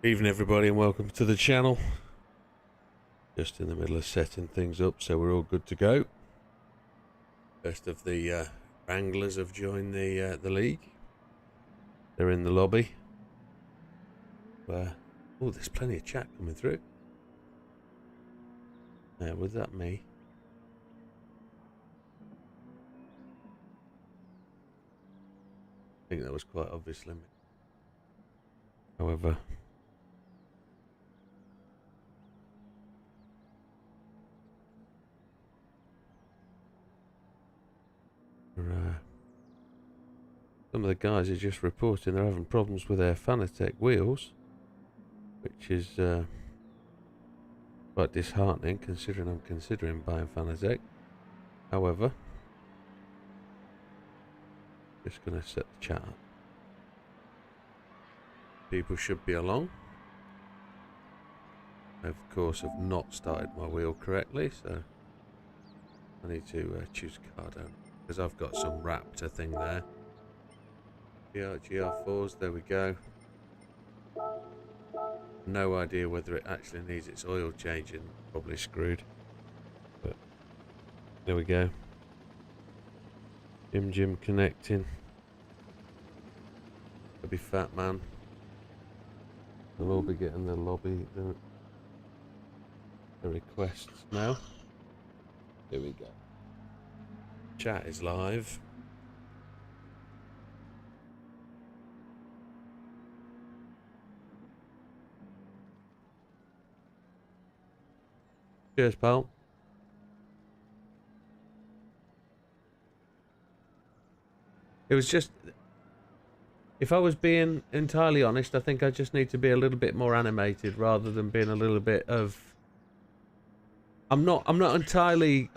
Evening everybody and welcome to the channel. Just in the middle of setting things up so we're all good to go. First of the Wranglers have joined the league. They're in the lobby. Oh, there's plenty of chat coming through. Was that me? I think that was quite obviously me. However, some of the guys are just reporting they're having problems with their Fanatec wheels, which is quite disheartening considering I'm considering buying Fanatec. However, just going to set the chat up. People should be along. I of course have not started my wheel correctly, so I need to choose a car down because I've got some Raptor thing there. Gr4s, there we go. No idea whether it actually needs its oil changing. Probably screwed. But there we go. Jim connecting. Could be Fat Man. We'll all be getting the lobby, the requests now. Here we go. Chat is live. Cheers, pal. It was just, if I was being entirely honest, I think I just need to be a little bit more animated rather than being a little bit of. I'm not entirely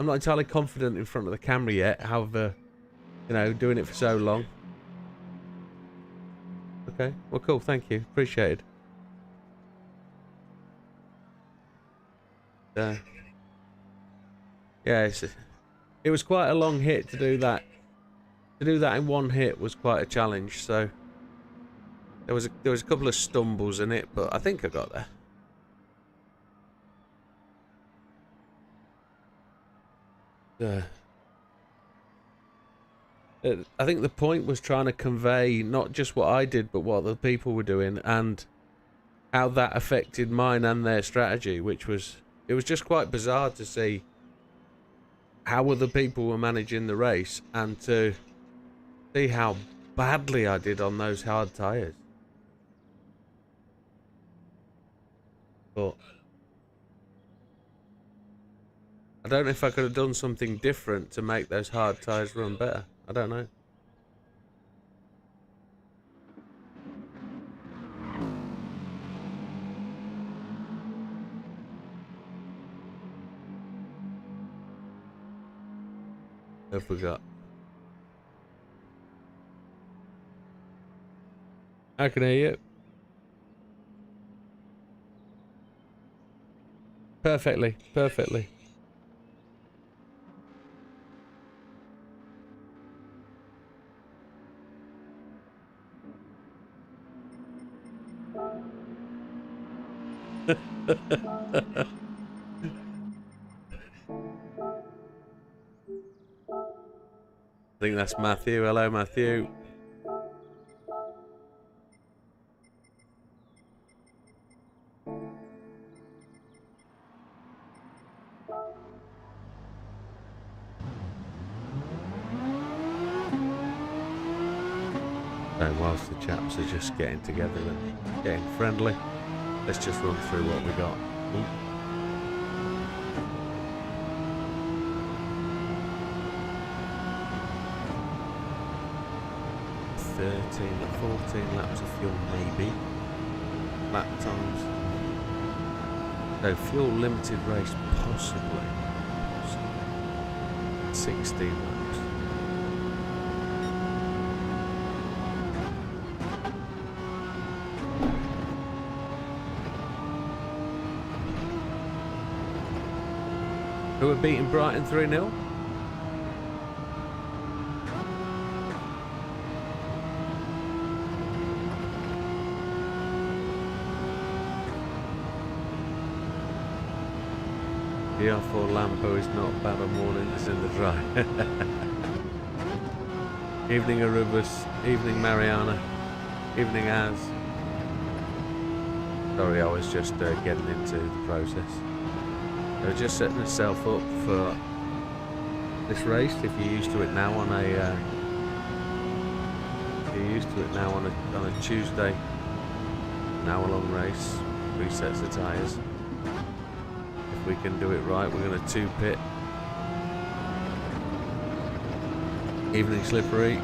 confident in front of the camera yet. However, you know, doing it for so long. Okay, well, cool. Thank you. Appreciate it. Yeah, it was quite a long hit to do that. To do that in one hit was quite a challenge. So there was a couple of stumbles in it, but I think I got there. I think the point was trying to convey not just what I did, but what the people were doing and how that affected mine and their strategy, which was, it was just quite bizarre to see how other people were managing the race and to see how badly I did on those hard tyres. But I don't know if I could have done something different to make those hard tyres run better. I don't know. I forgot. I can hear you. Perfectly, perfectly. I think that's Matthew. Hello, Matthew. And whilst the chaps are just getting together and getting friendly, let's just run through what we got. Ooh. 13 or 14 laps of fuel, maybe. Lap times. So fuel limited race, possibly. 16 laps. Who are beating Brighton 3-0? Gr4 Lambo is not bad on mornings in the dry. Evening Arubus, evening Mariana, evening Az. Sorry, I was just getting into the process. So just setting myself up for this race. If you're used to it now on a on a Tuesday, an hour-long race, 3 sets of tyres. If we can do it right, we're going to 2-pit. Evening Slippery.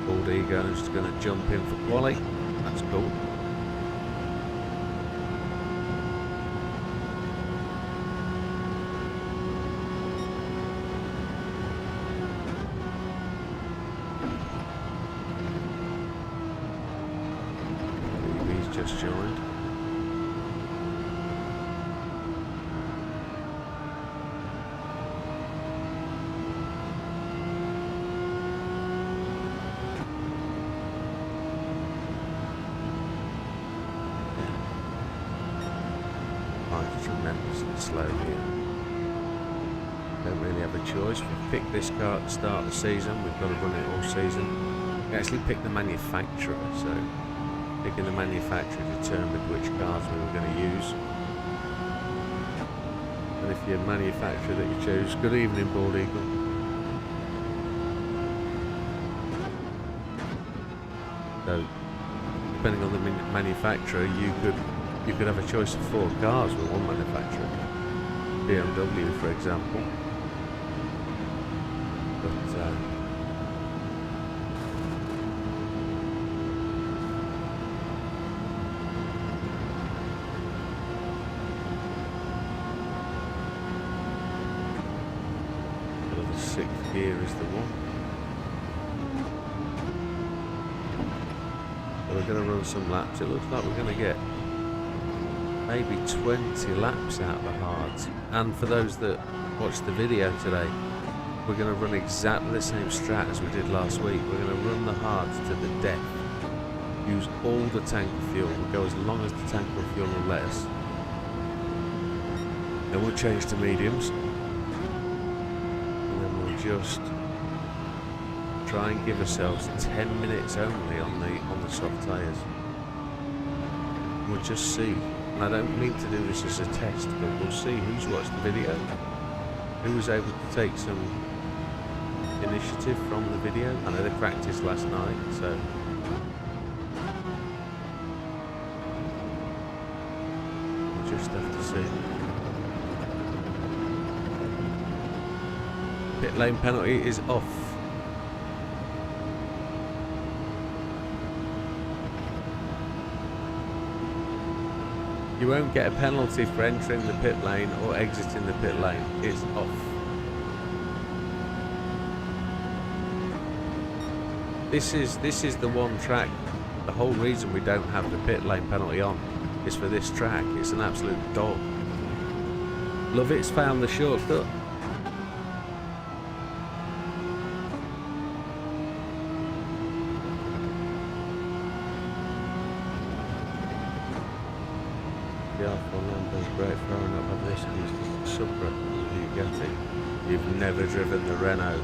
Bald Ego's going to jump in for quali. That's cool. He's just joined. Tremendously slow here. Don't really have a choice. We've picked this car at the start of the season. We've got to run it all season. We actually picked the manufacturer, so picking the manufacturer determined which cars we were going to use. And if you're a manufacturer that you choose, good evening, Bald Eagle. So, depending on the manufacturer, you could have a choice of 4 cars with one manufacturer. BMW, for example. But the 6th gear is the one. So we're going to run some laps. It looks like we're going to get maybe 20 laps out of the hards. And for those that watched the video today, we're going to run exactly the same strat as we did last week. We're going to run the hards to the death, use all the tank of fuel. We'll go as long as the tank of fuel will let us. Then we'll change to mediums, and then we'll just try and give ourselves 10 minutes only on the soft tyres. We'll just see. I don't mean to do this as a test, but we'll see who's watched the video, who was able to take some initiative from the video. I know they practiced last night, so we'll just have to see. Pit lane penalty is off. You won't get a penalty for entering the pit lane or exiting the pit lane. It's off. This is the one track. The whole reason we don't have the pit lane penalty on is for this track. It's an absolute dog. Love It's found the shortcut. Gr4 Lambo's great throwing up on this, and he's Supra, Bugatti. You've never driven the Renault.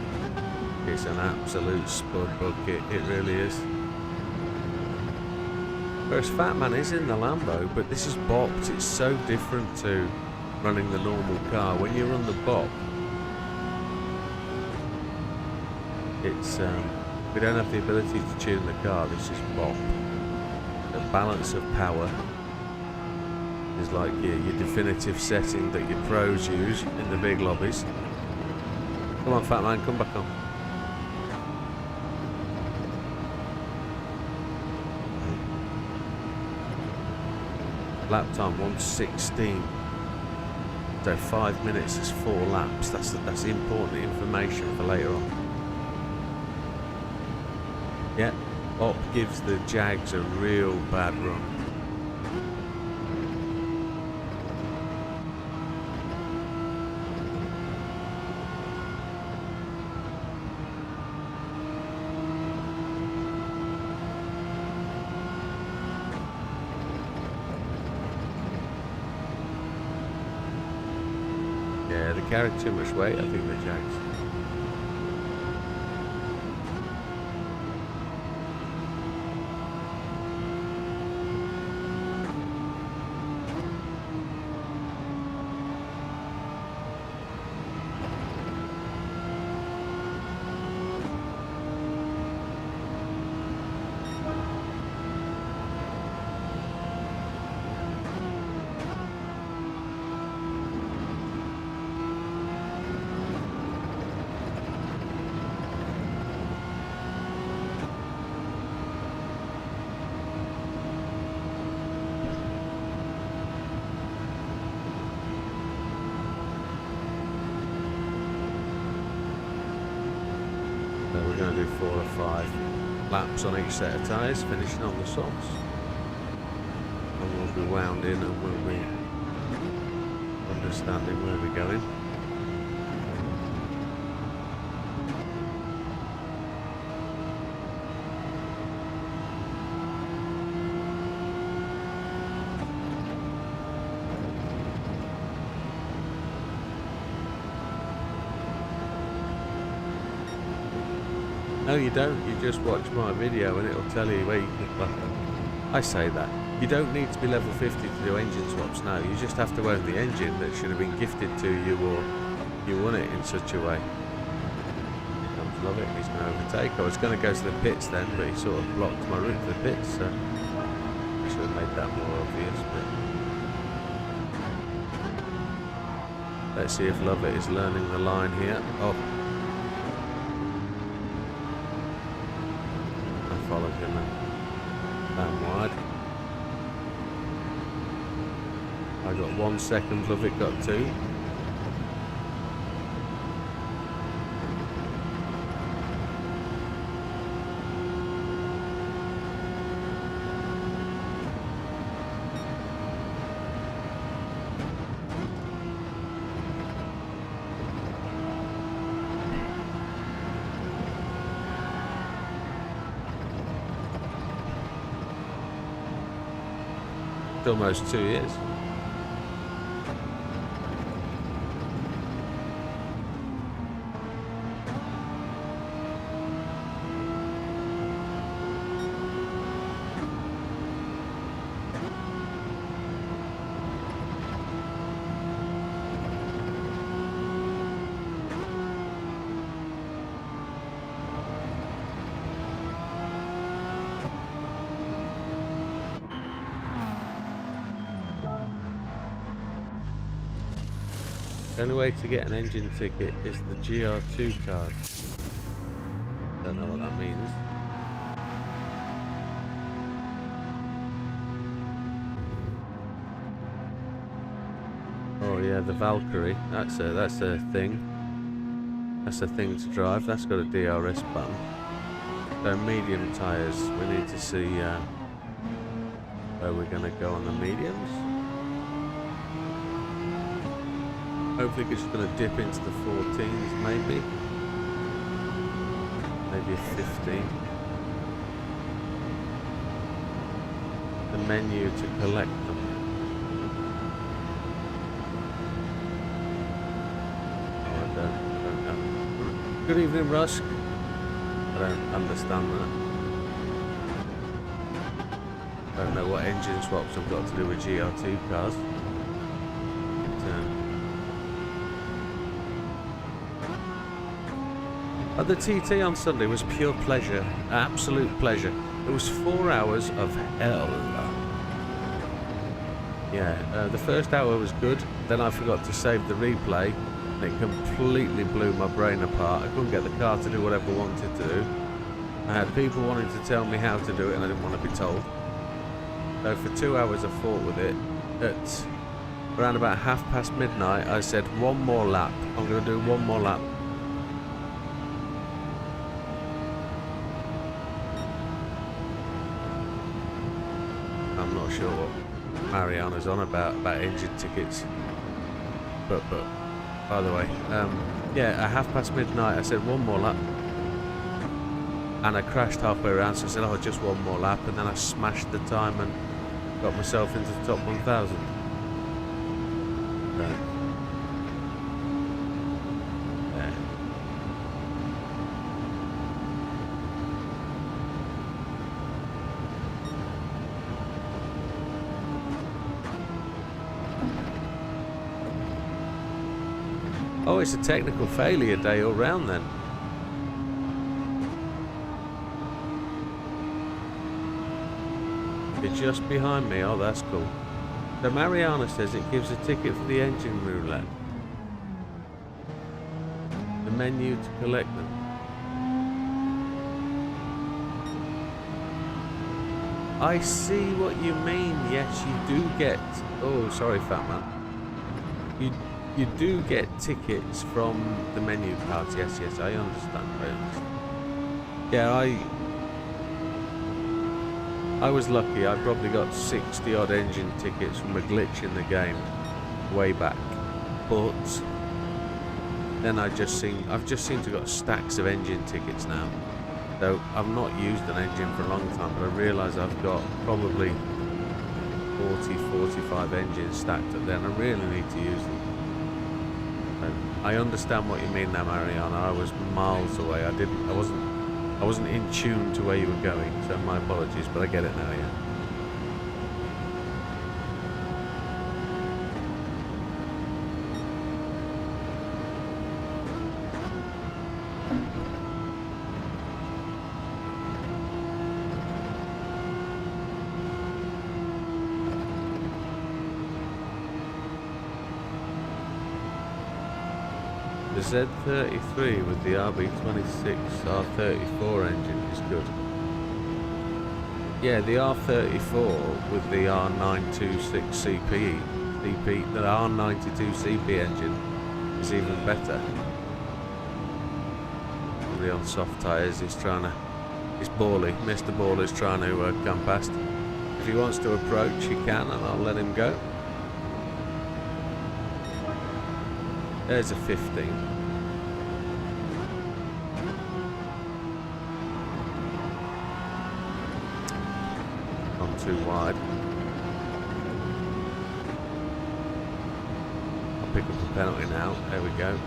It's an absolute spud bucket, it really is. Whereas Fat Man is in the Lambo, but this is bopped. It's so different to running the normal car. When you run the bop, it's we don't have the ability to tune the car. This is bop. The balance of power is like your definitive setting that your pros use in the big lobbies. Come on, Fat Man, come back on. Lap time 1:16. So 5 minutes is 4 laps. That's important information for later on. Yeah, Op gives the Jags a real bad run. they carry too much weight, I think, the Jags. We're going to do 4 or 5 laps on each set of tyres, finishing on the softs. And we'll be wound in and we'll be understanding where we're going. No, you don't. You just watch my video and it'll tell you where you can... Well, I say that. You don't need to be level 50 to do engine swaps now. You just have to own the engine that should have been gifted to you, or you won it in such a way. Here comes Lovett. He's going to overtake. I was going to go to the pits then, but he sort of blocked my route to the pits, so I should have made that more obvious. But let's see if Lovett is learning the line here. Oh. Followed him down wide. I got 1 second, Lovett got 2. Almost 2 years. The only way to get an engine ticket is the Gr2 card. Don't know what that means. Oh yeah, the Valkyrie. That's a thing. That's a thing to drive. That's got a DRS button. So medium tyres. We need to see where we're going to go on the mediums. Hopefully it's going to dip into the 14s, maybe a 15. The menu to collect them. Oh, I don't know. Good evening, Rusk. I don't understand that. I don't know what engine swaps I've got to do with GR2 cars. The TT on Sunday was pure pleasure, absolute pleasure. It was 4 hours of hell. Yeah, the first hour was good, then I forgot to save the replay, and it completely blew my brain apart. I couldn't get the car to do whatever I wanted to do. I had people wanting to tell me how to do it, and I didn't want to be told. So for 2 hours I fought with it. At around about midnight, I said, 1 more lap. I'm going to do 1 more lap. I'm not sure what Mariana's on about engine tickets, but by the way, yeah, at midnight I said 1 more lap, and I crashed halfway around, so I said, oh, just 1 more lap, and then I smashed the time and got myself into the top 1,000. Oh, it's a technical failure day all round then. You're just behind me. Oh, that's cool. So Mariana says it gives a ticket for the engine roulette. The menu to collect them. I see what you mean. Yes, you do get... Oh, sorry, fat man. You do get tickets from the menu cards. Yes, I understand. Yeah, I was lucky. I probably got 60 odd engine tickets from a glitch in the game way back. But then I've just seemed to got stacks of engine tickets now. So I've not used an engine for a long time, but I realise I've got probably 40-45 engines stacked up there, and I really need to use them. I understand what you mean now, Mariana. I was miles away. I wasn't in tune to where you were going, so my apologies, but I get it now, yeah. The Z33 with the RB26 R34 engine is good. Yeah, the R34 with the R926 CP, the R92 CP engine is even better. Probably on soft tyres, he's Bally. Mr. Bally's trying to come past. If he wants to approach, he can, and I'll let him go. There's a 15. Not too wide. I'll pick up a penalty now. There we go.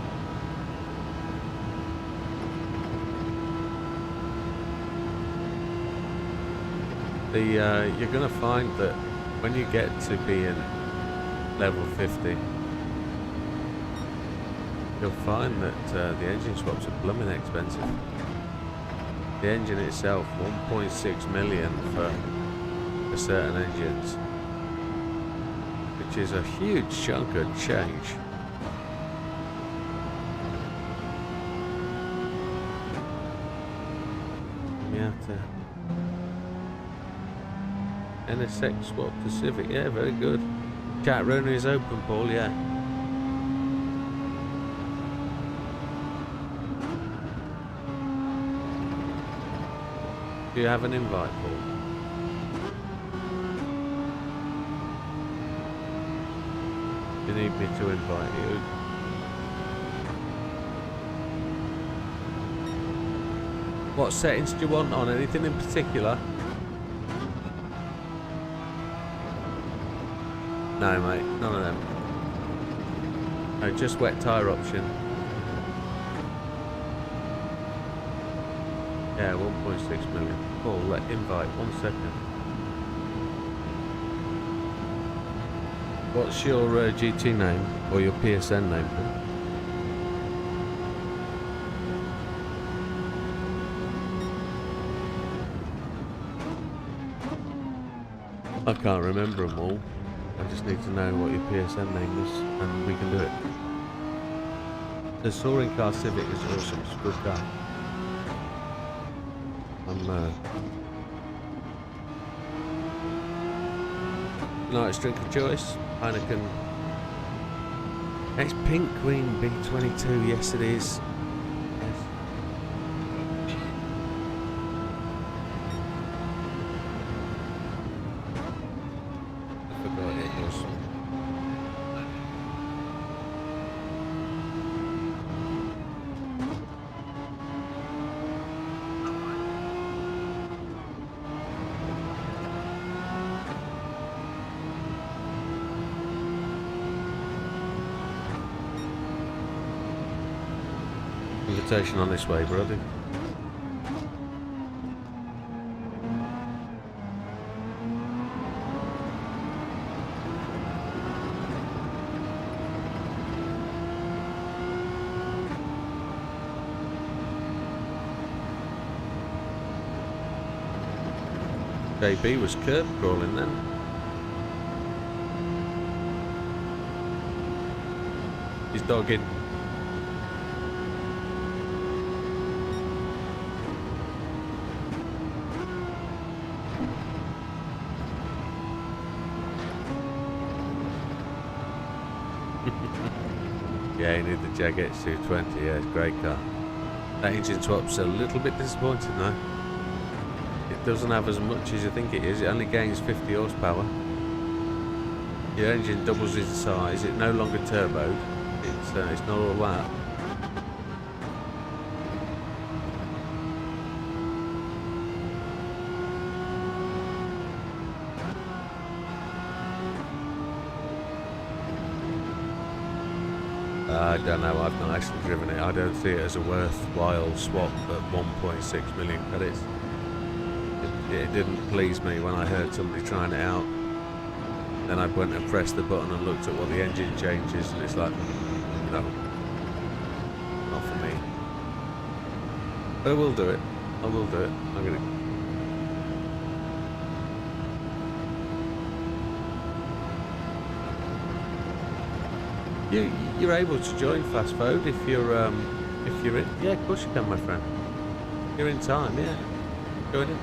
You're going to find that when you get to being level 50, you'll find that the engine swaps are blooming expensive. The engine itself, 1.6 million for certain engines, which is a huge chunk of change. Yeah, NSX swap to Civic, yeah, very good. Chat Rooney is open, Paul, yeah. Do you have an invite, Paul? You need me to invite you? What settings do you want on? Anything in particular? No, mate, none of them. No, just wet tyre option. Yeah, 1.6 million. Paul, let invite, 1 second. What's your GT name or your PSN name, Paul? I can't remember them all. I just need to know what your PSN name is, and we can do it. The Soaring Car Civic is awesome. It's a good car. Nice drink of choice, Heineken. It's Pink Queen B22, yes it is. Yes. I forgot it was. Invitation on this way, brother. JB was curb crawling then. He's dogging. Yeah, you need the Jaguar 220. Yeah, it's a great car. That engine swap's a little bit disappointing though. It doesn't have as much as you think it is. It only gains 50 horsepower. Your engine doubles in size. It no longer turboed. It's not all that. I don't know, I've not actually driven it. I don't see it as a worthwhile swap at 1.6 million credits. It didn't please me when I heard somebody trying it out. Then I went and pressed the button and looked at what the engine changes, and it's like, no, not for me. But I will do it. I will do it. I'm gonna. You're able to join Fast Food if you're in. Yeah, of course you can, my friend. You're in time, yeah. Go in.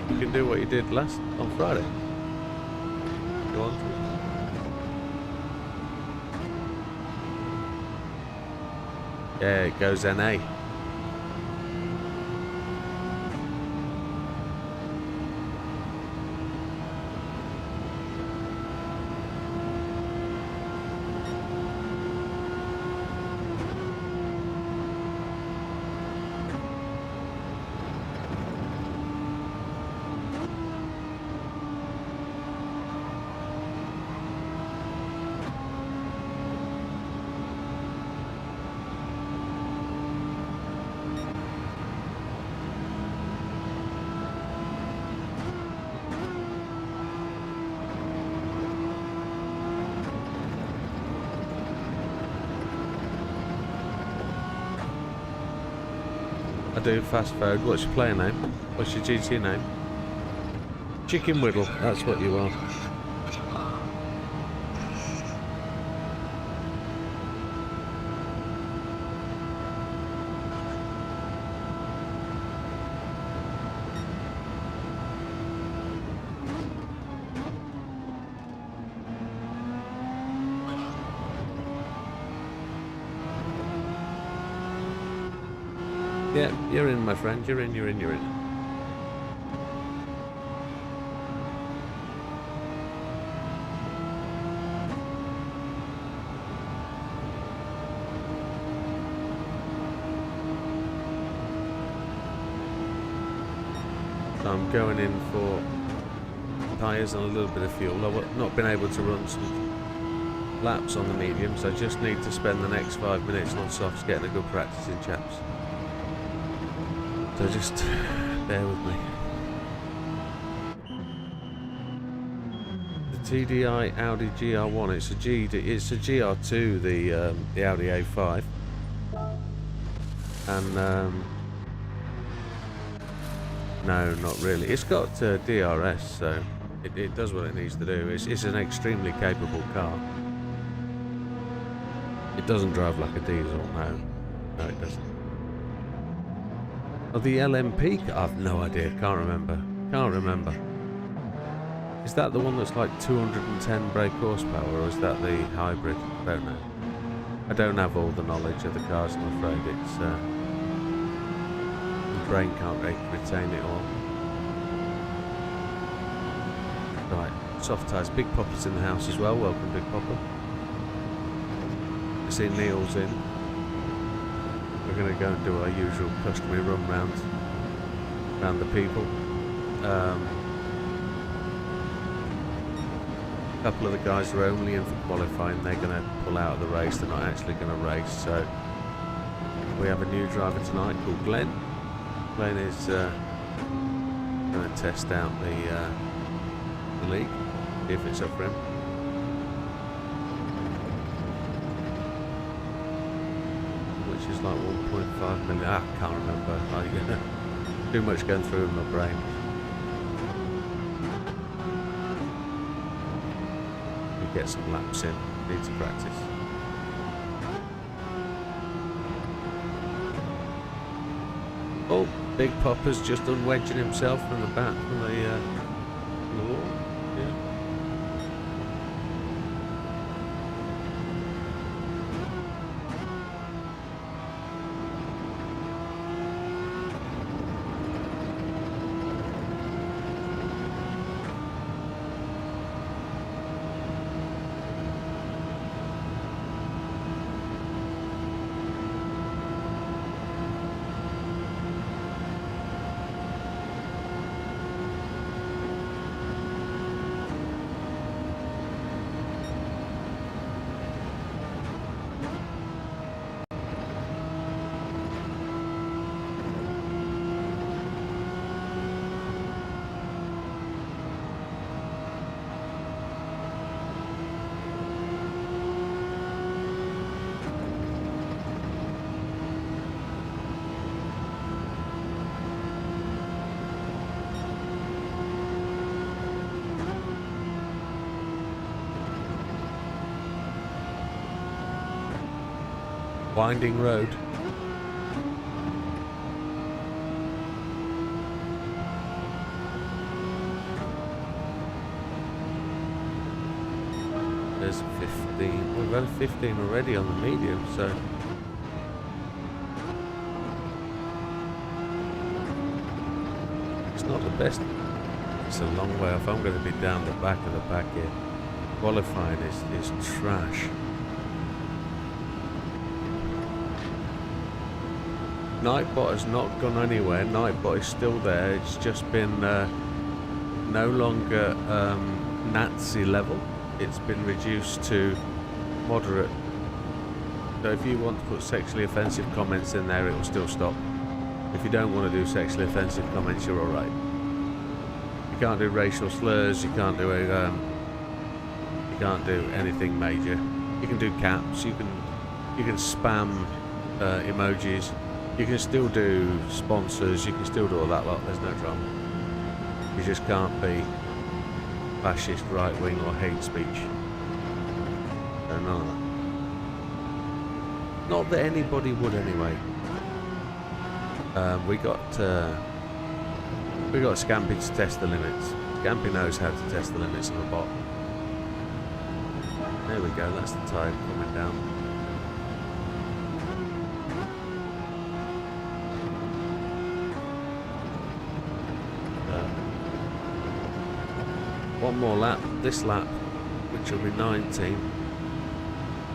You can do what you did on Friday. You want to? Yeah, it goes NA. I do Fast Food. What's your player name? What's your GT name? Chicken Whittle, that's what you are. Yeah, you're in, my friend. You're in. So I'm going in for tyres and a little bit of fuel. I've not been able to run some laps on the mediums. I just need to spend the next 5 minutes on softs getting a good practice in chaps. So just bear with me. The TDI Audi GR1. It's a GR2. The Audi A5. And no, not really. It's got DRS, so it does what it needs to do. It's an extremely capable car. It doesn't drive like a diesel. No, it doesn't. Oh, the LMP? I've no idea. Can't remember. Is that the one that's like 210 brake horsepower, or is that the hybrid? I don't know. I don't have all the knowledge of the cars, I'm afraid. It's the brain can't retain it all. Right, soft tyres. Big Popper's in the house as well. Welcome, Big Popper. I see Neil's in. We're going to go and do our usual customary run round the people. A couple of the guys are only in for qualifying. They're going to pull out of the race. They're not actually going to race. So we have a new driver tonight called Glenn. Glenn is going to test out the league, see if it's up for him. Which is like 1.5 million. I can't remember. Too much going through my brain. We get some laps in. Need to practice. Oh, Big Popper's just unwedging himself from the back from the wall. Yeah. Winding road. There's 15. We've had 15 already on the medium, so it's not the best. It's a long way off. I'm going to be down the back of the pack here. Qualifying is trash. Nightbot has not gone anywhere. Nightbot is still there. It's just been no longer Nazi level. It's been reduced to moderate. So if you want to put sexually offensive comments in there, it will still stop. If you don't want to do sexually offensive comments, you're alright. You can't do racial slurs. You can't do anything major. You can do caps. You can spam emojis. You can still do sponsors, you can still do all that lot, there's no drama. You just can't be fascist, right wing or hate speech. So none of that. Not that anybody would anyway. We got Scampy to test the limits. Scampy knows how to test the limits of a bot. There we go, that's the tide coming down. One more lap, this lap, which will be 19.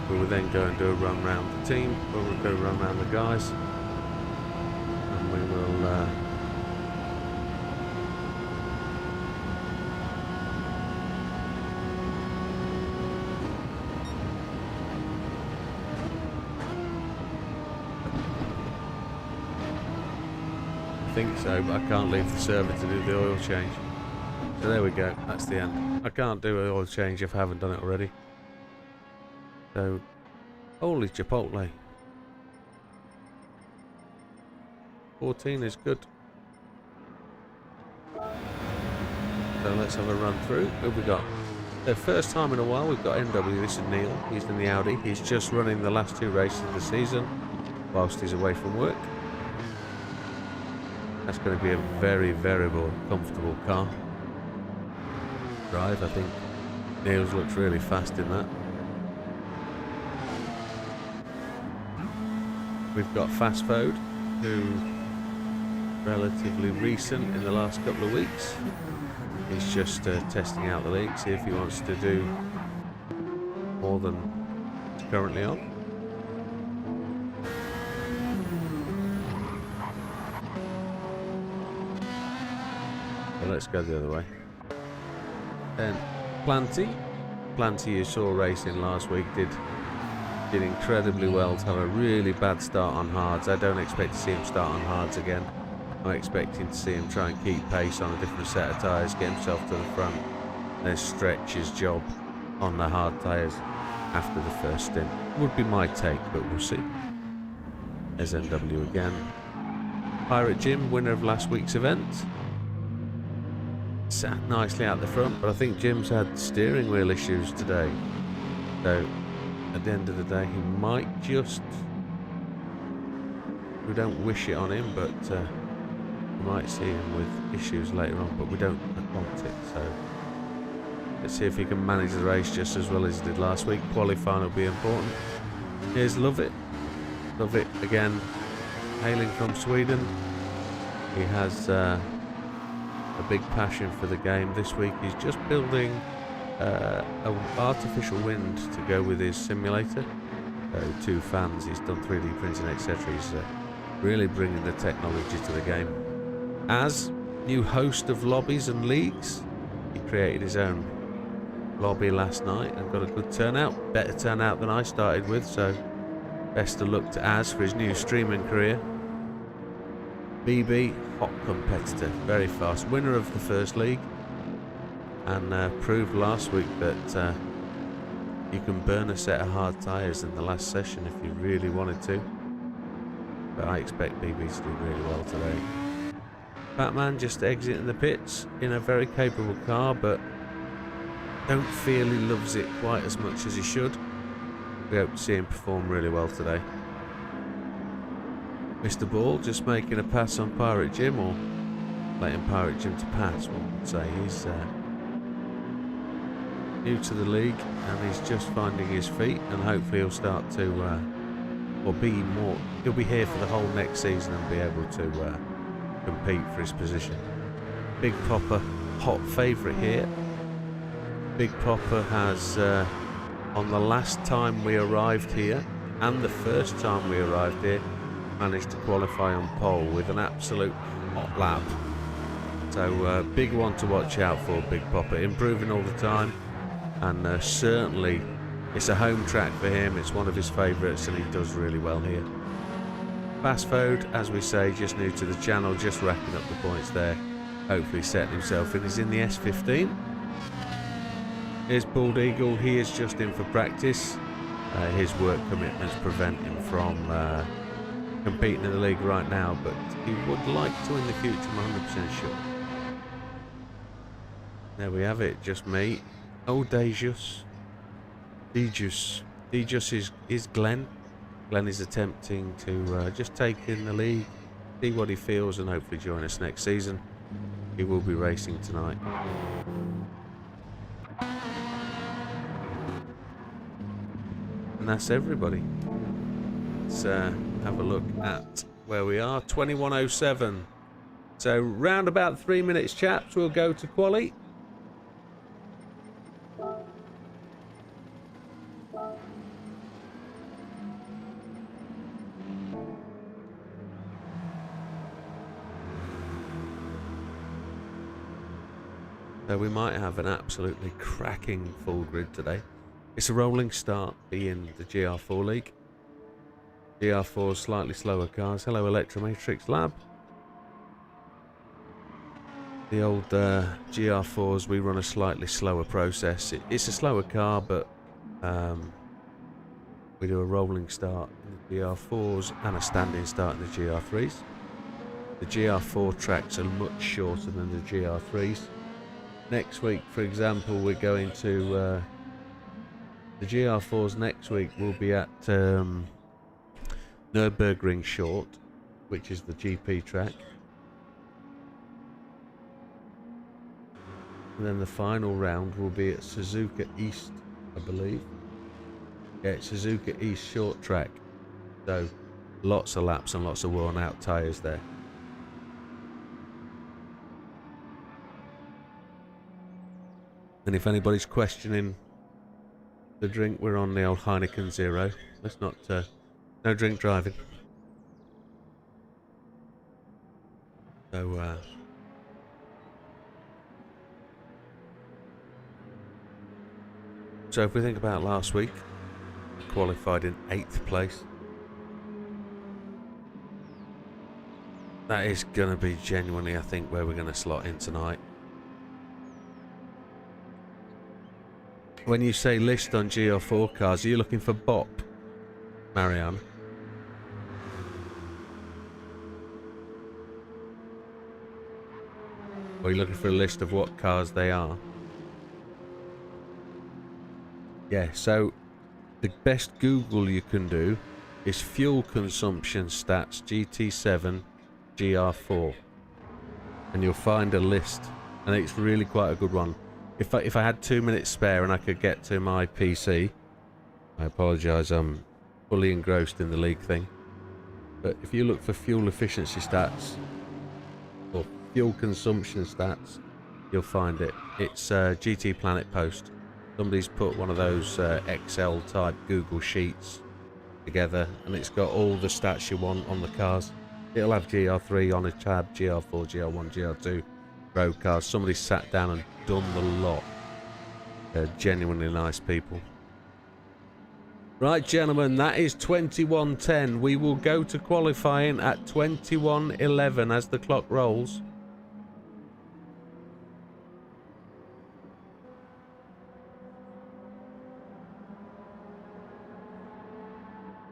We will then go and do a run round the team, or we'll go run round the guys, and we will I think so, but I can't leave the server to do the oil change. So there we go, that's the end. I can't do an oil change if I haven't done it already. So, holy Chipotle. 14 is good. So let's have a run through. Who have we got? The first time in a while we've got NW, this is Neil. He's in the Audi. He's just running the last 2 races of the season whilst he's away from work. That's going to be a very, very comfortable car. Drive, I think Niels looks really fast in that. We've got Fast Food, who relatively recent in the last couple of weeks. He's just testing out the league, see if he wants to do more than he's currently on. So let's go the other way. Then Planty you saw racing last week did incredibly well to have a really bad start on hards. I don't expect to see him start on hards again. I'm expecting to see him try and keep pace on a different set of tyres, get himself to the front, then stretch his job on the hard tyres after the first stint. Would be my take, but we'll see. There's NW again. Pirate Jim, winner of last week's event. Sat nicely out the front, but I think Jim's had steering wheel issues today. So, at the end of the day, he might just... We don't wish it on him, but we might see him with issues later on, but we don't want it, so... Let's see if he can manage the race just as well as he did last week. Qualifying will be important. Here's Love It. Love It again, hailing from Sweden. He has a big passion for the game. This week he's just building an artificial wind to go with his simulator. 2 fans, he's done 3D printing, etc. He's really bringing the technology to the game. As new host of lobbies and leagues, he created his own lobby last night and got a good turnout, better turnout than I started with, so best of luck to Az for his new streaming career. BB, hot competitor, very fast, winner of the first league, and proved last week that you can burn a set of hard tyres in the last session if you really wanted to, but I expect BB to do really well today. Batman just exiting the pits in a very capable car, but don't feel he loves it quite as much as he should. We hope to see him perform really well today. Mr. Ball just making a pass on Pirate Jim, or letting Pirate Jim to pass, one would say. He's new to the league and he's just finding his feet, and hopefully he'll start to, he'll be here for the whole next season and be able to compete for his position. Big Popper, hot favourite here. Big Popper has, on the last time we arrived here and the first time we arrived here, managed to qualify on pole with an absolute hot lap. So big one to watch out for, Big Popper, improving all the time, and certainly it's a home track for him. It's one of his favourites and he does really well here. Fastfode, as we say, just new to the channel, just racking up the points there, hopefully setting himself in. He's in the S15. Here's Bald Eagle, he is just in for practice. His work commitments prevent him from competing in the league right now, but he would like to in the future, I'm 100% sure. There we have it, just me. Oh, Dejus is Glenn. Glenn is attempting to just take in the league, see what he feels, and hopefully join us next season. He will be racing tonight. And that's everybody. Let's have a look at where we are. 21:07. So round about 3 minutes, chaps, we'll go to quali. So we might have an absolutely cracking full grid today. It's a rolling start, being the Gr4 League. Gr4 slightly slower cars. Hello, Electromatrix Lab. The old Gr4s, we run a slightly slower process. It's a slower car, but we do a rolling start in the Gr4s and a standing start in the Gr3s. The Gr4 tracks are much shorter than the Gr3s. Next week, for example, we're going to the Gr4s next week will be at Nürburgring Short, which is the GP track. And then the final round will be at Suzuka East, I believe. Yeah, it's Suzuka East short track. So lots of laps and lots of worn out tyres there. And if anybody's questioning the drink, we're on the old Heineken Zero. Let's not, no drink driving. So if we think about last week, qualified in 8th place. That is going to be genuinely, I think, where we're going to slot in tonight. When you say list on Gr4 cars, are you looking for Bop, Marianne? Or you're looking for a list of what cars they are. Yeah, so the best Google you can do is fuel consumption stats GT7 Gr4. And you'll find a list. And it's really quite a good one. If I had 2 minutes spare and I could get to my PC, I apologise, I'm fully engrossed in the league thing. But if you look for fuel efficiency stats or fuel consumption stats, you'll find it. It's GT Planet Post. Somebody's put one of those Excel type Google Sheets together, and it's got all the stats you want on the cars. It'll have GR3 on a tab, GR4, GR1, GR2, road cars. Somebody sat down and done the lot. They're genuinely nice people. Right, gentlemen, that is 21:10. We will go to qualifying at 21:11 as the clock rolls.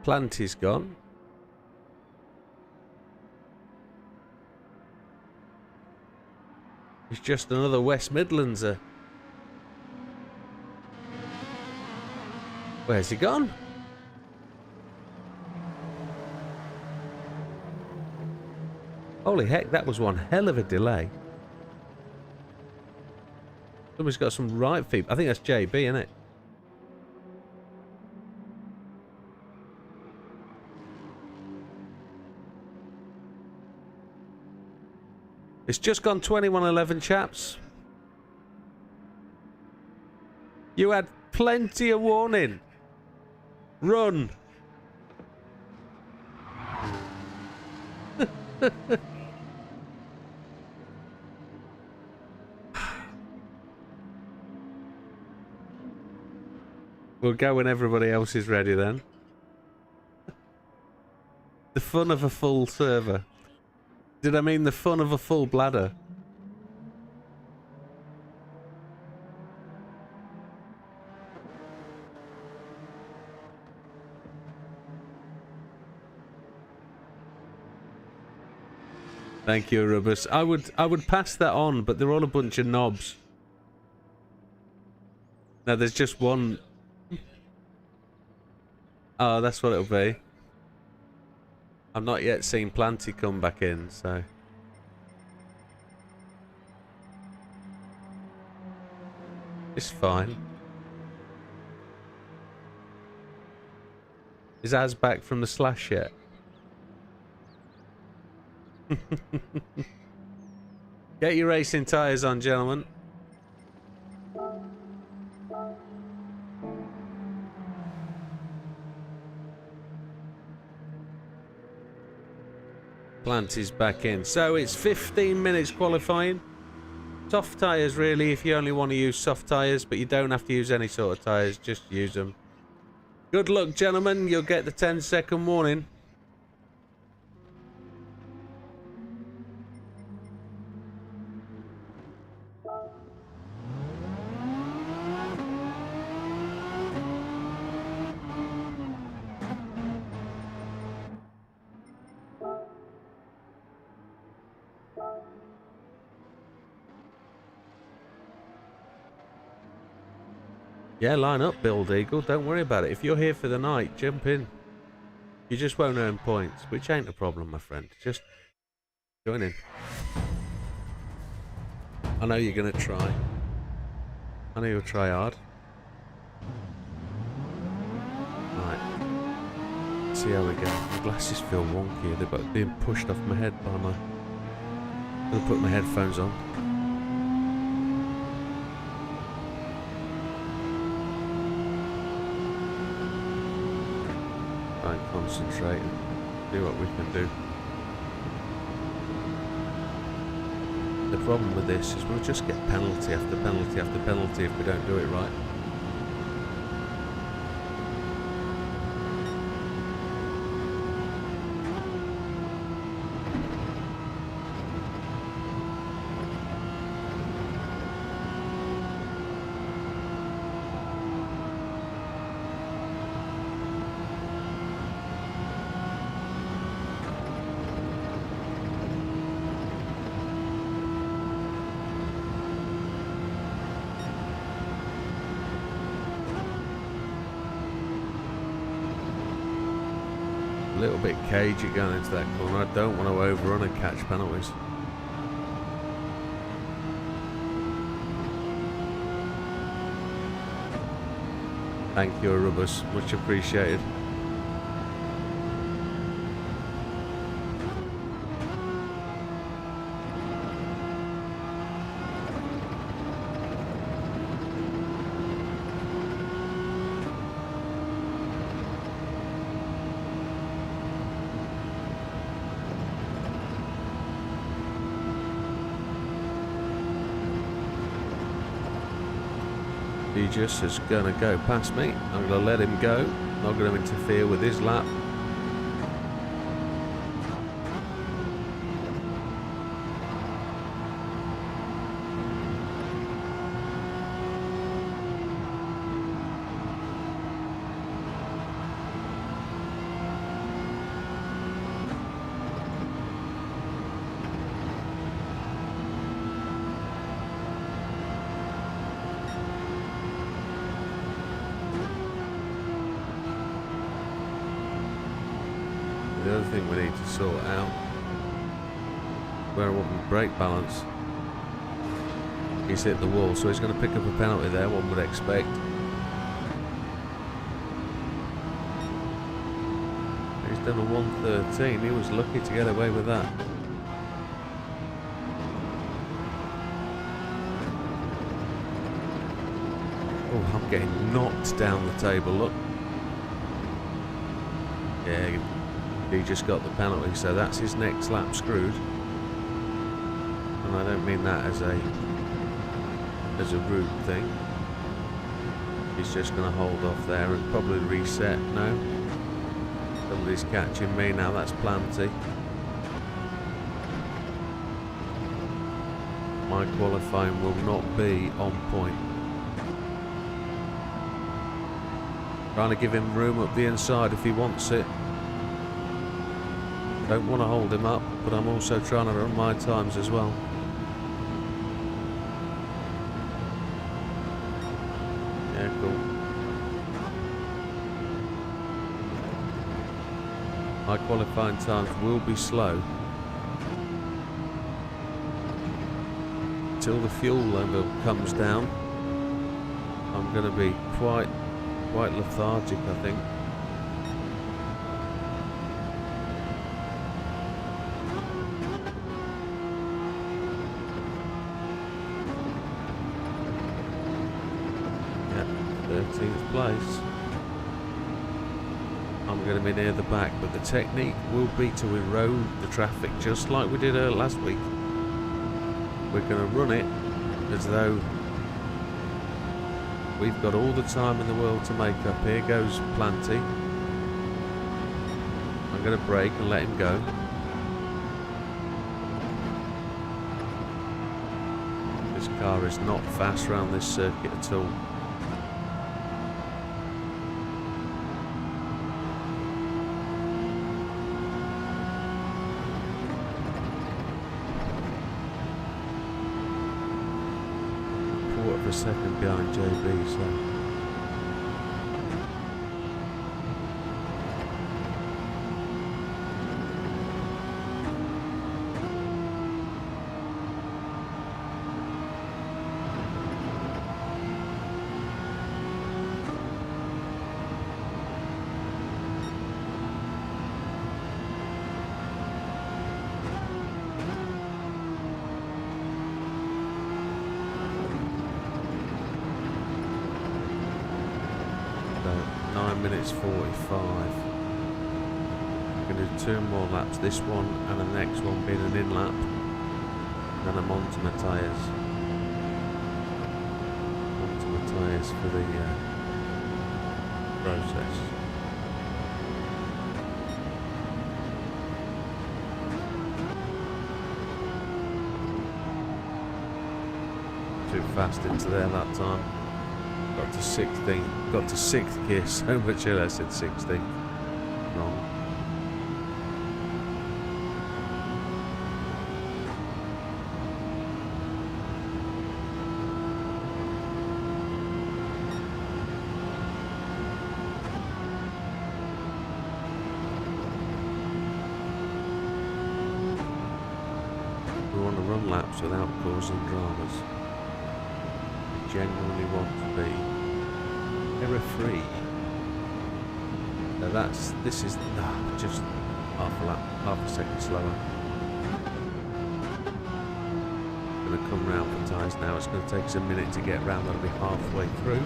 Planty's gone. He's just another West Midlandser. Where's he gone? Holy heck, that was one hell of a delay. Somebody's got some right feet. I think that's JB, isn't it? It's just gone 21:11, chaps. You had plenty of warning. Run. We'll go when everybody else is ready then. The fun of a full server. Did I mean the fun of a full bladder? Thank you, Rubus. I would pass that on, but they're all a bunch of knobs. No, there's just one. Oh, that's what it'll be. I've not yet seen Planty come back in, so. It's fine. Is Az back from the slash yet? Get your racing tyres on, gentlemen. Planty's back in. So it's 15 minutes qualifying. Soft tyres really if you only want to use soft tyres, but you don't have to use any sort of tyres, just use them. Good luck, gentlemen. You'll get the 10-second warning. Yeah, line up, Build Eagle. Don't worry about it. If you're here for the night, jump in. You just won't earn points, which ain't a problem, my friend. Just join in. I know you're going to try. I know you'll try hard. Right. See how we go. My glasses feel wonky. They're being pushed off my head by my... I'm going to put my headphones on. Concentrate and do what we can do. The problem with this is we'll just get penalty after penalty after penalty if we don't do it right. a little bit cagey going into that corner. I don't want to overrun and catch penalties. Thank you, Arubus. Much appreciated. He just is going to go past me. I'm going to let him go. Not going to interfere with his lap. The other thing we need to sort out, where I want my brake balance. He's hit the wall, so he's going to pick up a penalty there, one would expect. He's done a 1:13, he was lucky to get away with that. Oh, I'm getting knocked down the table, look. Yeah, he just got the penalty, so that's his next lap screwed. And I don't mean that as a rude thing. He's just going to hold off there and probably reset. No, somebody's catching me now. That's plenty. My qualifying will not be on point. Trying to give him room up the inside if he wants it. Don't want to hold him up, but I'm also trying to run my times as well. Yeah, cool. My qualifying times will be slow until the fuel level comes down. I'm going to be quite lethargic, I think. Yeah, 13th place. I'm going to be near the back, but the technique will be to erode the traffic just like we did last week. We're going to run it as though we've got all the time in the world to make up. Here goes Planty. I'm going to brake and let him go. This car is not fast around this circuit at all. A second behind JB, so minutes 45. I'm going to do 2 more laps, this one and the next one being an in lap. Then I'm on to my tyres. On to my tyres for the process. Too fast into there that time. Got to 16th, got to 6th gear, so much earlier. I said 16th. Wrong. want to run laps without causing dramas. I genuinely want to be error-free. So this is just half a second slower. I'm going to come round for tyres now. It's going to take us a minute to get round. That'll be halfway through.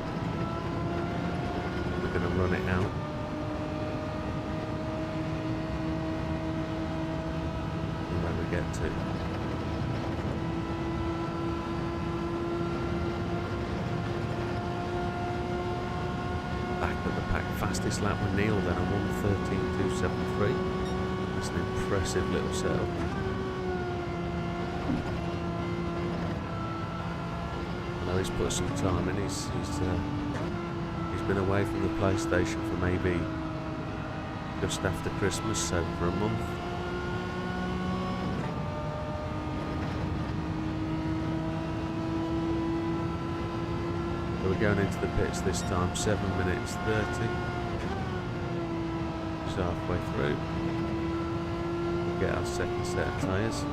We're going to run it out. And where we get to. Back at the pack. Fastest lap with Neil then, a 1:13.273. That's an impressive little setup. He's put some time in. He's been away from the PlayStation for maybe just after Christmas, so for a month. So we're going into the pits this time, 7 minutes 30. Just halfway through. We'll get our second set of tyres.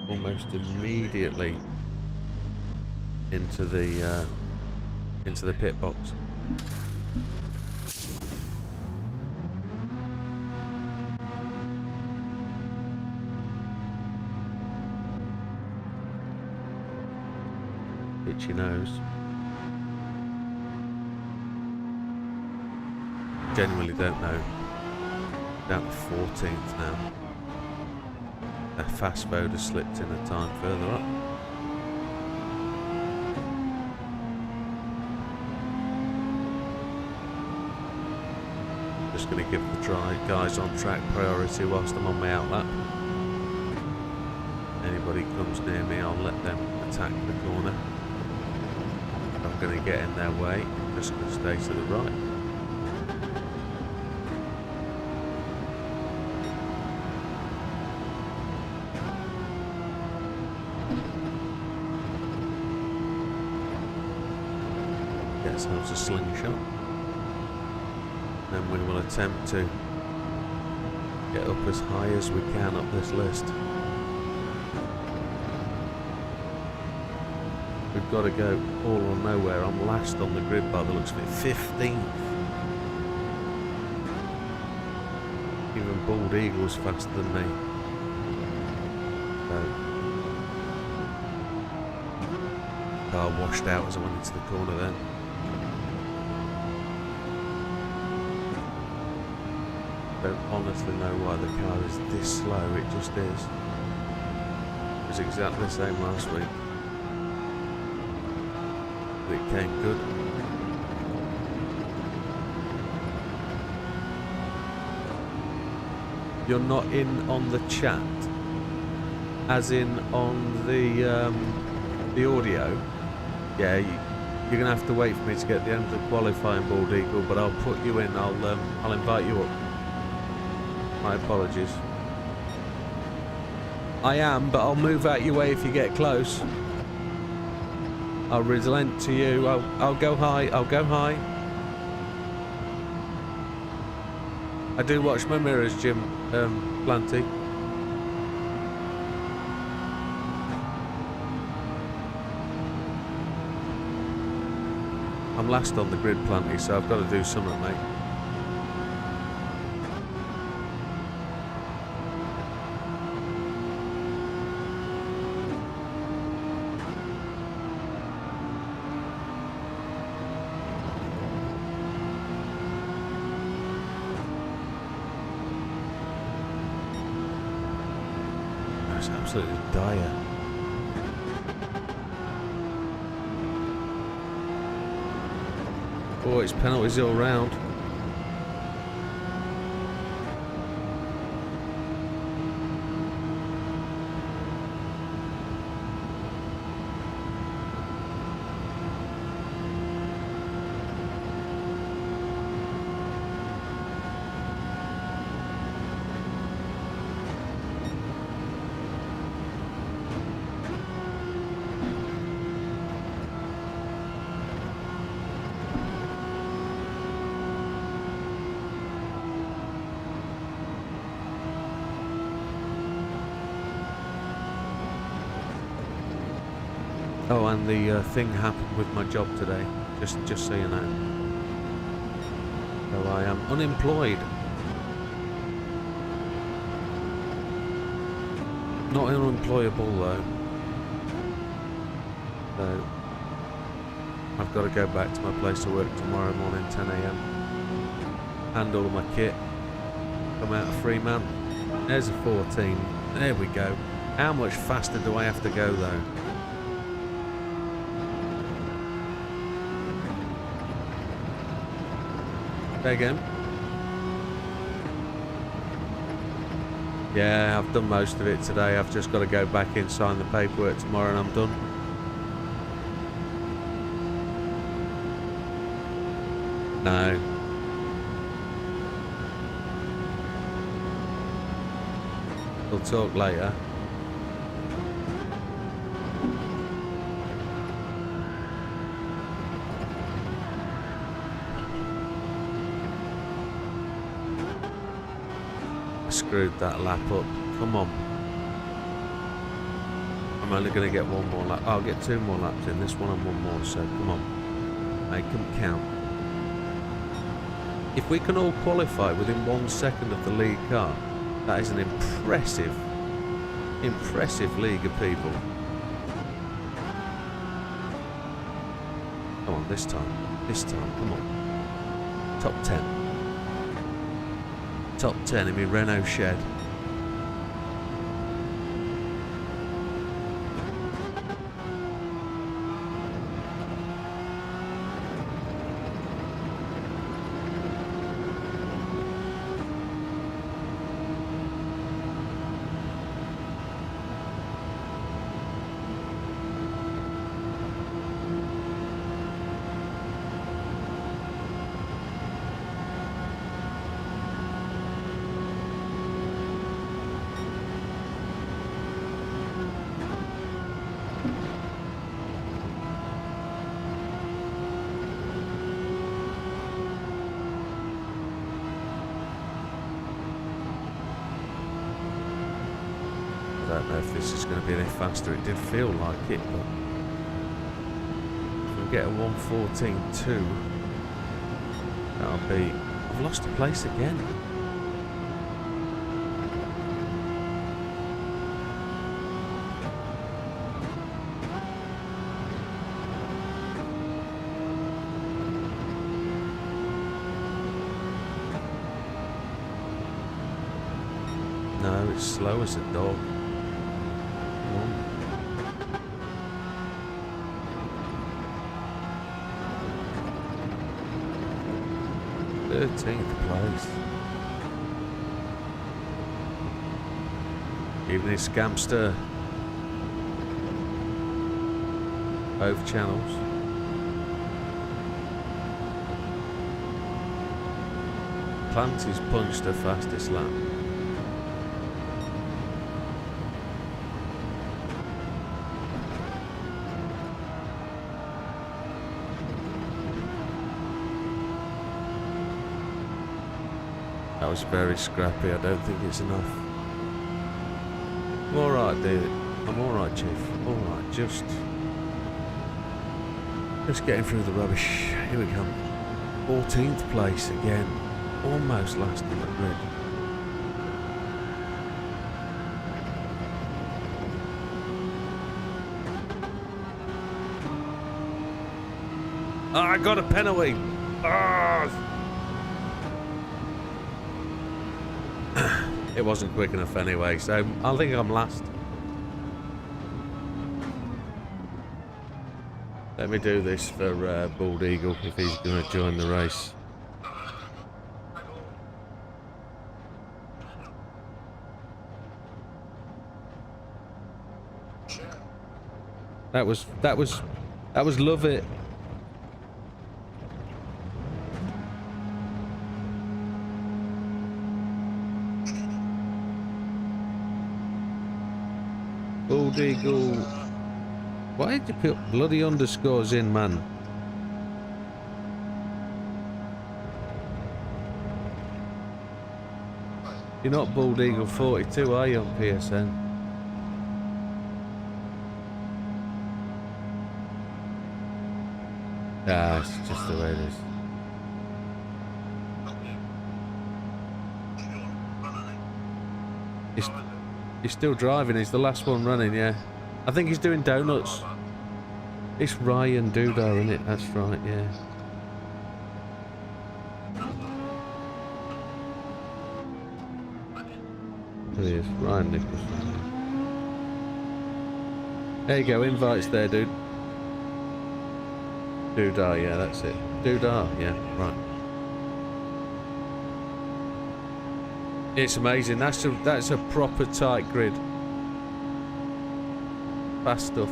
Almost immediately into the pit box. Itchy nose. Genuinely don't know. Down to 14th now. A fast mode has slipped in a time further up. Just going to give the guys on track priority whilst I'm on my outlap. Anybody comes near me, I'll let them attack the corner. If I'm going to get in their way, I'm just going to stay to the right. Ourselves a slingshot, then we will attempt to get up as high as we can up this list. We've got to go all or nowhere. I'm last on the grid by the looks of it, 15th. Even Bald Eagle's faster than me. So, car washed out as I went into the corner then. I don't honestly know why the car is this slow, it just is. It was exactly the same last week. But it came good. You're not in on the chat, as in on the audio. Yeah, you're gonna have to wait for me to get the end of the qualifying, Bald Eagle, but I'll put you in. I'll invite you up. My apologies. I am, but I'll move out your way if you get close. I'll relent to you. I'll go high. I'll go high. I do watch my mirrors, Jim Planty. I'm last on the grid, Planty, so I've got to do something, mate. That's absolutely dire. Oh, it's penalties all round. Oh, and the thing happened with my job today. Just so you know. So I am unemployed. Not unemployable though. So I've got to go back to my place of work tomorrow morning, 10 AM. Hand all my kit. Come out a free man. There's a 14. There we go. How much faster do I have to go though? Say again? Yeah, I've done most of it today. I've just got to go back in, sign the paperwork tomorrow and I'm done. No. We'll talk later. I screwed that lap up. Come on. I'm only going to get one more lap. I'll get 2 more laps in this one and 1 more, so come on. Make them count. If we can all qualify within 1 second of the lead car, that is an impressive league of people. Come on, this time, come on. Top 10. Top 10 in my Renault shed. I don't know if this is going to be any faster. It did feel like it, but if we get a 1:14.2, that'll be... I've lost a place again. No, it's slow as a dog. 13th place. Evening Scamster. Both channels. Clancy's punched the fastest lap. That was very scrappy. I don't think it's enough. I'm alright, David. I'm alright, Chief. Alright, just getting through the rubbish. Here we come. 14th place again. Almost last in the grid. Oh, I got a penalty. Oh. It wasn't quick enough anyway, so I think I'm last. Let me do this for Bald Eagle if he's going to join the race. That was love it. Bald Eagle. Why did you put bloody underscores in, man? You're not Bald Eagle 42, are you, on PSN? Ah, it's just the way it is. He's still driving. He's the last one running, yeah. I think he's doing donuts. It's Ryan Doodah, isn't it? That's right, yeah. There he is, Ryan Nicholson. There you go, invites there, dude. Doodah, yeah, that's it. Doodah, yeah, right. It's amazing. That's a proper tight grid. Fast stuff.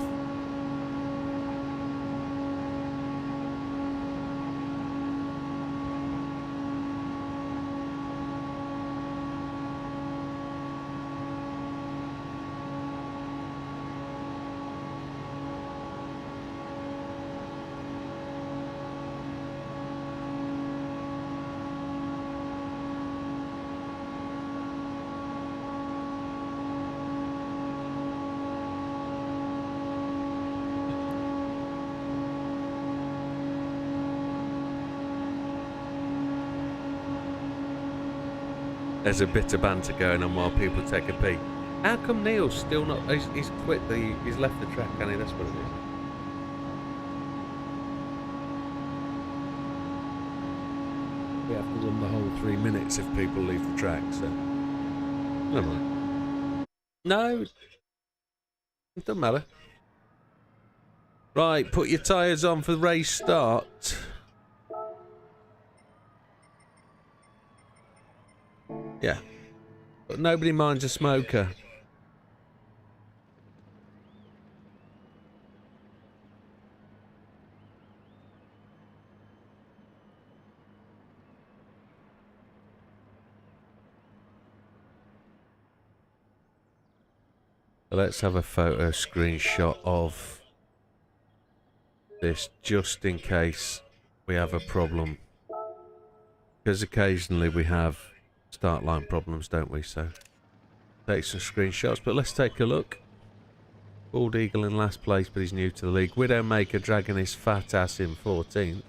There's a bit of banter going on while people take a peek. How come Neil's still not... He's quit he's left the track, hasn't he? That's what it is. We have to run the whole 3 minutes if people leave the track, so... Never mind. No. It doesn't matter. Right, put your tyres on for the race start. Yeah. But nobody minds a smoker. So let's have a photo screenshot of this just in case we have a problem. Because occasionally we have start line problems, don't we? So take some screenshots, but let's take a look. Bald Eagle in last place, but he's new to the league. Widdowmaker dragging his fat ass in 14th.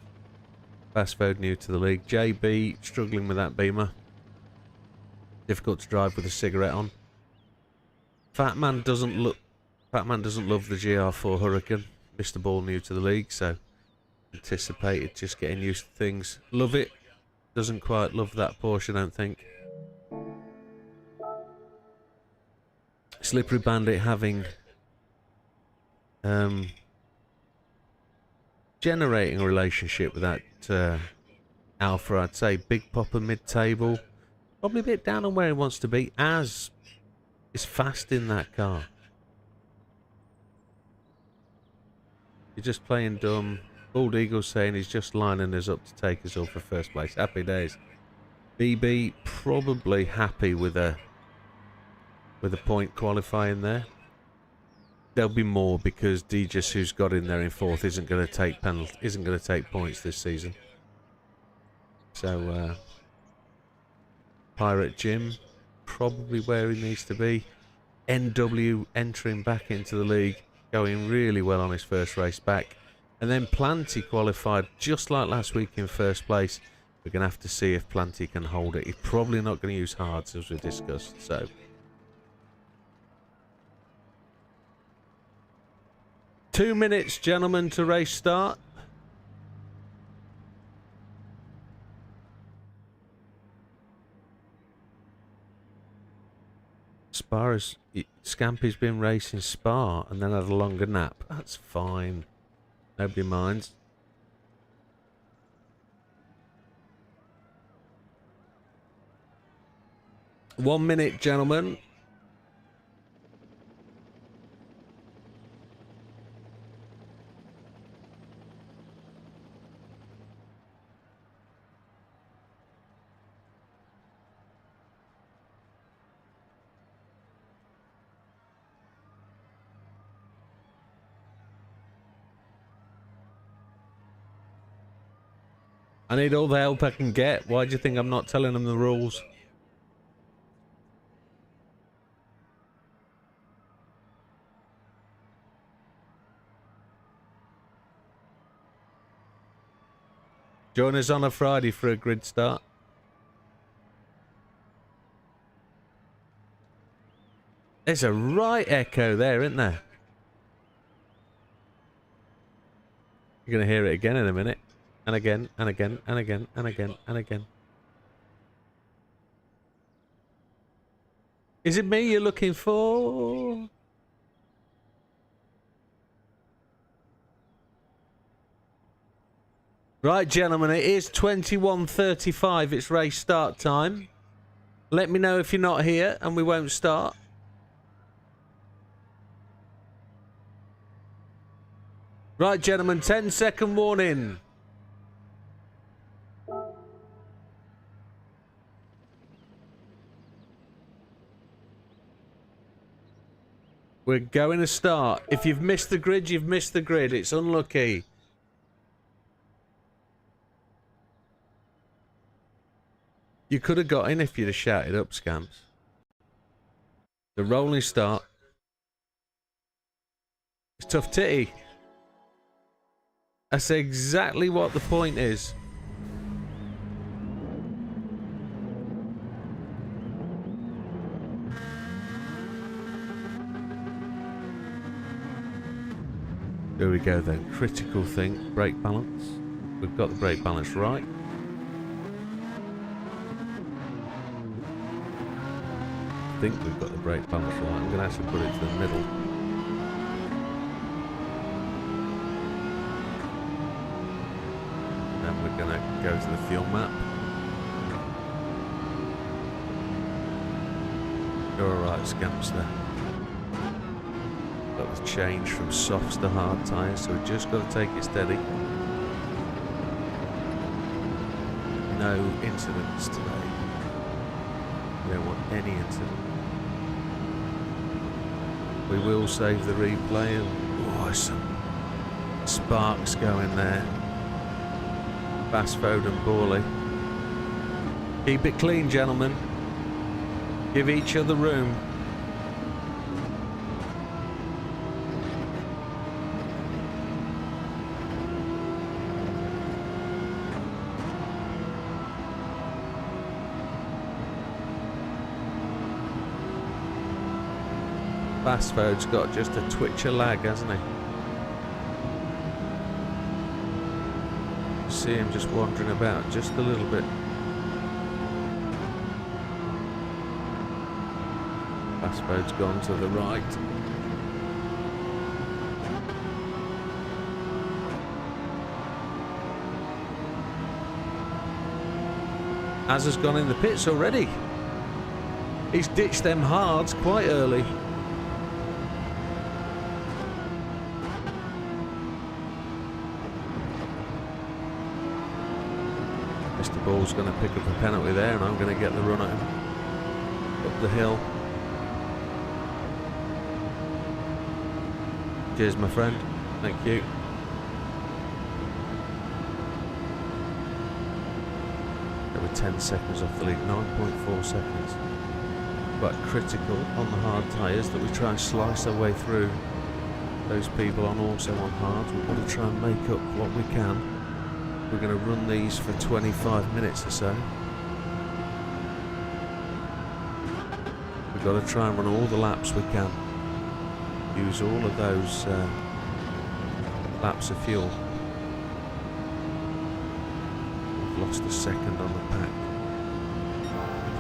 Fastfood new to the league. JB struggling with that Beamer. Difficult to drive with a cigarette on. Fat man doesn't love the Gr4 Hurricane. Mr. Ball new to the league, so anticipated just getting used to things. Love it. Doesn't quite love that Porsche, I don't think. Slippery Bandit having generating a relationship with that Alpha, I'd say. Big Popper mid-table. Probably a bit down on where he wants to be, as is fast in that car. You're just playing dumb. Bald Eagle saying he's just lining us up to take us all for first place. Happy days. BB probably happy with a point qualifying there. There'll be more because Dejas, who's got in there in 4th, isn't going to take points this season. So Pirate Jim probably where he needs to be. NW entering back into the league, going really well on his first race back. And then Planty qualified just like last week in first place. We're going to have to see if Planty can hold it. He's probably not going to use hards as we discussed, so... 2 minutes, gentlemen, to race start. Scampy's been racing Spa and then had a longer nap. That's fine. Nobody minds. One minute, gentlemen. I need all the help I can get. Why do you think I'm not telling them the rules? Join us on a Friday for a grid start. There's a right echo there, isn't there? You're going to hear it again in a minute. And again, and again, and again, and again, and again. Is it me you're looking for? Right, gentlemen, it is 21:35. It's race start time. Let me know if you're not here and we won't start. Right, gentlemen, 10-second warning. We're going to start. If you've missed the grid, you've missed the grid. It's unlucky. You could have got in if you'd have shouted up, Scams. The rolling start. It's tough titty. That's exactly what the point is. Here we go then. Critical thing. Brake balance. We've got the brake balance right. I think we've got the brake balance right. I'm going to actually put it to the middle. Then we're going to go to the fuel map. You're alright, Scamps there. Got the change from softs to hard tyres, so we've just got to take it steady. No incidents today. We don't want any incident. We will save the replay and some sparks going there. Bassfode and Borley. Keep it clean, gentlemen. Give each other room. Bassfode's got just a twitch of lag, hasn't he? See him just wandering about just a little bit. Bassfode's gone to the right. Az has gone in the pits already. He's ditched them hards quite early. Ball's going to pick up a penalty there, and I'm going to get the run at him up the hill. Cheers, my friend. Thank you. There were 10 seconds off the lead, 9.4 seconds. But critical on the hard tyres that we try and slice our way through those people also on hards. We've got to try and make up what we can. We're going to run these for 25 minutes or so. We've got to try and run all the laps we can. Use all of those laps of fuel. We've lost a second on the pack.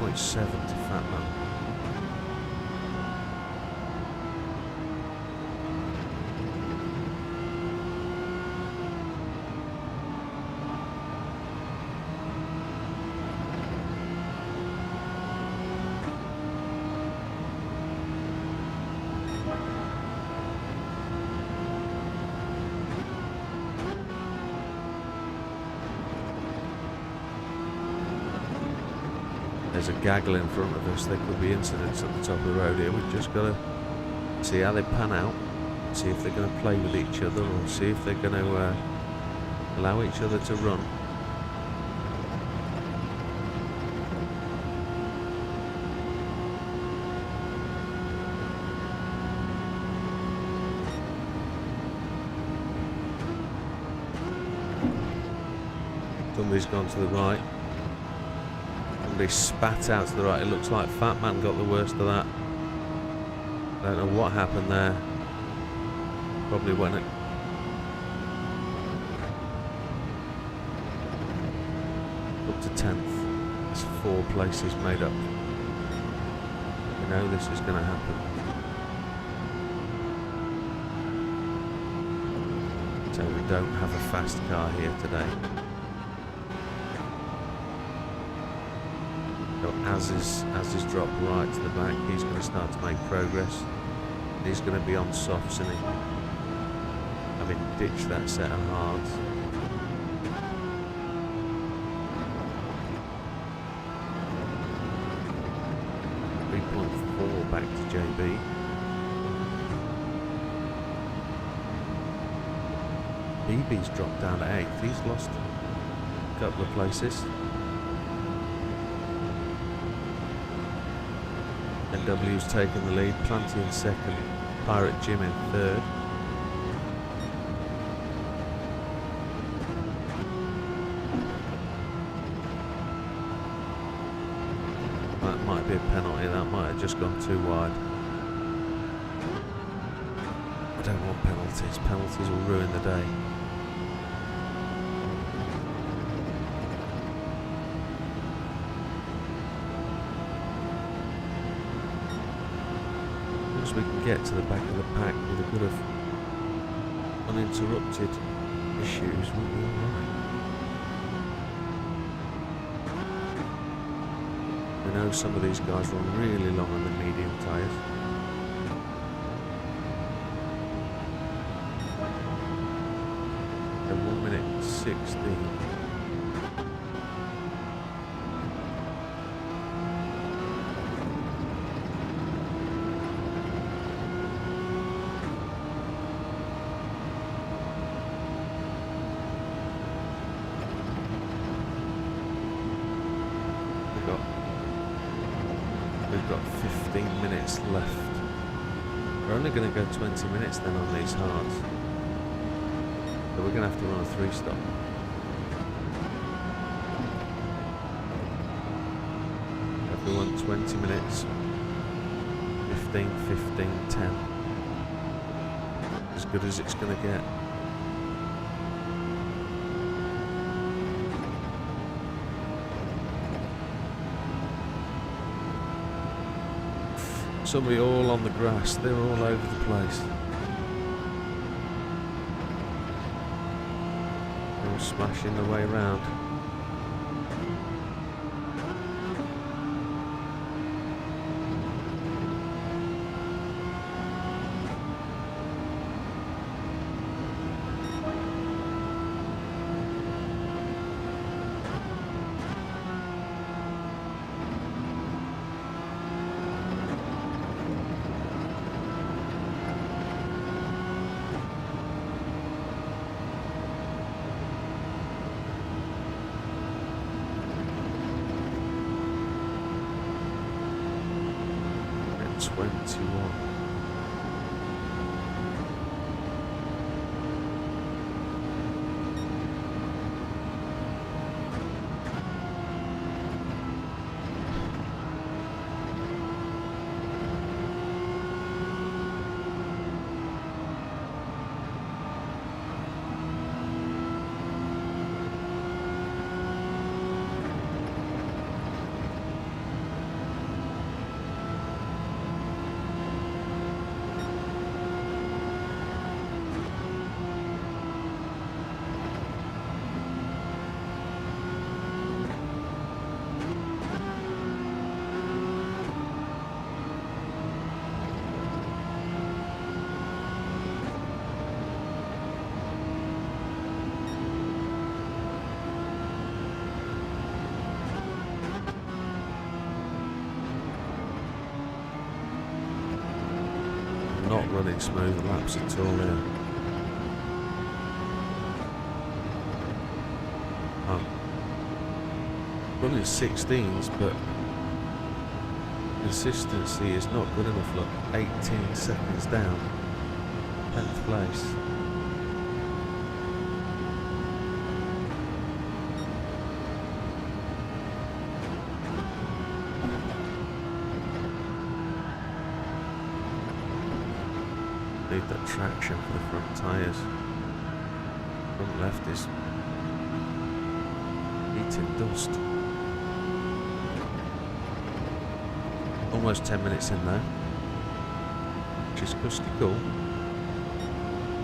0.7 to Fatman. There's a gaggle in front of us. There could be incidents at the top of the road here. We've just got to see how they pan out, see if they're going to play with each other, or see if they're going to allow each other to run. Somebody's gone to the right. Somebody spat out to the right. It looks like Fat Man got the worst of that. I don't know what happened there. Probably went up to 10th. There's 4 places made up. You know this is going to happen. So we don't have a fast car here today. So as his drop right to the back, he's going to start to make progress. He's going to be on softs, isn't he? Having ditched that set of hards. Back to JB. BB's dropped down to 8th. He's lost a couple of places. NW's taken the lead. Planty in 2nd. Pirate Jim in 3rd. That might be a penalty. That might have just gone too wide. I don't want penalties. Penalties will ruin the day. As we can get to the back of the pack with a bit of uninterrupted issues, we'll be alright. We know some of these guys run really long on the medium tyres. They're 1 minute 16. We've got 15 minutes left. We're only going to go 20 minutes then on these hards. So we're going to have to run a 3-stop. If we want 20 minutes, 15, 15, 10. As good as it's going to get. Somebody all on the grass, they're all over the place. They're all smashing their way around. At 21. Not running smooth laps at all here. Running 16s, but consistency is not good enough. Look, 18 seconds down, 10th place. need that traction for the front tyres. Front left is eating dust. Almost 10 minutes in there, which is custy cool.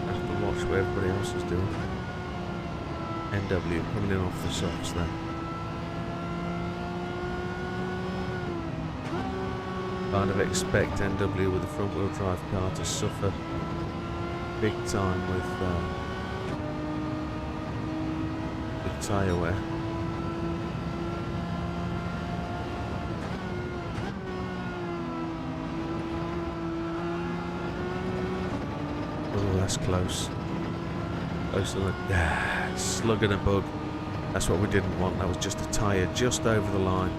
I have to watch what everybody else is doing. NW coming in off the softs then. Kind of expect NW with the front wheel drive car to suffer big time with tyre wear. Oh, that's close. Close to the slug and a bug. That's what we didn't want. That was just a tyre just over the line.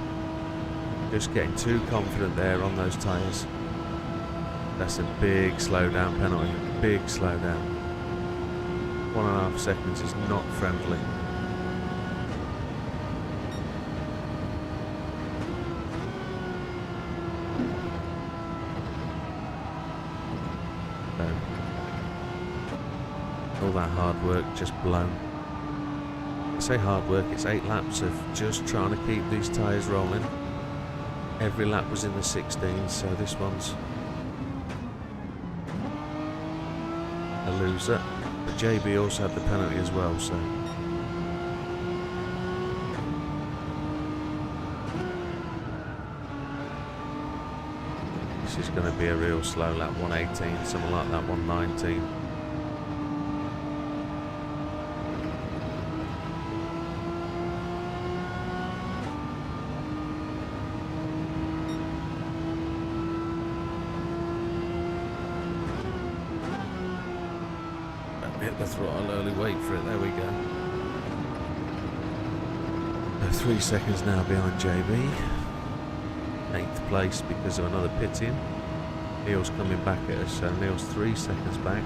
Just getting too confident there on those tyres. That's a big slowdown penalty. Big slowdown. 1.5 seconds is not friendly. All that hard work just blown. I say hard work, it's 8 laps of just trying to keep these tyres rolling. Every lap was in the 16s, so this one's a loser. But JB also had the penalty as well, so this is going to be a real slow lap. 118, something like that. 119. Hit the throttle early, wait for it, there we go. 3 seconds now behind JB. 8th place because of another pit in. Neil's coming back at us, so Neil's 3 seconds back.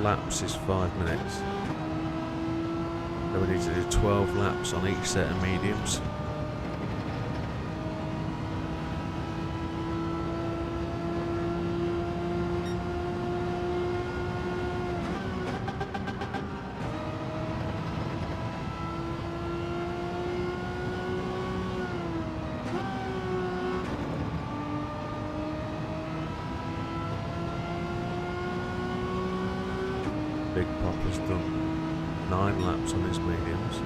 Laps is 5 minutes. So we need to do 12 laps on each set of mediums. Big Pop has done 9 laps on his mediums.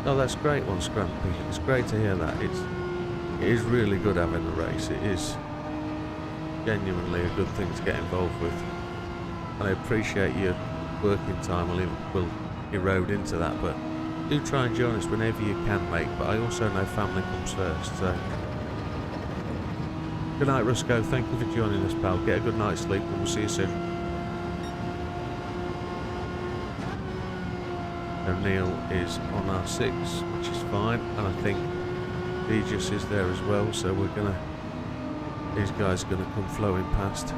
Oh, that's great one, Scrampy. It's great to hear that. It is really good having a race. It is genuinely a good thing to get involved with. And I appreciate your working time will erode into that, but do try and join us whenever you can, mate. But I also know family comes first, so. Good night, Rusco. Thank you for joining us, pal. Get a good night's sleep and we'll see you soon. Neil is on R6, which is fine, and I think Regis is there as well, so these guys are gonna come flowing past.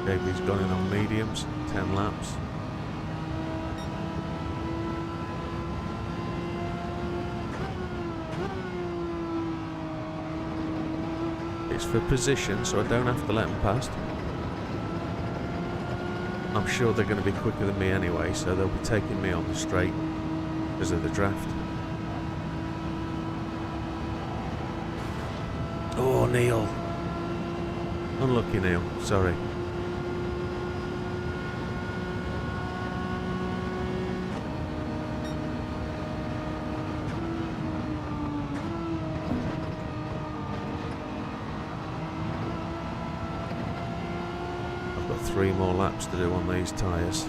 JB's gone in on mediums, 10 laps. It's for position, so I don't have to let them past. I'm sure they're going to be quicker than me anyway, so they'll be taking me on the straight because of the draft. Oh, Neil. Unlucky, Neil. Sorry. 3 more laps to do on these tyres.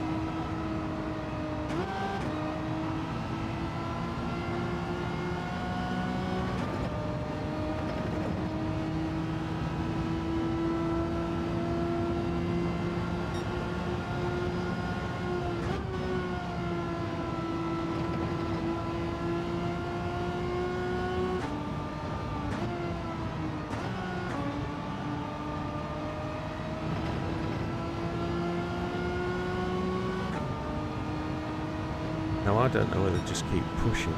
Now I don't know whether to just keep pushing,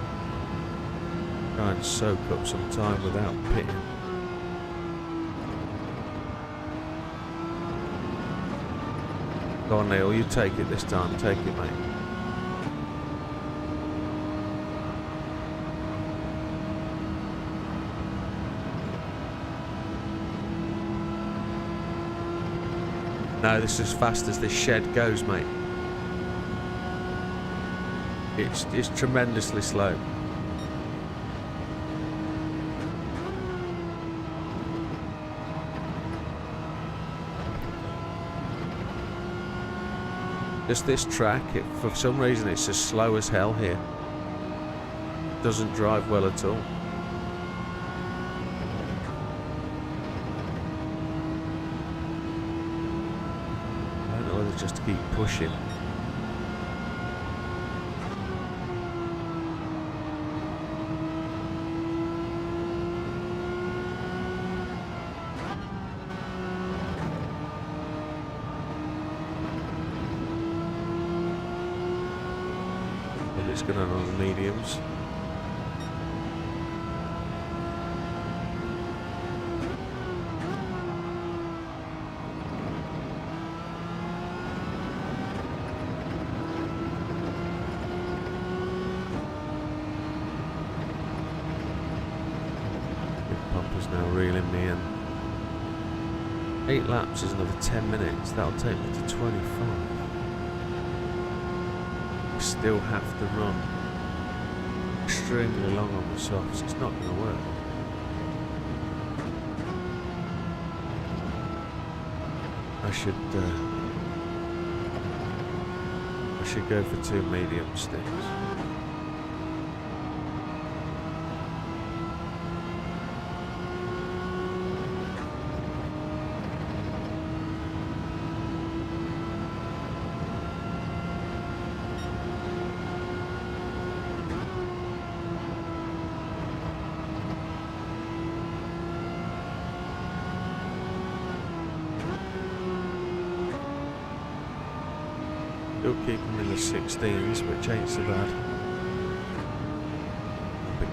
try and soak up some time without pitting. Go on Neil, you take it this time, take it mate. No, this is as fast as this shed goes, mate. It's tremendously slow. Just this track, for some reason it's just slow as hell here. Doesn't drive well at all. I don't know whether just to keep pushing. It's going on the mediums. Big Papa's now reeling me in. 8 laps is another 10 minutes. That'll take me to 25. Still have to run extremely long on the softs. It's not going to work. I should go for 2 medium sticks. Still keep them in the 16s, which ain't so bad. Big P.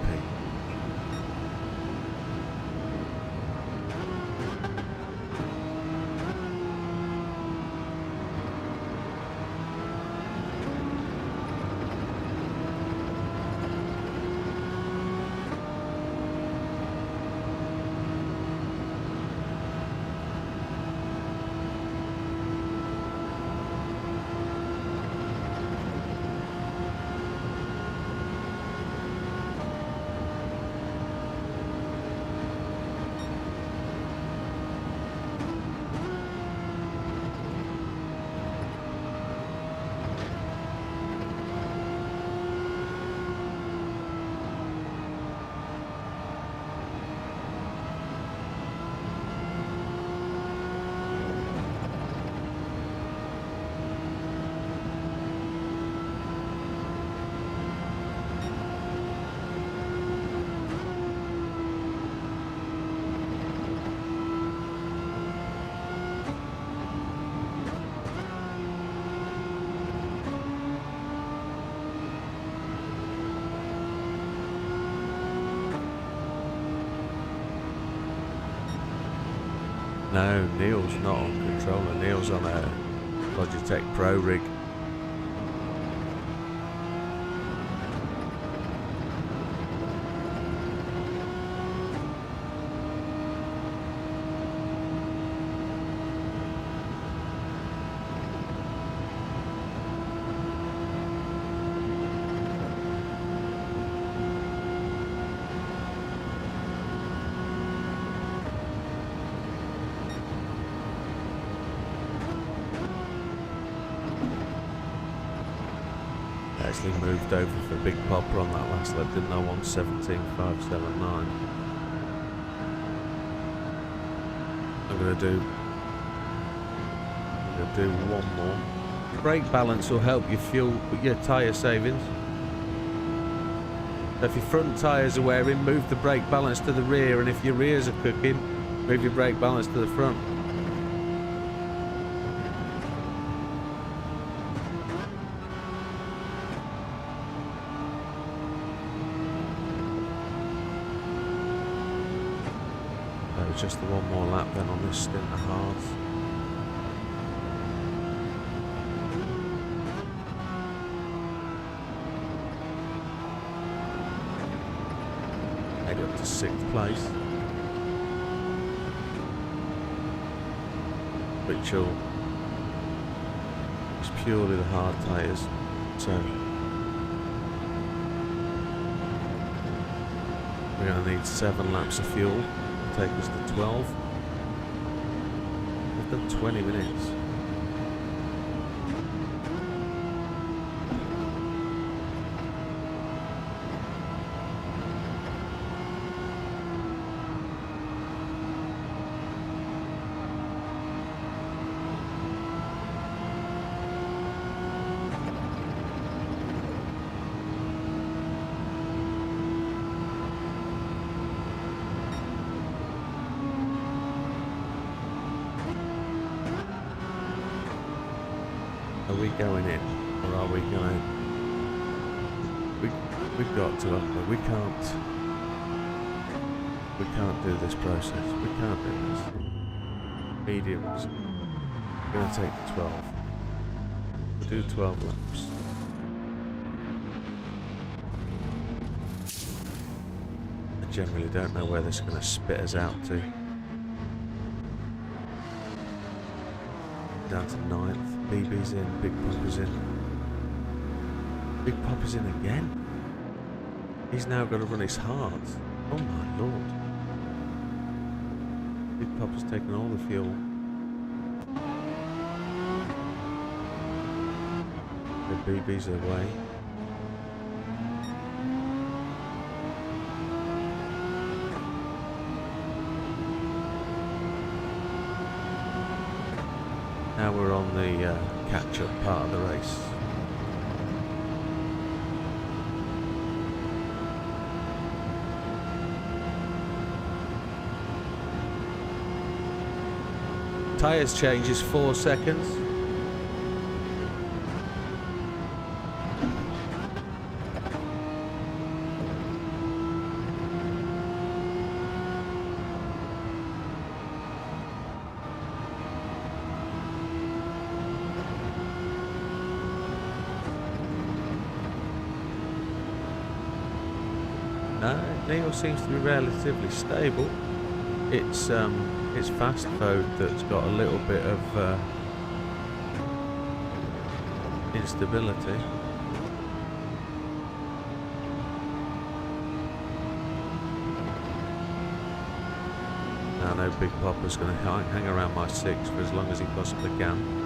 No, Neil's not on controller. Neil's on a Logitech Pro rig. actually moved over for Big Popper on that last lap, didn't I? 1:17.579. I'm gonna do one more. Brake balance will help your tyre savings. So if your front tyres are wearing, move the brake balance to the rear, and if your rears are cooking, move your brake balance to the front. Just the one more lap then on this stint and a half. Head up to 6th place. Which is purely the hard tyres. So we're going to need 7 laps of fuel. Take us to 12. We've done 20 minutes. Are we going in, or are we going? We've got to. We can't do this process. We can't do this. Mediums. We're going to take 12. We'll do 12 laps. I generally don't know where this is going to spit us out to. Down to 9th. BB's in, Big Popper's in. Big Popper's in again. He's now got to run his hard. Oh my lord. Big Popper's taking all the fuel. The BB's away. Now we're on the catch-up part of the race. Tyres change is 4 seconds. Neil seems to be relatively stable. It's Fast Mode that's got a little bit of instability. Now I know Big Popper's going to hang around my 6 for as long as he possibly can.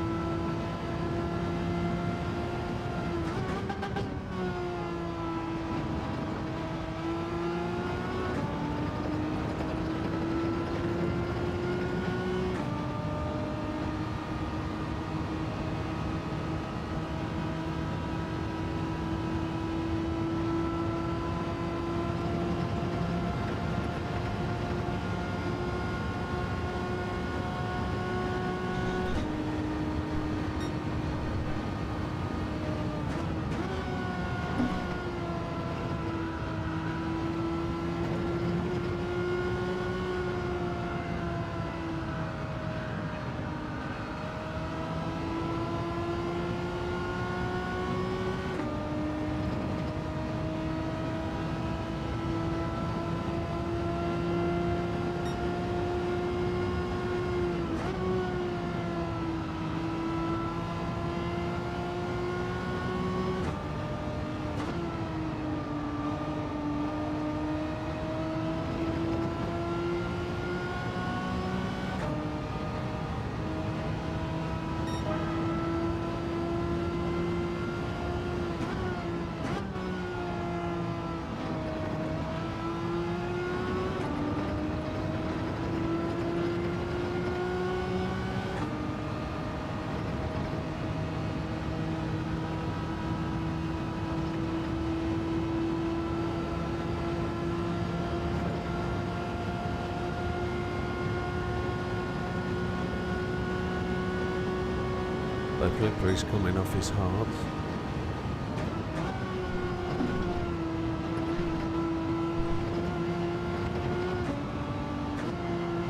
So Flippery's coming off his hards.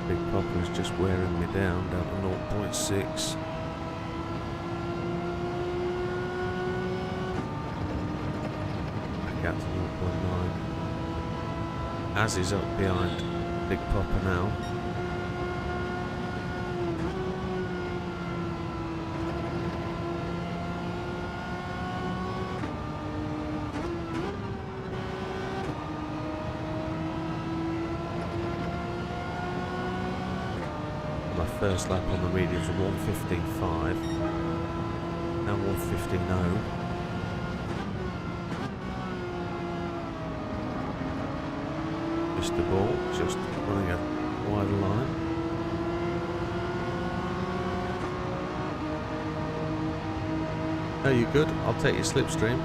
Big Popper's just wearing me down to 0.6. Back out to 0.9. As is up behind Big Popper now. First lap on the mediums was 1:15.5, now 1:15.0. Missed the ball, just running a wide line. Are you good? I'll take your slipstream.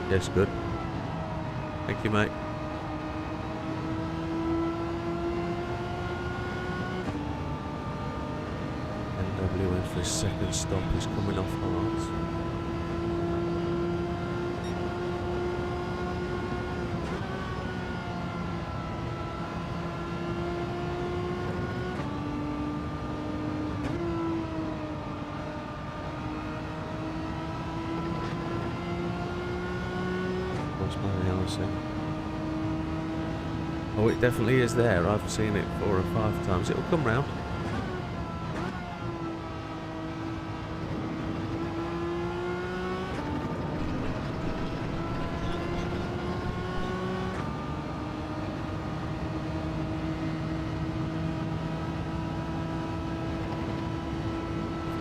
Yes, good. Thank you, mate. NW in for his second stop. He's coming off hards. Oh, it definitely is there. I've seen it 4 or 5 times. It'll come round.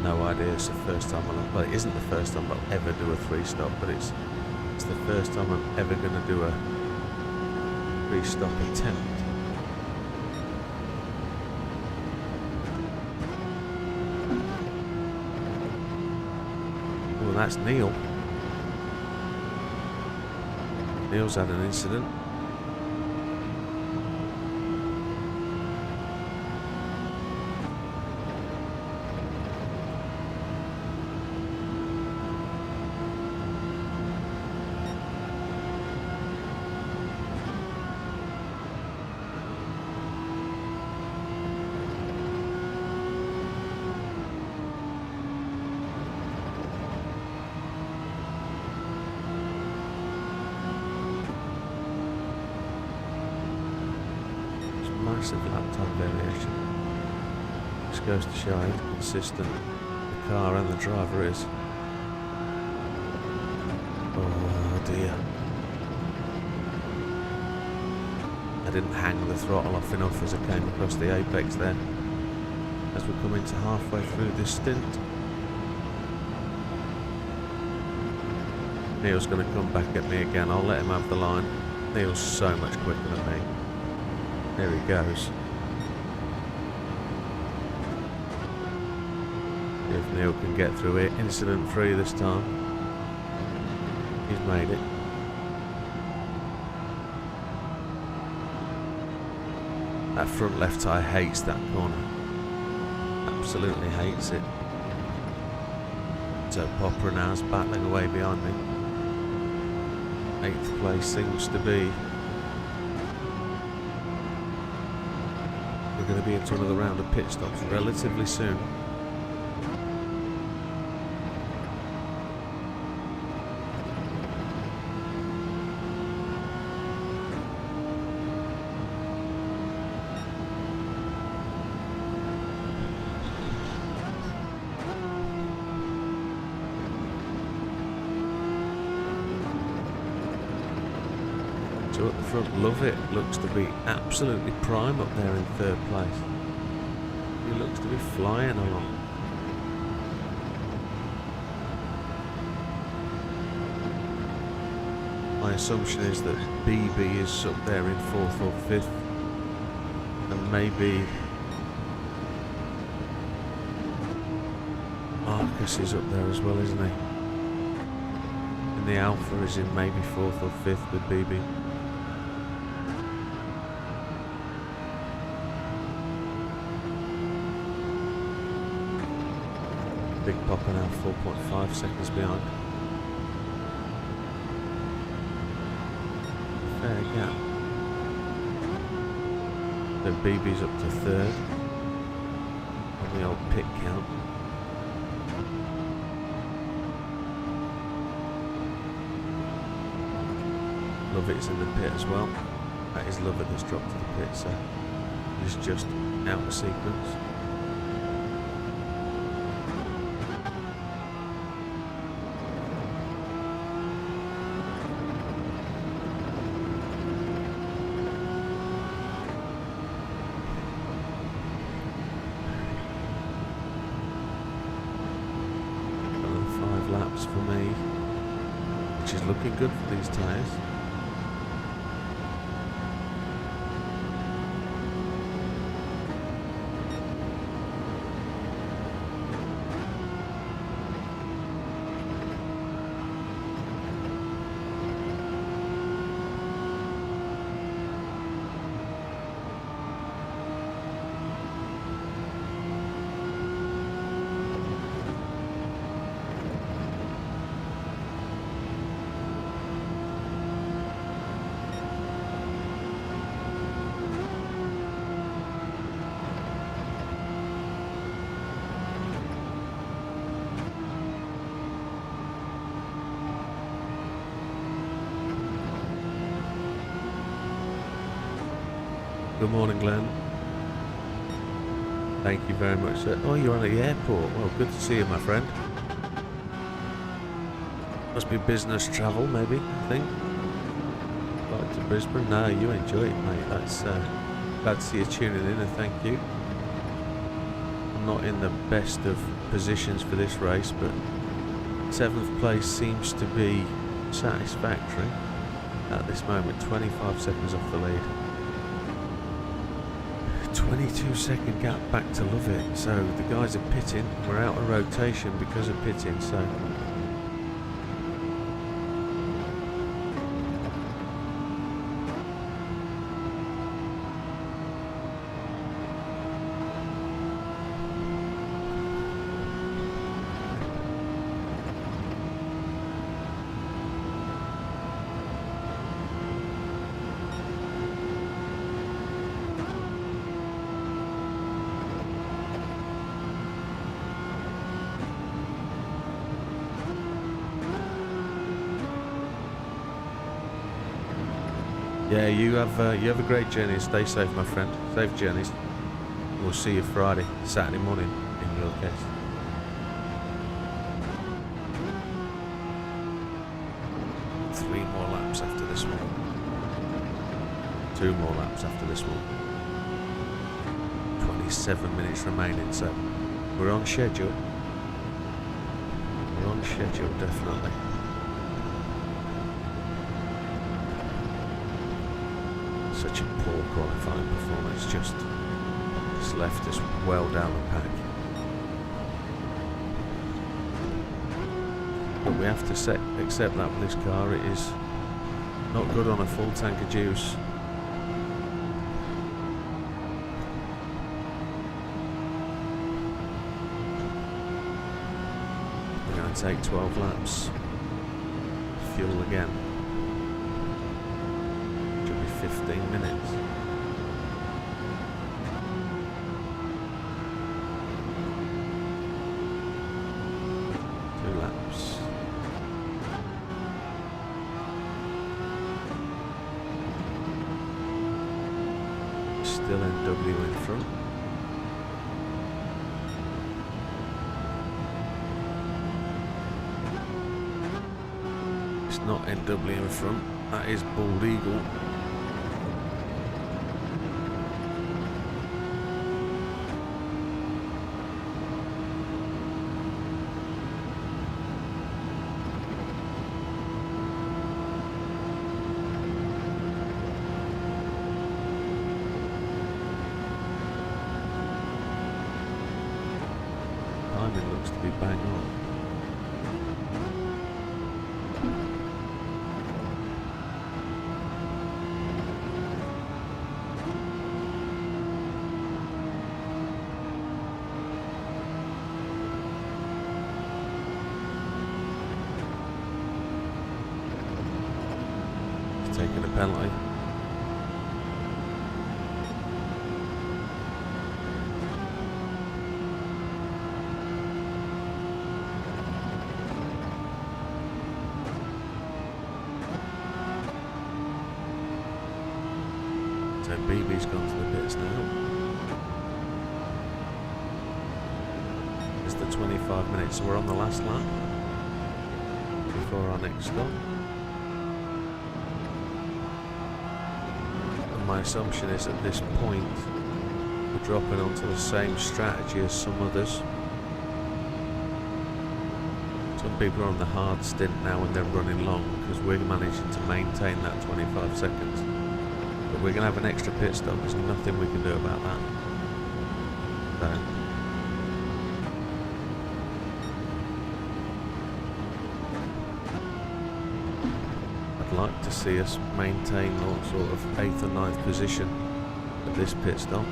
No idea. It's the first time well, it isn't the first time I'll ever do a 3-stop, but it's the first time I'm ever going to do a 3-stop attempt. Well, that's Neil. Neil's had an incident. Massive lap time variation. This goes to show how consistent the car and the driver is. Oh dear. I didn't hang the throttle off enough as I came across the apex there. As we come into halfway through this stint. Neil's going to come back at me again. I'll let him have the line. Neil's so much quicker than me. There he goes. If Neil can get through it incident free this time. He's made it. That front left tyre hates that corner. Absolutely hates it. So Popper now is battling away behind me. 8th place seems to be. We're going to be into another round of pit stops relatively soon. So at the front, love it. Looks to be absolutely prime up there in 3rd place. He looks to be flying along. My assumption is that BB is up there in 4th or 5th, and maybe Marcus is up there as well, isn't he? And the Alpha is in maybe 4th or 5th with BB. Big Papa now 4.5 seconds behind. Fair gap. So BB's up to 3rd on the old pit count. Lovett's in the pit as well. That is Lovett that's dropped to the pit, so he's just out of sequence. Laps for me, which is looking good for these tyres. Good morning, Glenn. Thank you very much, sir. Oh, you're on at the airport. Well, good to see you, my friend. Must be business travel, maybe, I think. Flight to Brisbane. No, you enjoy it, mate. That's glad to see you tuning in, and thank you. I'm not in the best of positions for this race, but 7th place seems to be satisfactory at this moment. 25 seconds off the lead. 22-second gap back to Lovett, so the guys are pitting. We're out of rotation because of pitting, so yeah, you have a great journey. Stay safe, my friend. Safe journeys. We'll see you Friday, Saturday morning in your case. Three more laps after this one. 2 more laps after this one. 27 minutes remaining, so we're on schedule. We're on schedule, definitely. Such a poor qualifying performance, just left us well down the pack. But we have to accept that with this car. It is not good on a full tank of juice. We're going to take 12 laps. Fuel again. 15 minutes. 2 laps. Still NW in front. It's not NW in front, that is Bald Eagle. be bang on. He's taking a penalty. So BB's gone to the pits now. It's the 25 minutes, so we're on the last lap before our next stop. And my assumption is at this point we're dropping onto the same strategy as some others. Some people are on the hard stint now when they're running long because we're managing to maintain that 25 seconds. But we're going to have an extra pit stop. There's nothing we can do about that. So. I'd like to see us maintain all sort of 8th or 9th position at this pit stop.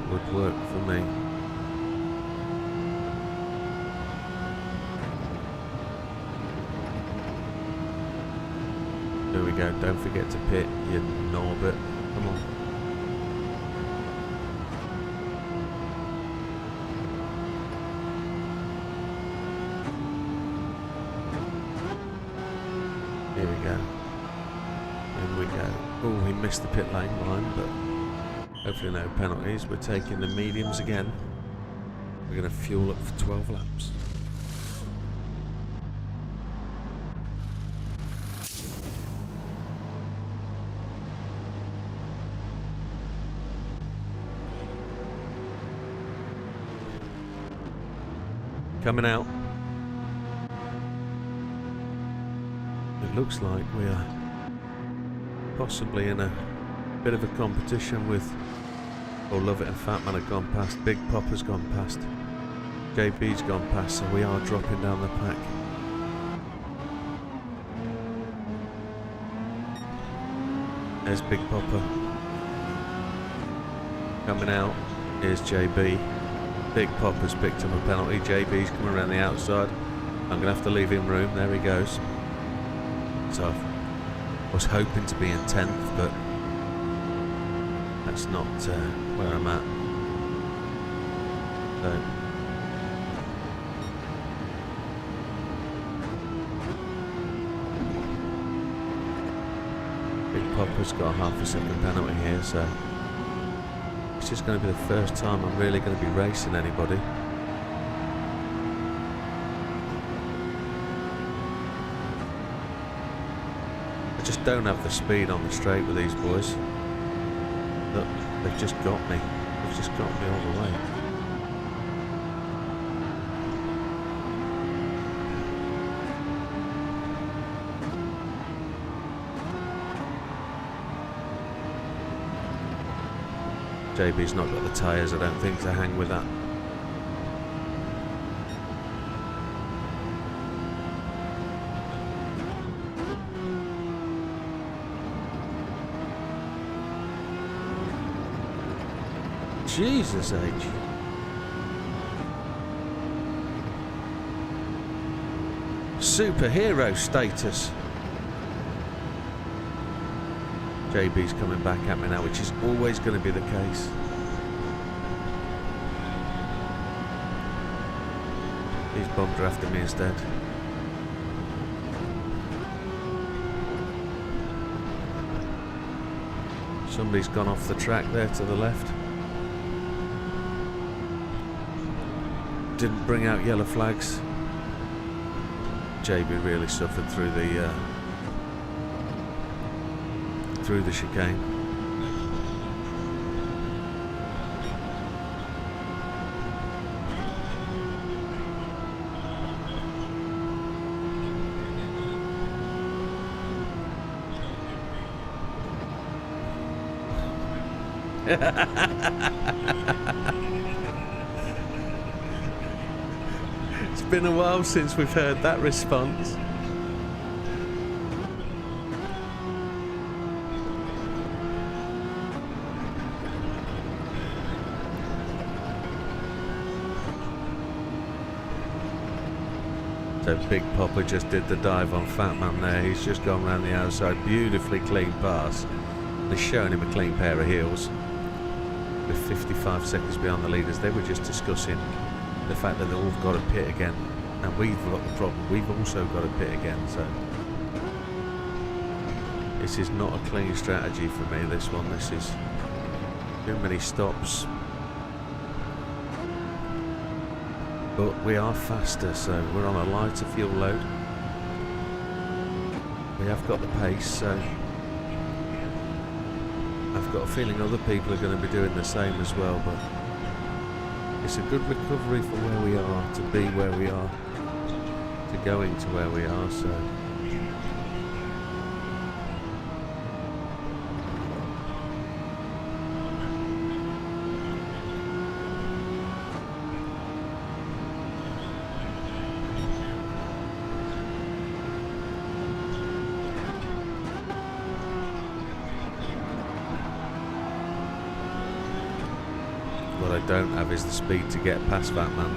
It would work for me. There we go, don't forget to pit, you Norbert. Come on. Here we go. In we go. Oh, he missed the pit lane line, but hopefully no penalties. We're taking the mediums again. We're going to fuel up for 12 laps. Coming out. It looks like we are possibly in a bit of a competition with Love It and Fat Man have gone past, Big Popper's gone past, JB's gone past, so we are dropping down the pack. There's Big Popper. Coming out, here's JB. Big Popper's picked up a penalty. JB's coming around the outside. I'm going to have to leave him room. There he goes. So I was hoping to be in 10th, but that's not where I'm at. So Big Popper's got a half a second penalty here, so this is going to be the first time I'm really going to be racing anybody. I just don't have the speed on the straight with these boys. Look, they've just got me. They've just got me all the way. JB's not got the tyres, I don't think, to hang with that. Jesus H. Superhero status. JB's coming back at me now, which is always going to be the case. These bums are after me instead. Somebody's gone off the track there to the left. Didn't bring out yellow flags. JB really suffered through the chicane. been a while since we've heard that response. So Big Popper just did the dive on Fat Man there. He's just gone around the outside. Beautifully clean pass. They're showing him a clean pair of heels. With 55 seconds behind the leaders, they were just discussing the fact that they've all got to pit again. And we've got the problem. We've also got to pit again. So this is not a clean strategy for me, this one. This is too many stops. But we are faster, so we're on a lighter fuel load. We have got the pace, so I've got a feeling other people are going to be doing the same as well, but it's a good recovery from where we are to be where we are, to going to where we are, so what I don't have is the speed to get past that man.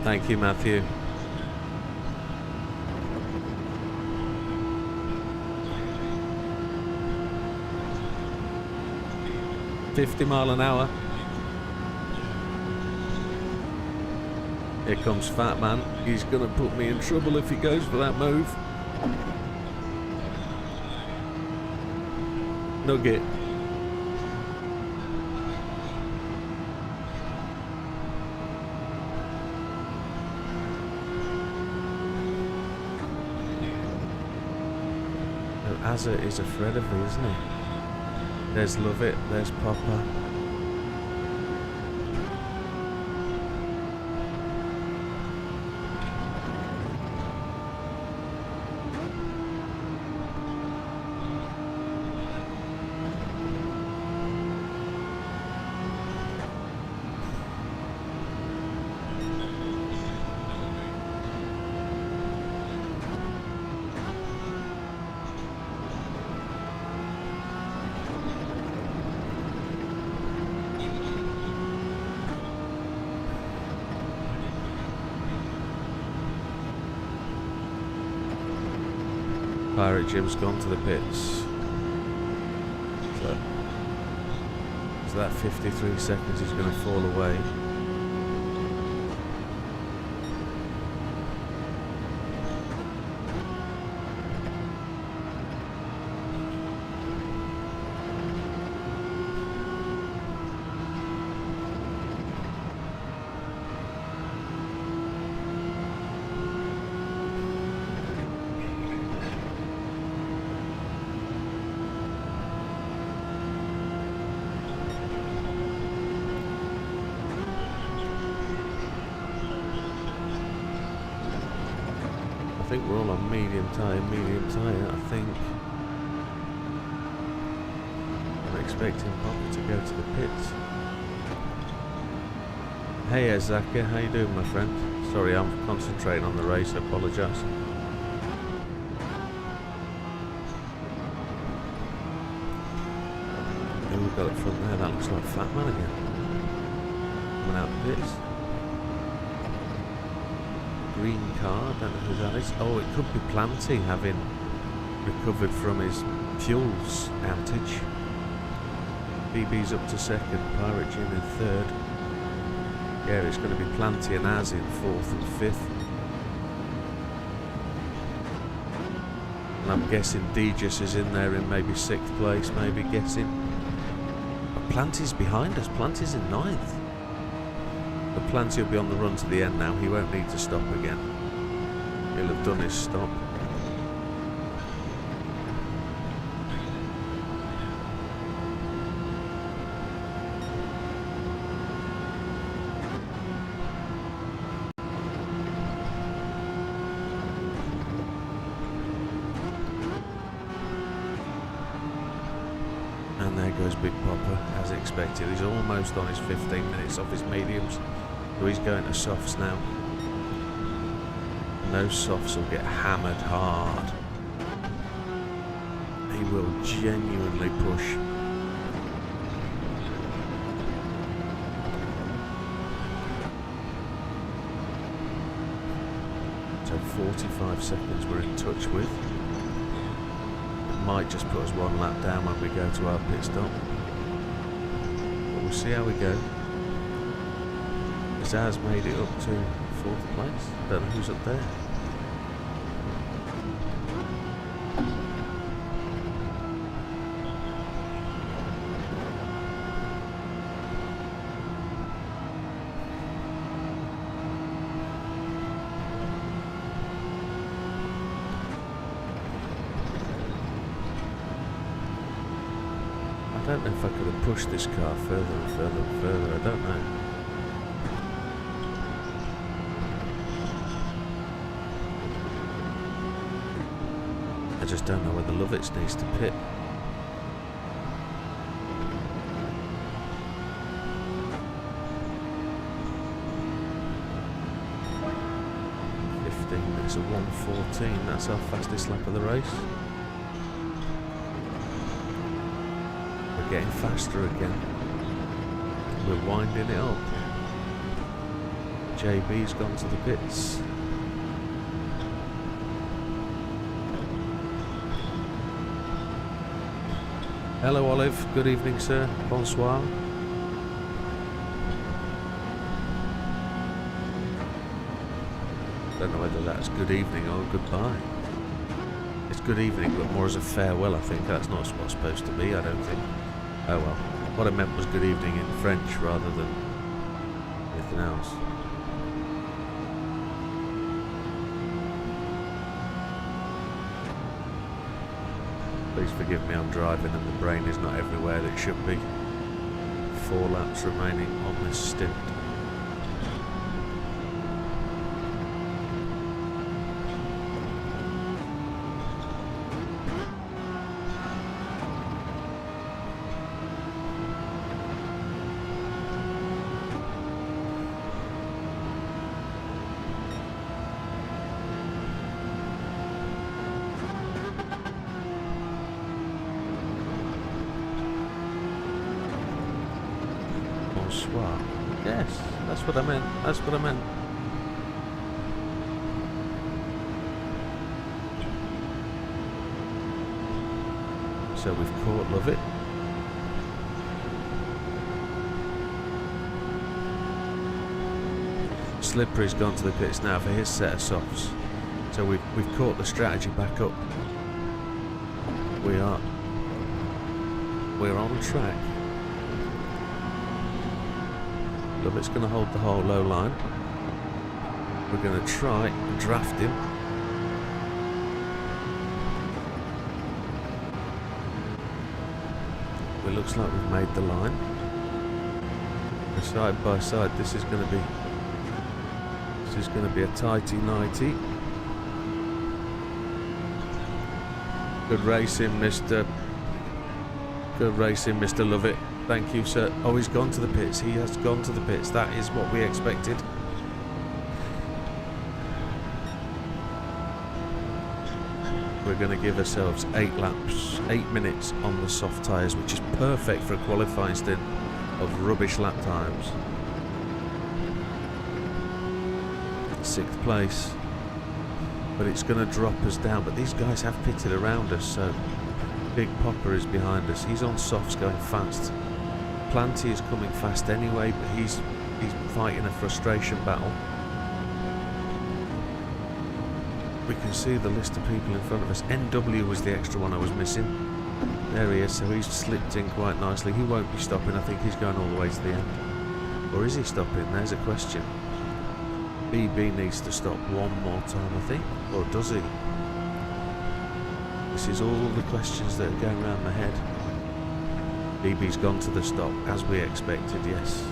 Thank you, Matthew. $50 miles an hour. Here comes Fat Man. He's gonna put me in trouble if he goes for that move. Nugget. Azza is a Fred of me, isn't he? There's Love It, there's Popper. Pirate Jim's gone to the pits. So that 53 seconds is going to fall away. I think we're all on medium tyre, I think. I'm expecting Popper to go to the pits. Hey Ezaka, how you doing, my friend? Sorry, I'm concentrating on the race, I apologise. Who we've got up front there? That looks like Fat Man again. Coming out the pits. Green car, don't know who that is. Oh, it could be Planty, having recovered from his fuels outage. BB's up to second, Pirate Jim in third. Yeah, it's going to be Planty and Az in fourth and fifth. And I'm guessing Deegis is in there in maybe sixth place, maybe guessing. But Planty's behind us, Planty's in ninth. But Planty will be on the run to the end now. He won't need to stop again. He'll have done his stop. And there goes Big Popper, as expected. He's almost on his 15 minutes off his mediums. So he's going to softs now. And those softs will get hammered hard. He will genuinely push. So 45 seconds we're in touch with. It might just put us one lap down when we go to our pit stop. But we'll see how we go. Zaz made it up to 4th place. Don't know who's up there. I don't know if I could have pushed this car further and further and further. I don't know. I just don't know whether Lovitz needs to pit. It's a 1:14, that's our fastest lap of the race. We're getting faster again. We're winding it up. JB's gone to the pits. Hello Olive, good evening sir, bonsoir. Don't know whether that's good evening or goodbye. It's good evening, but more as a farewell, I think. That's not what it's supposed to be, I don't think. Oh well. What I meant was good evening in French rather than anything else. Please forgive me, I'm driving and the brain is not everywhere that it should be. 4 laps remaining on this stint. Yes, that's what I meant. That's what I meant. So we've caught Lovett. Slippery's gone to the pits now for his set of softs. So we've caught the strategy back up. We're on track. Lovett's going to hold the whole low line. We're going to try and draft him. It looks like we've made the line. Side by side, this is going to be a tighty-nighty. Good racing, Mr. Lovett. Thank you, sir. Oh, he's gone to the pits. He has gone to the pits. That is what we expected. We're going to give ourselves 8 laps, 8 minutes on the soft tyres, which is perfect for a qualifying stint of rubbish lap times. 6th place. But it's going to drop us down. But these guys have pitted around us, so Big Popper is behind us. He's on softs going fast. Planty is coming fast anyway, but he's fighting a frustration battle. We can see the list of people in front of us. NW was the extra one I was missing. There he is, so he's slipped in quite nicely. He won't be stopping. I think he's going all the way to the end. Or is he stopping? There's a question. BB needs to stop one more time, I think. Or does he? This is all the questions that are going around my head. BB's gone to the stop, as we expected, yes.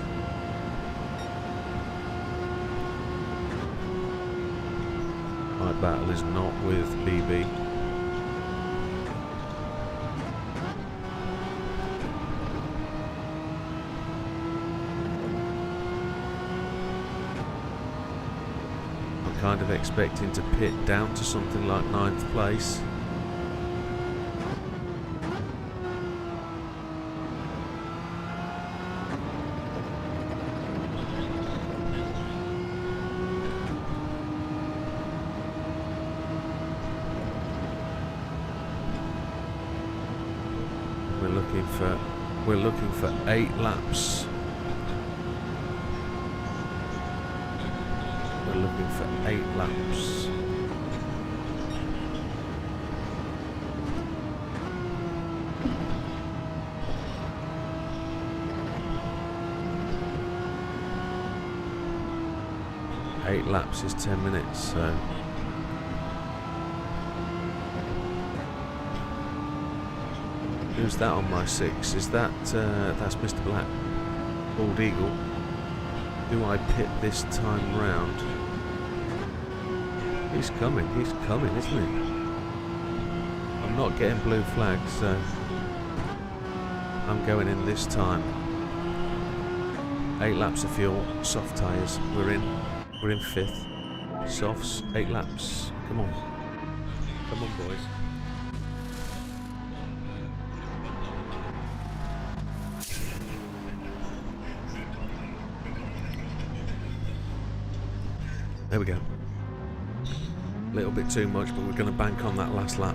My battle is not with BB. kind of expecting to pit down to something like 9th place. We're looking for 8 laps. We're looking for 8 laps. Eight laps is 10 minutes, so who's that on my 6? Is that that's Mr. Black, Bald Eagle? Do I pit this time round? He's coming, isn't he? I'm not getting blue flags, so I'm going in this time. 8 laps of fuel, soft tyres. We're in 5th. Softs, 8 laps. Come on, boys. There we go. A little bit too much, but we're going to bank on that last lap.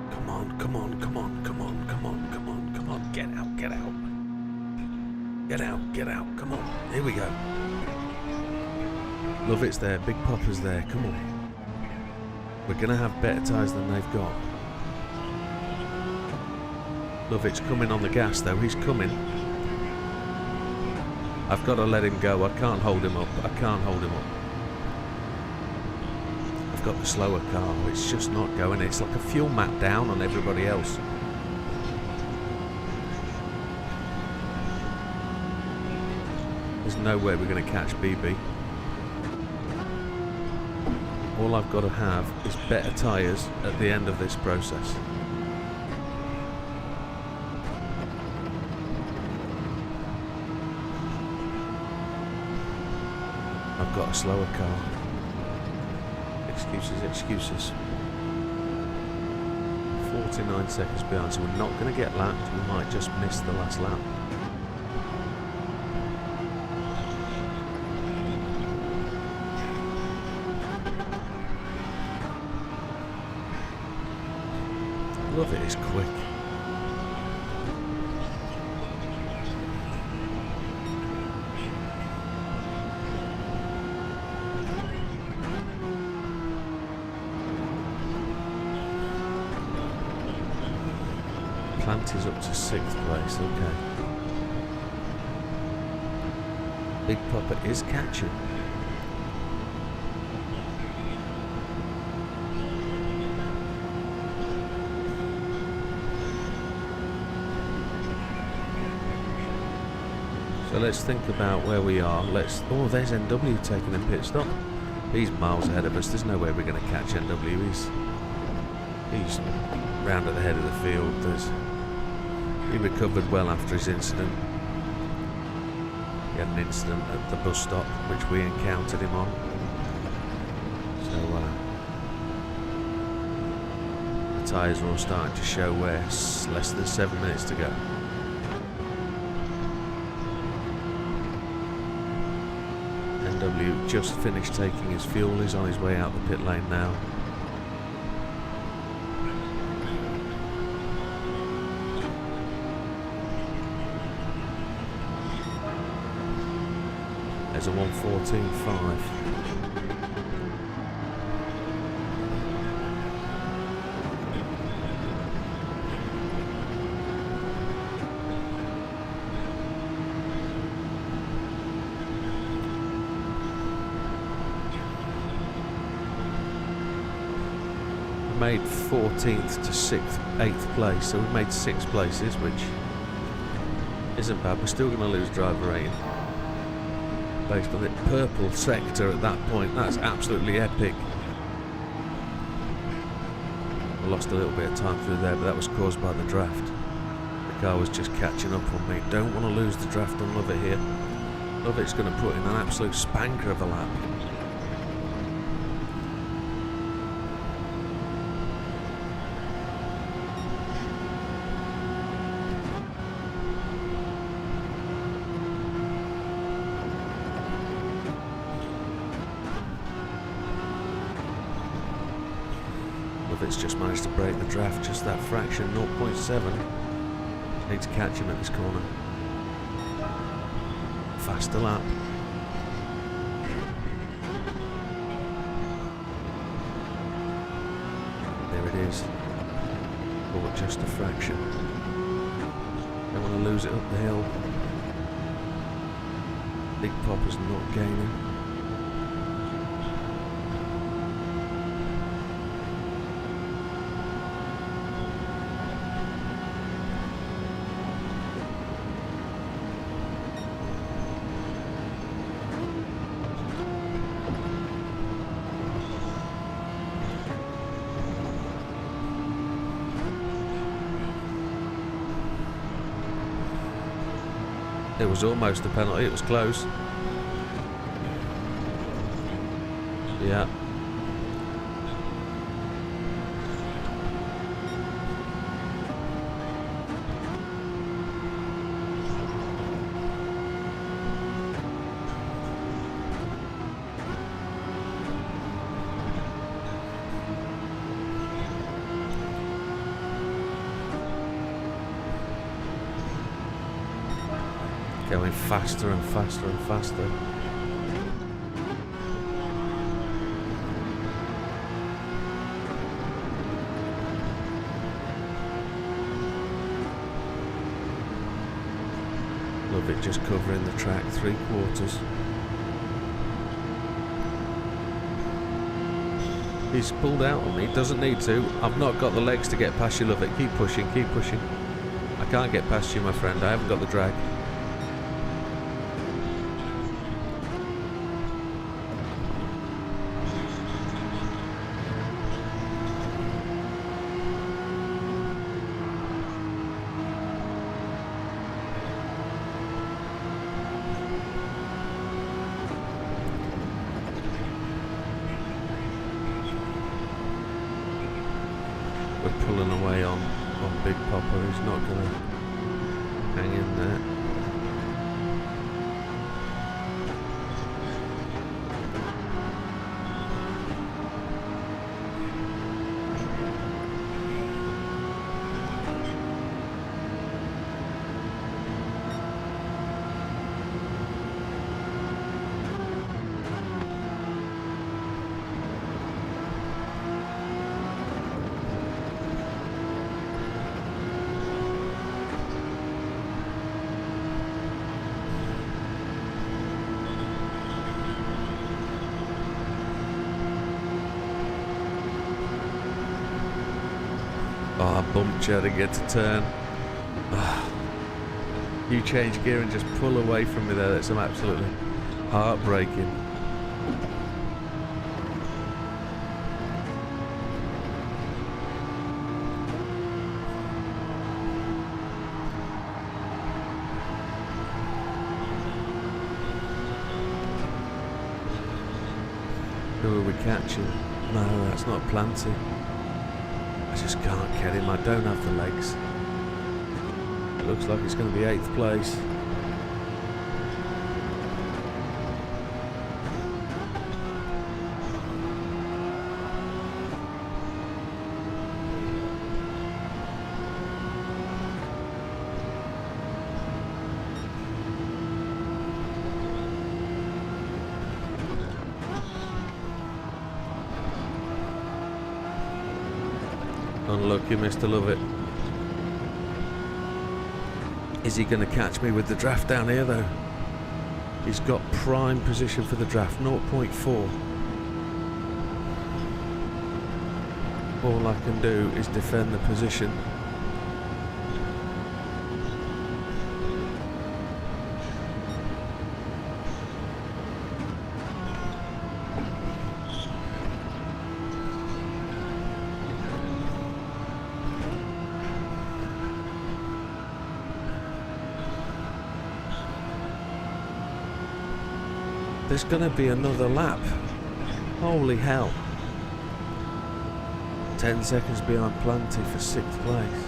Come on. Get out. Come on. Here we go. Love it's there. Big Popper's there. Come on. We're going to have better tyres than they've got. Love it's coming on the gas, though. He's coming. I've got to let him go. I can't hold him up. I've got the slower car. It's just not going. It's like a fuel map down on everybody else. There's no way we're going to catch BB. All I've got to have is better tyres at the end of this process. I've got a slower car. Excuses. 49 seconds behind, so we're not going to get lapped. We might just miss the last lap. Love it, it's quick. Plant is up to 6th place, okay. Big Popper is catching. So let's think about where we are. Oh, there's NW taking a pit stop. He's miles ahead of us. There's no way we're going to catch NW. He's round at the head of the field. He recovered well after his incident. He had an incident at the bus stop, which we encountered him on. So the tyres are all starting to show where it's less than 7 minutes to go. NW just finished taking his fuel. He's on his way out the pit lane now. There's a 1:14.5. Made 14th to 8th place, so we've made 6 places, which isn't bad. We're still going to lose driver rating based on the purple sector at that point. That's absolutely epic. I lost a little bit of time through there, but that was caused by the draft. Car was just catching up on me. Don't want to lose the draft on Lovett here. Lovett's going to put in an absolute spanker of a lap. Lovett's just managed to break the draft, just that fraction, 0.7. Need to catch him at this corner. Faster lap. There it is. Oh, just a fraction. Don't want to lose it up the hill. Big Popper's not gaining. It was almost a penalty, it was close. Yeah. Going faster and faster and faster. Love it, just covering the track 3/4. He's pulled out on me, doesn't need to. I've not got the legs to get past you, Love it. Keep pushing, keep pushing. I can't get past you, my friend. I haven't got the drag. We're pulling away on Big Popper. He's not going to hang in there. Oh, I bumped you, I didn't get to turn. Oh. You change gear and just pull away from me there. That's absolutely heartbreaking. Who are we catching? No, that's not Planty. I just can't get him, I don't have the legs. It looks like it's going to be 8th place. Unlucky, Mr. Lovett. Is he going to catch me with the draft down here, though? He's got prime position for the draft, 0.4. All I can do is defend the position. There's gonna be another lap. Holy hell. 10 seconds behind Planty for 6th place.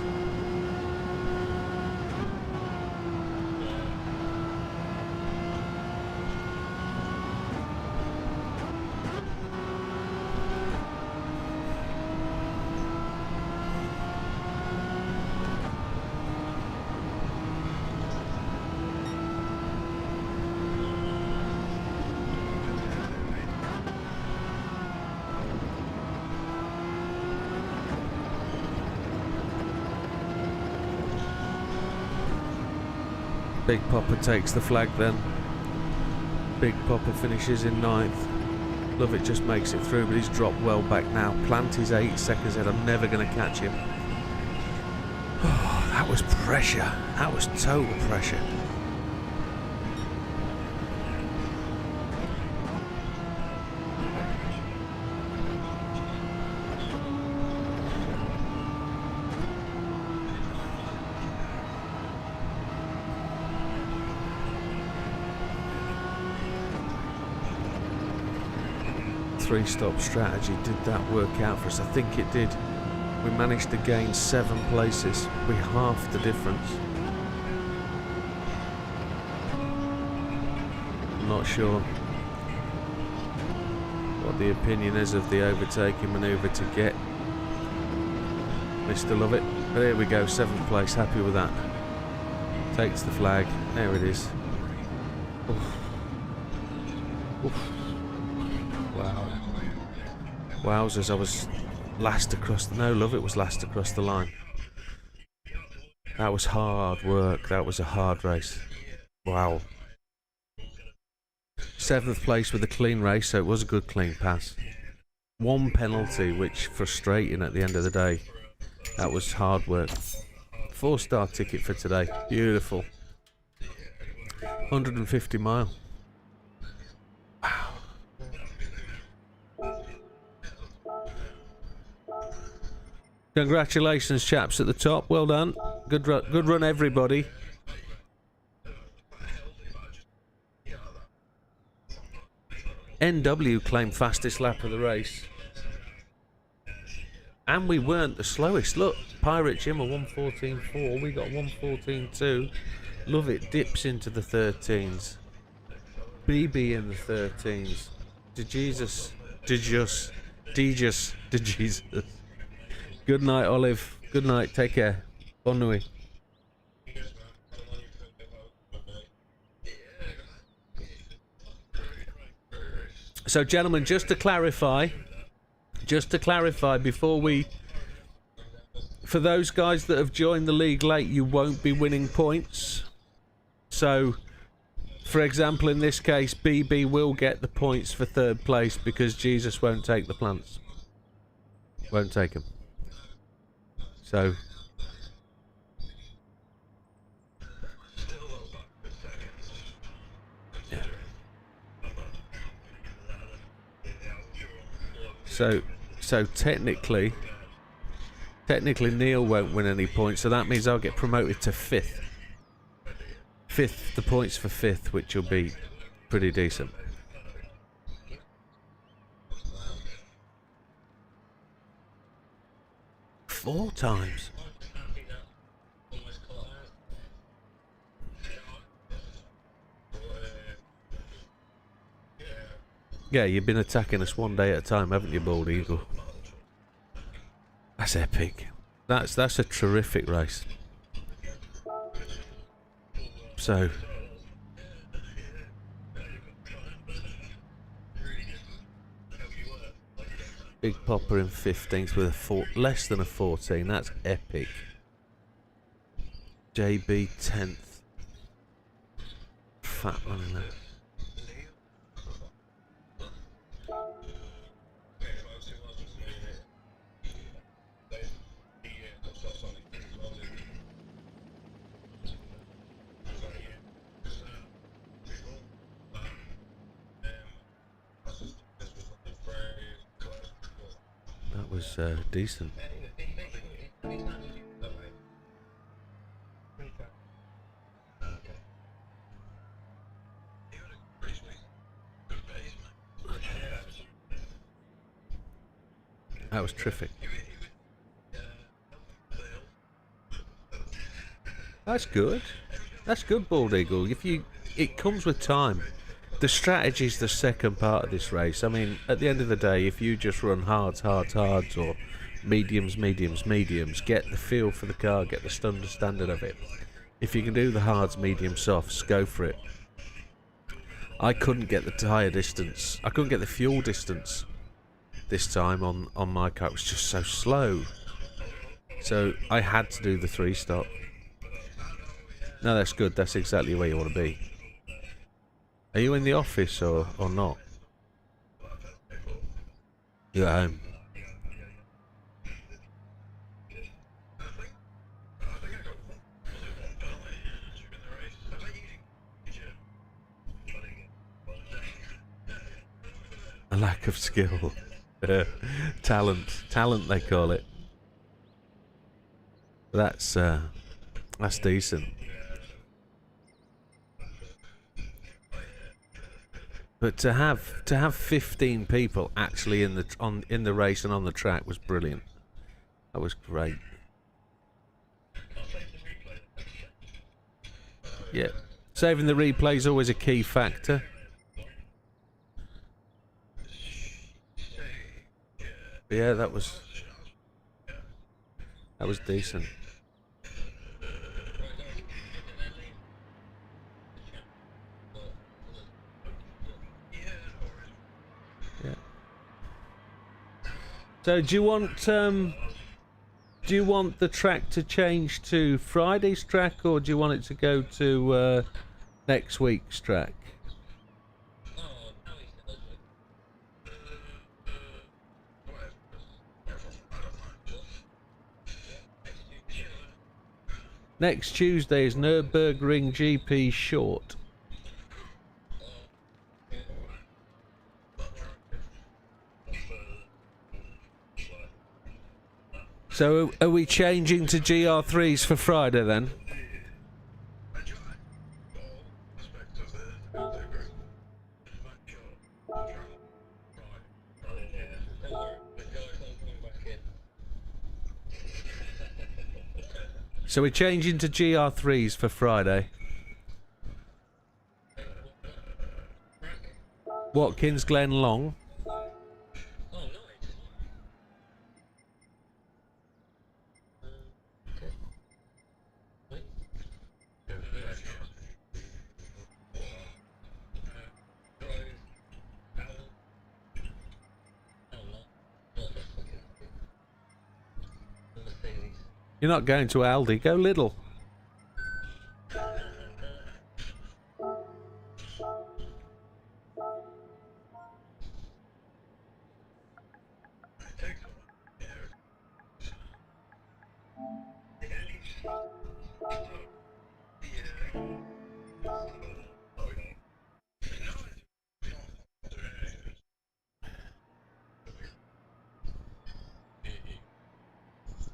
Big Popper takes the flag then. Big Popper finishes in 9th. Love it just makes it through, but he's dropped well back now. Planty's 8 seconds ahead. I'm never going to catch him. Oh, that was pressure. That was total pressure. Three-stop strategy, did that work out for us? I think it did. We managed to gain 7 places. We halved the difference. I'm not sure what the opinion is of the overtaking manoeuvre to get Mr. Lovett. But here we go, 7th place, happy with that. Takes the flag, there it is. Oof. Oof. Wow. Wowzers, I was last across the... No, Lovett was last across the line. That was hard work. That was a hard race. Wow. 7th place with a clean race, so it was a good clean pass. 1 penalty, which frustrating at the end of the day. That was hard work. 4-star ticket for today. Beautiful. 150 mile. Wow. Congratulations, chaps at the top. Well done. Good run, everybody. NW claimed fastest lap of the race. And we weren't the slowest. Look, Pirate Jim a 1:14.4. We got 1:14.2. Love it. Dips into the 13s. BB in the 13s. DeJesus. Good night, Olive. Good night. Take care. Bonne nuit. So, gentlemen, just to clarify before we... For those guys that have joined the league late, you won't be winning points. So, for example, in this case, BB will get the points for 3rd place because Jesus won't take the plants. Won't take them. So... Yeah. So technically Neil won't win any points, so that means I'll get promoted to 5th. 5th, the points for 5th, which will be pretty decent. Four times. Yeah, you've been attacking us one day at a time, haven't you, Bald Eagle? That's epic. That's a terrific race. So... Big Popper in 15th with a less than a 14. That's epic. JB 10th. Fat one in there. That was decent. That was terrific. That's good. That's good, Bald Eagle. It comes with time. The strategy's the second part of this race. I mean, at the end of the day, if you just run hards, or mediums, get the feel for the car, get the understanding of it. If you can do the hards, mediums, softs, go for it. I couldn't get the tyre distance. I couldn't get the fuel distance this time on my car. It was just so slow. So I had to do the 3-stop. No, that's good. That's exactly where you want to be. Are you in the office or not? You're at home. A lack of skill. Talent they call it. That's decent. But to have 15 people actually in the race and on the track was brilliant. That was great. Yeah, saving the replay is always a key factor. But yeah, that was decent. Yeah. So do you want the track to change to Friday's track, or do you want it to go to next week's track? Next Tuesday is Nürburgring GP short. So are we changing to GR3s for Friday then? So we're changing to GR3s for Friday. Watkins Glen Long. You're not going to Aldi, go Lidl.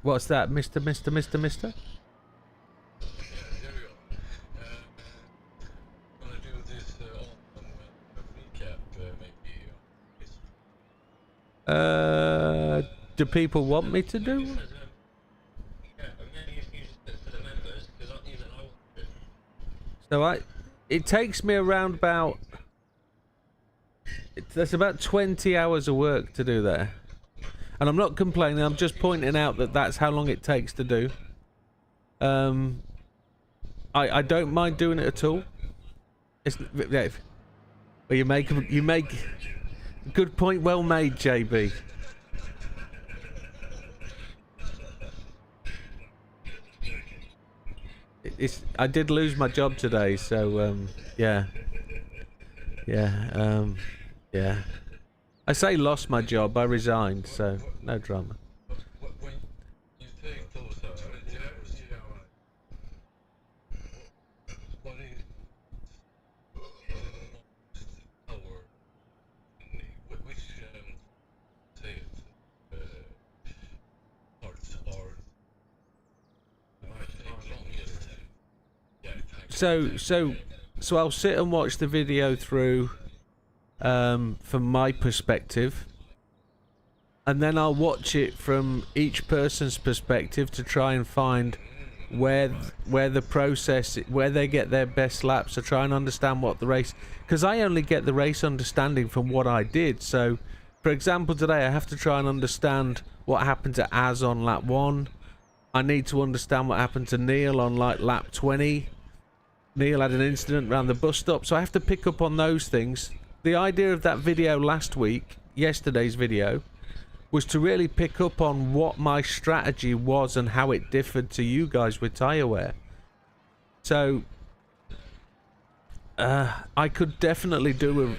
What's that, Mister? Do people want me to do? So it takes me around about... That's about 20 hours of work to do that. And I'm not complaining, I'm just pointing out that that's how long it takes to do. I don't mind doing it at all. It's, yeah, well, you make good point, well made, JB. I did lose my job today, so yeah. I say lost my job, I resigned, so no drama. So I'll sit and watch the video through from my perspective, and then I'll watch it from each person's perspective to try and find where the process, where they get their best laps, to try and understand what the race, because I only get the race understanding from what I did. So for example, today I have to try and understand what happened to Az on lap 1. I need to understand what happened to Neil on like lap 20. Neil had an incident around the bus stop, so I have to pick up on those things. The idea of that video last week, yesterday's video, was to really pick up on what my strategy was and how it differed to you guys with tyre wear. So I could definitely do a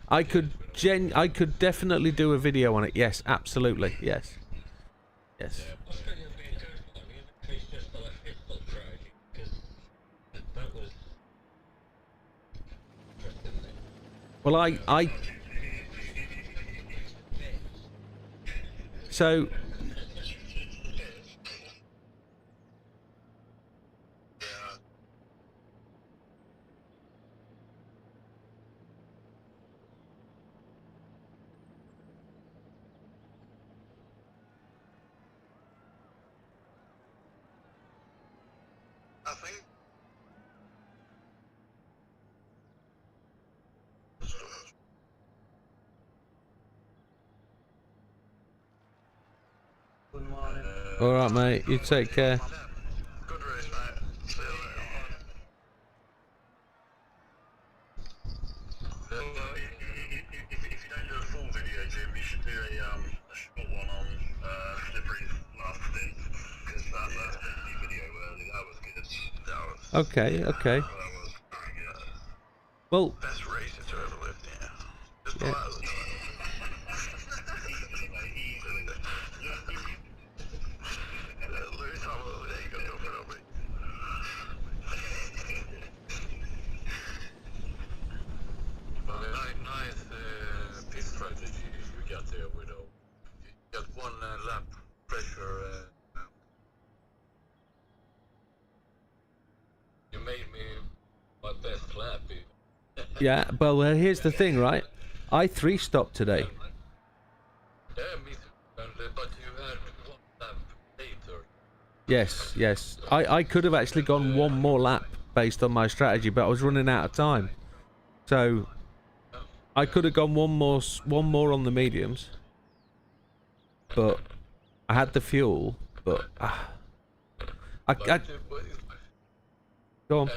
I could definitely do a video on it. Yes, absolutely. Yes. Yes. Well, so I think all right, mate. You take care. good race, mate. See you later. If you don't do a full video, Jim, you should do a short one on Slippery's last stint, because that new video that was good. That was Okay. Okay. that was pretty good. Well, Best racer to ever live, yeah. Just Yeah. pull out the Lewis Hamilton, there you go, go for it, mate. Nice pit strategy you got there, Widow. You got one lap pressure. You made me my best lap. yeah. Well, here's the thing, right? I 3-stopped today. Yeah, me too. But you had one lap later. Yes. Yes. I could have actually gone one more lap based on my strategy, but I was running out of time. So I could have gone one more on the mediums, but I had the fuel. But I go on. And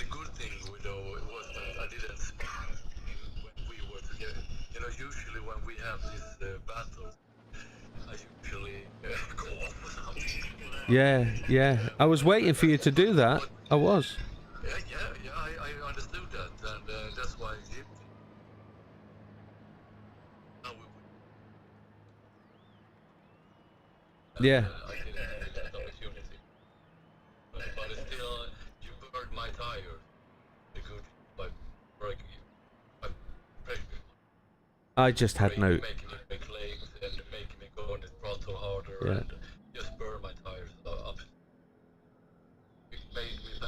the good thing, Widow, was that I didn't when we were together. You know, usually when we have this battle, I usually go off or something. Yeah. Yeah. I was waiting for you to do that. I was. Yeah, I understood that, and that's why I did. Now Yeah. I didn't get that opportunity. But still, you burned my tire. The good by breaking you. By breaking I just had no. making me make legs and making me go on the throttle harder Yeah. and just burn my tires up. It made me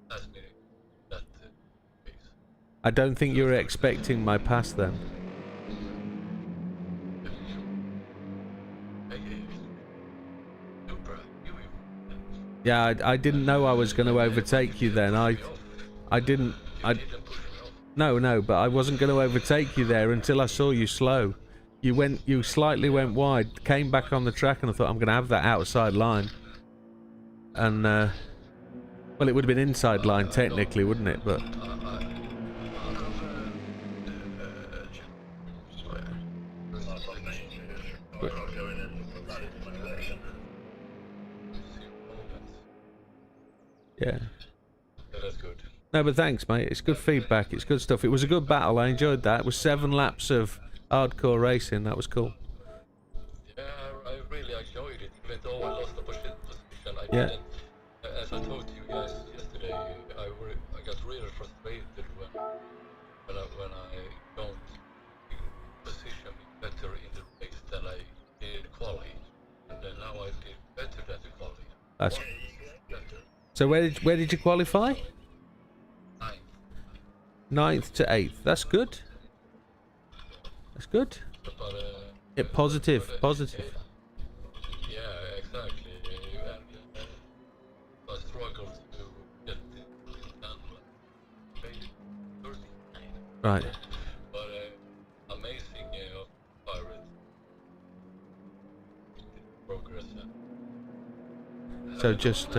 pass me that pace. I don't think you were expecting my pass then. Yeah, I didn't know I was going to overtake you then. I didn't. No, but I wasn't going to overtake you there until I saw you slow. You slightly went wide, came back on the track, and I thought I'm going to have that outside line. And well, it would have been inside line technically, wouldn't it? But yeah. That's good. No, but thanks, mate. It's good feedback. It's good stuff. It was a good battle. I enjoyed that. It was 7 laps of hardcore racing. That was cool. Yeah, I really enjoyed it, even though I lost the position. I Yeah. didn't. As I told you guys yesterday, I got really frustrated when I don't position me better in the race than I did quality, and then now I did better than the quality. That's Better. so. Where did you qualify? 9. 9th to 8th. That's good. That's good. but positive. yeah, exactly. And I struggle to get it done. Maybe 39. Right. But amazing pirate progress. So just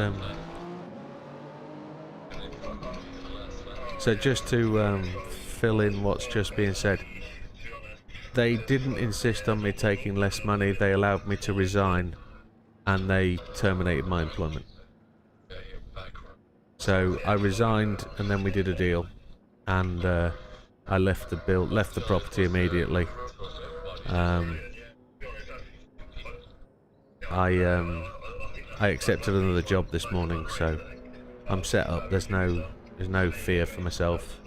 to fill in what's just being said, they didn't insist on me taking less money. They allowed me to resign, and they terminated my employment. So I resigned, and then we did a deal, and I left the property immediately. I accepted another job this morning, so I'm set up. There's no fear for myself.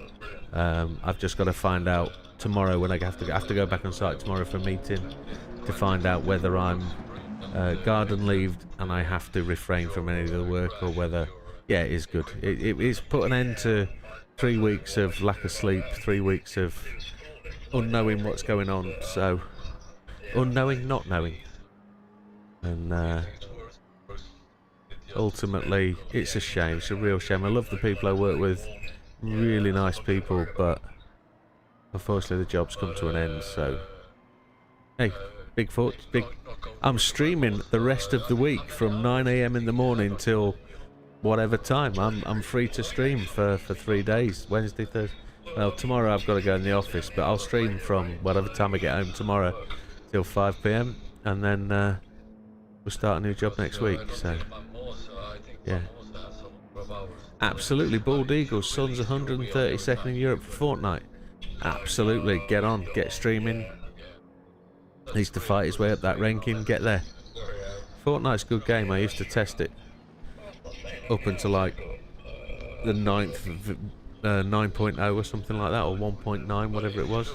I've just got to find out tomorrow when I have to go back on site tomorrow for a meeting to find out whether I'm garden leaved and I have to refrain from any of the work, or whether it is good. It's put an end to 3 weeks of lack of sleep, 3 weeks of unknowing what's going on. So unknowing, not knowing, and ultimately it's a shame. It's a real shame. I love the people I work with, really nice people, but unfortunately the job's come to an end. So hey, I'm streaming the rest of the week from 9 AM in the morning till whatever time. I'm free to stream for 3 days, Wednesday, Thursday. Well, tomorrow I've got to go in the office, but I'll stream from whatever time I get home tomorrow till 5 PM, and then we'll start a new job next week. So yeah, absolutely. Bald Eagles, Sun's 132nd in Europe for Fortnite. Absolutely, get streaming. Needs to fight his way up that ranking, get there. Fortnite's a good game. I used to test it up until like the 9.0 or something like that, or 1.9, whatever it was.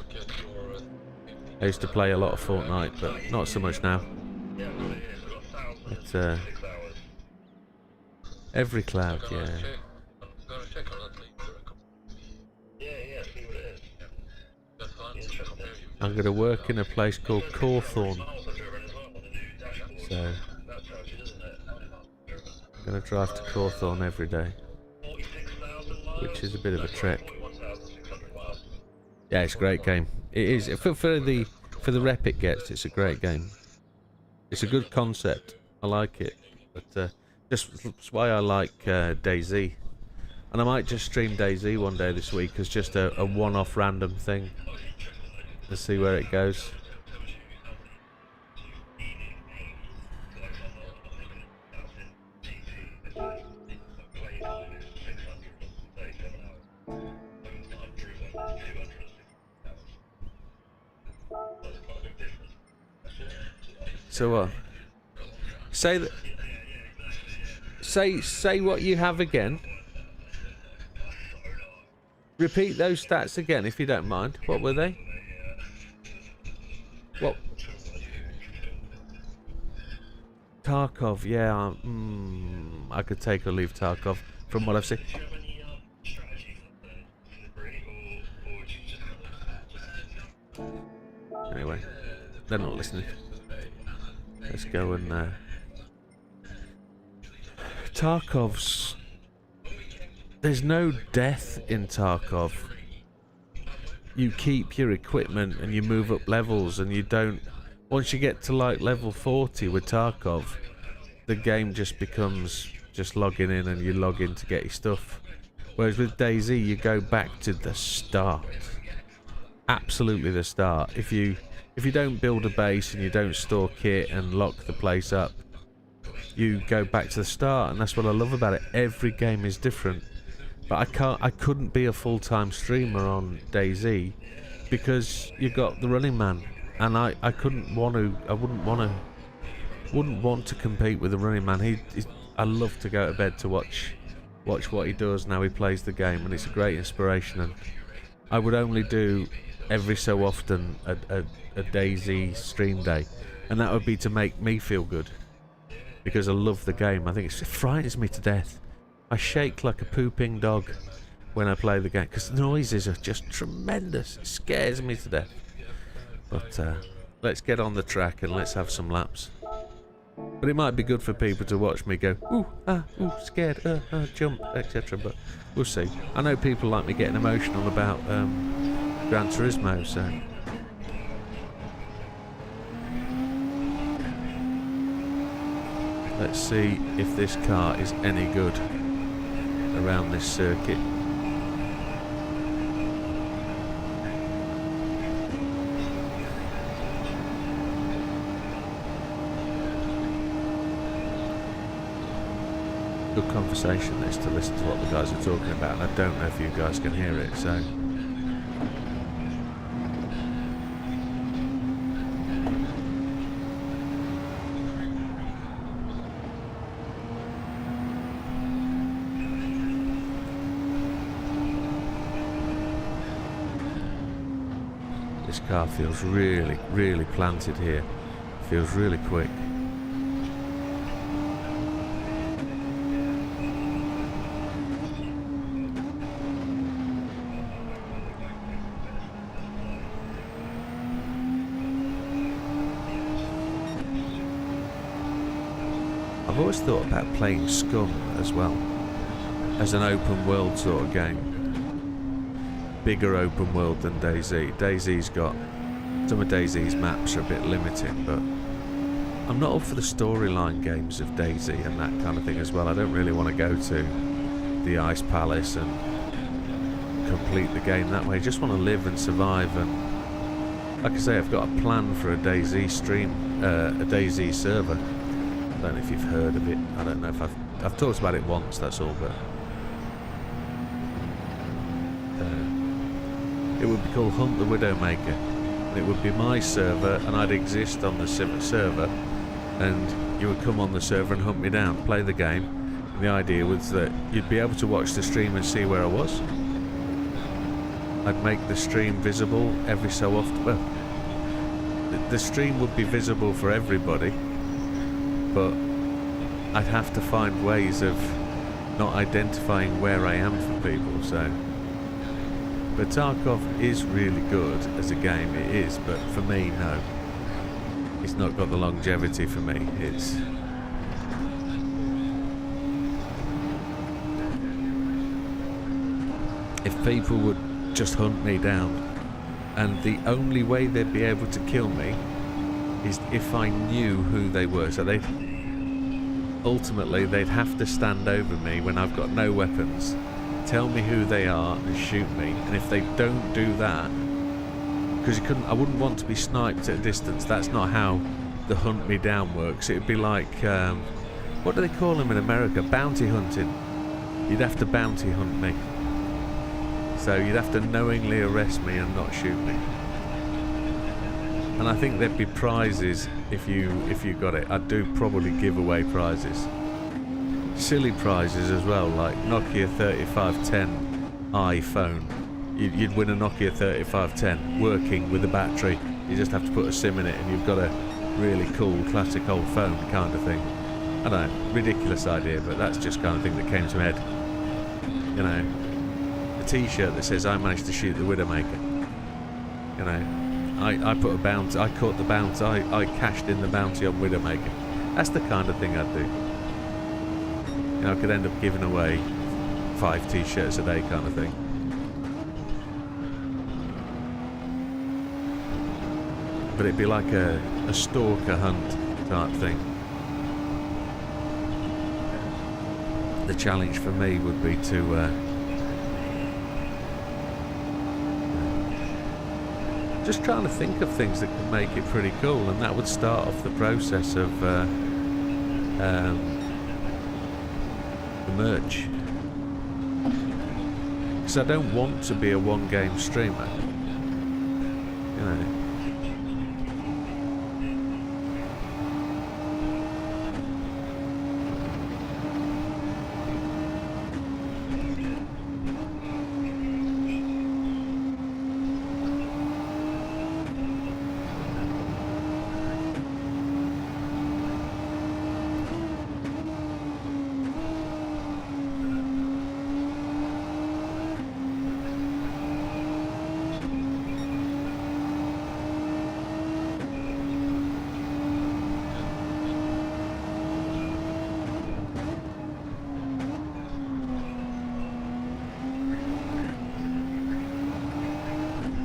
I used to play a lot of Fortnite, but not so much now. It's every cloud, yeah. I'm going to work in a place called Cawthorne, so I'm going to drive to Cawthorne every day, which is a bit of a trek. Yeah, it's a great game. It is for the rep it gets. It's a great game. It's a good concept. I like it, but that's why I like DayZ, and I might just stream DayZ one day this week as just a one-off random thing. Let's see where it goes. So what? Say what you have again. Repeat those stats again, if you don't mind. What were they? What? Tarkov, yeah. I could take or leave Tarkov from what I've seen. Anyway, they're not listening. Let's go and Tarkov's. There's no death in Tarkov. You keep your equipment and you move up levels, and you don't. Once you get to like level 40 with Tarkov, the game just becomes just logging in, and you log in to get your stuff. Whereas with DayZ, you go back to the start. Absolutely the start. If you don't build a base and you don't store kit and lock the place up, you go back to the start, and that's what I love about it. Every game is different. But I couldn't be a full-time streamer on DayZ because you got the running man, and I wouldn't want to compete with the running man. I love to go to bed to watch what he does and how he plays the game, and it's a great inspiration. And I would only do every so often a DayZ stream day, and that would be to make me feel good because I love the game. I think it frightens me to death. I shake like a pooping dog when I play the game because the noises are just tremendous. It scares me to death. But let's get on the track and let's have some laps. But it might be good for people to watch me go, ooh, scared, jump, etc. But we'll see. I know people like me getting emotional about Gran Turismo, so... Let's see if this car is any good around this circuit. Good conversation this, to listen to what the guys are talking about, and I don't know if you guys can hear it, so... This car feels really, really planted here. Feels really quick. I've always thought about playing Scum as well, as an open world sort of game. Bigger open world than DayZ. DayZ's got... Some of DayZ's maps are a bit limiting, but I'm not up for the storyline games of DayZ and that kind of thing as well. I don't really want to go to the Ice Palace and complete the game that way. I just want to live and survive, and like I say, I've got a plan for a DayZ stream, a DayZ server. I don't know if you've heard of it. I don't know if I've talked about it once, that's all, but it would be called Hunt the Widowmaker, and it would be my server, and I'd exist on the server, and you would come on the server and hunt me down, play the game, and the idea was that you'd be able to watch the stream and see where I was. I'd make the stream visible every so often. Well, the stream would be visible for everybody, but I'd have to find ways of not identifying where I am for people, so... But Tarkov is really good as a game, it is, but for me, no. It's not got the longevity for me, it's... If people would just hunt me down, and the only way they'd be able to kill me is if I knew who they were, so ultimately they'd have to stand over me when I've got no weapons, tell me who they are and shoot me, and if they don't do that, because I wouldn't want to be sniped at a distance. That's not how the hunt me down works. It'd be like what do they call them in America? Bounty hunting. You'd have to bounty hunt me, so you'd have to knowingly arrest me and not shoot me. And I think there'd be prizes if you got it. I'd probably give away prizes. Silly prizes as well, like Nokia 3510 iPhone. You'd win a Nokia 3510 working with a battery. You just have to put a SIM in it and you've got a really cool classic old phone kind of thing. I don't know, ridiculous idea, but that's just kind of thing that came to my head. You know, a t-shirt that says I managed to shoot the Widowmaker. You know, I put a bounty, I caught the bounty, I cashed in the bounty on Widowmaker. That's the kind of thing I'd do. You know, I could end up giving away 5 t-shirts a day kind of thing. But it'd be like a stalker hunt type thing. The challenge for me would be to just trying to think of things that could make it pretty cool, and that would start off the process of the merch. Because I don't want to be a one-game streamer, you know.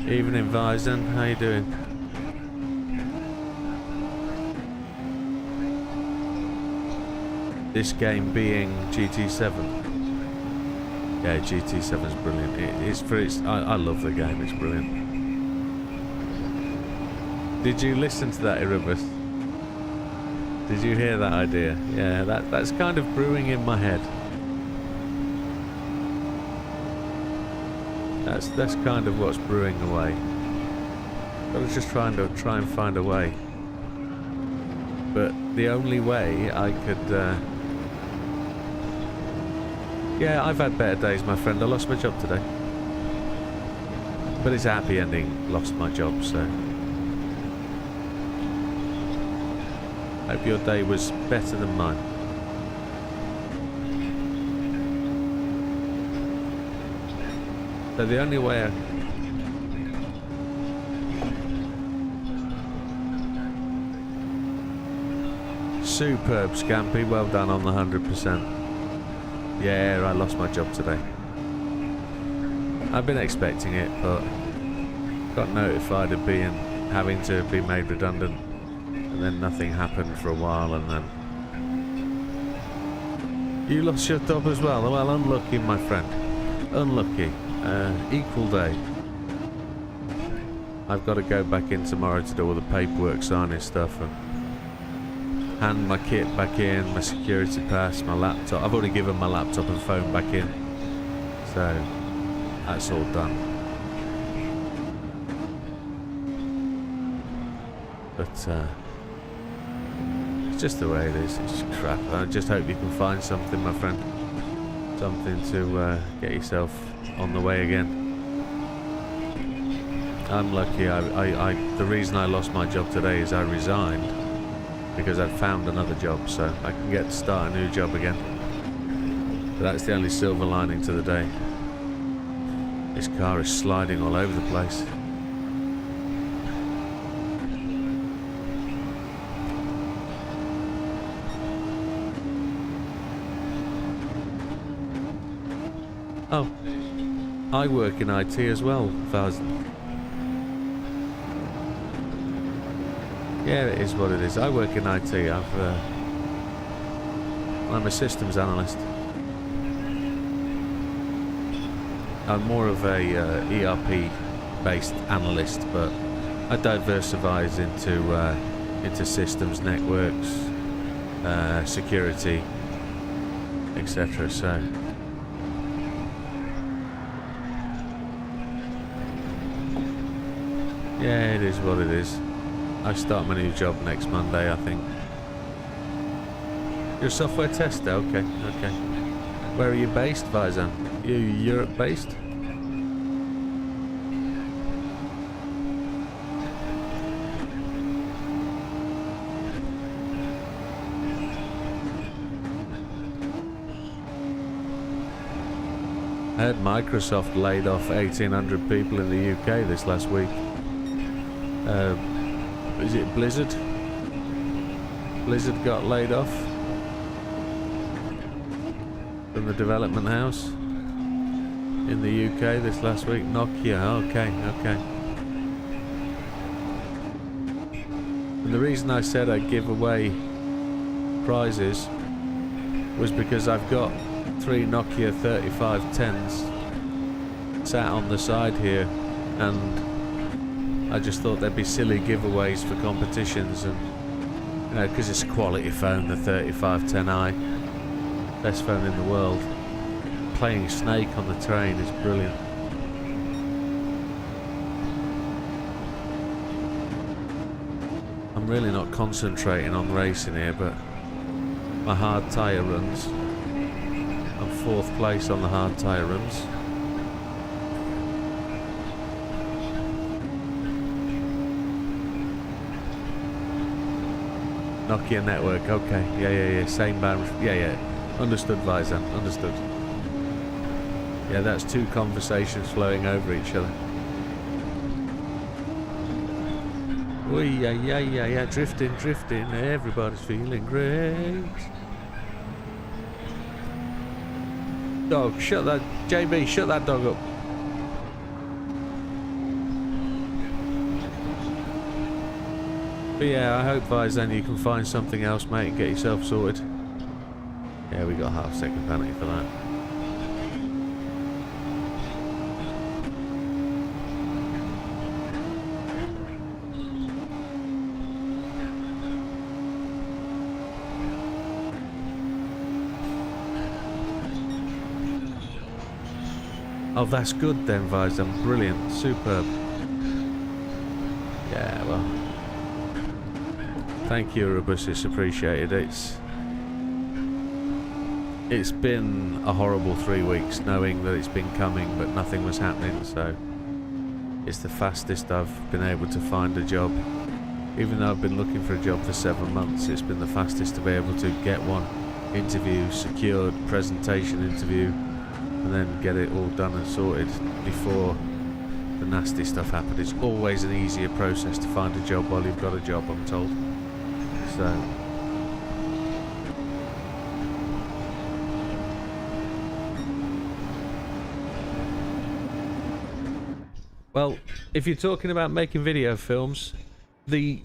Evening, Vizon. How you doing? This game being GT7. Yeah, GT7 is brilliant. It's for its. I love the game. It's brilliant. Did you listen to that, Erebus? Did you hear that idea? Yeah, that's kind of brewing in my head. That's kind of what's brewing away. I was just try and find a way. But the only way I could. Yeah, I've had better days, my friend. I lost my job today. But it's a happy ending. Lost my job, so. Hope your day was better than mine. So the only way Superb, Scampy. Well done on the 100%. Yeah, I lost my job today. I've been expecting it, but got notified of having to be made redundant, and then nothing happened for a while, and then you lost your job as well. Well, unlucky, my friend. Unlucky. Equal day. I've got to go back in tomorrow to do all the paperwork, signing stuff, and hand my kit back in, my security pass, my laptop. I've already given my laptop and phone back in, so that's all done. But it's just the way it is. It's just crap. I just hope you can find something, my friend. Something to get yourself on the way again. I'm lucky. The reason I lost my job today is I resigned because I'd found another job, so I can get to start a new job again. But that's the only silver lining to the day. This car is sliding all over the place. Oh, I work in IT as well, Faz. Yeah, it is what it is. I work in IT. I'm a systems analyst. I'm more of a ERP-based analyst, but I diversify into systems, networks, security, etc. So. Yeah, it is what it is. I start my new job next Monday, I think. You're a software tester? Okay, okay. Where are you based, Vizon? You Europe based? I heard Microsoft laid off 1,800 people in the UK this last week. Is it Blizzard? Blizzard got laid off from the development house in the UK this last week. Nokia, okay, okay. And the reason I said I'd give away prizes was because I've got 3 Nokia 3510s sat on the side here, and I just thought there'd be silly giveaways for competitions, and you know, because it's a quality phone, the 3510i, best phone in the world. Playing Snake on the train is brilliant. I'm really not concentrating on racing here, but my hard tyre runs. I'm 4th place on the hard tyre runs. Nokia network, okay, yeah, same band, yeah, understood, Vizon, understood. Yeah, that's 2 conversations flowing over each other. Oh, yeah, drifting, everybody's feeling great. Dog, shut that, JB, shut that dog up. But yeah, I hope Vizen you can find something else, mate, and get yourself sorted. Yeah, we got half second penalty for that. Oh, that's good then, Vizen. Brilliant. Superb. Yeah, well. Thank you, Erebus. It's appreciated. It's been a horrible 3 weeks knowing that it's been coming, but nothing was happening, so it's the fastest I've been able to find a job. Even though I've been looking for a job for 7 months, it's been the fastest to be able to get one interview secured, presentation interview, and then get it all done and sorted before the nasty stuff happened. It's always an easier process to find a job while you've got a job, I'm told. So well, if you're talking about making video films, the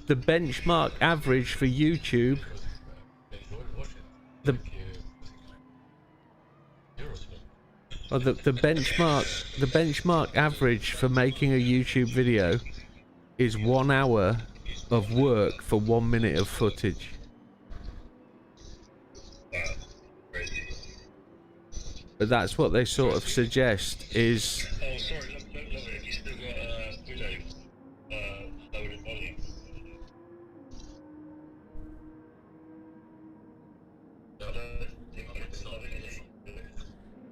benchmark average for YouTube, the benchmark average for making a YouTube video is 1 hour of work for 1 minute of footage. But that's what they sort of suggest is. Oh, sorry, have you still got Widow loaded volume?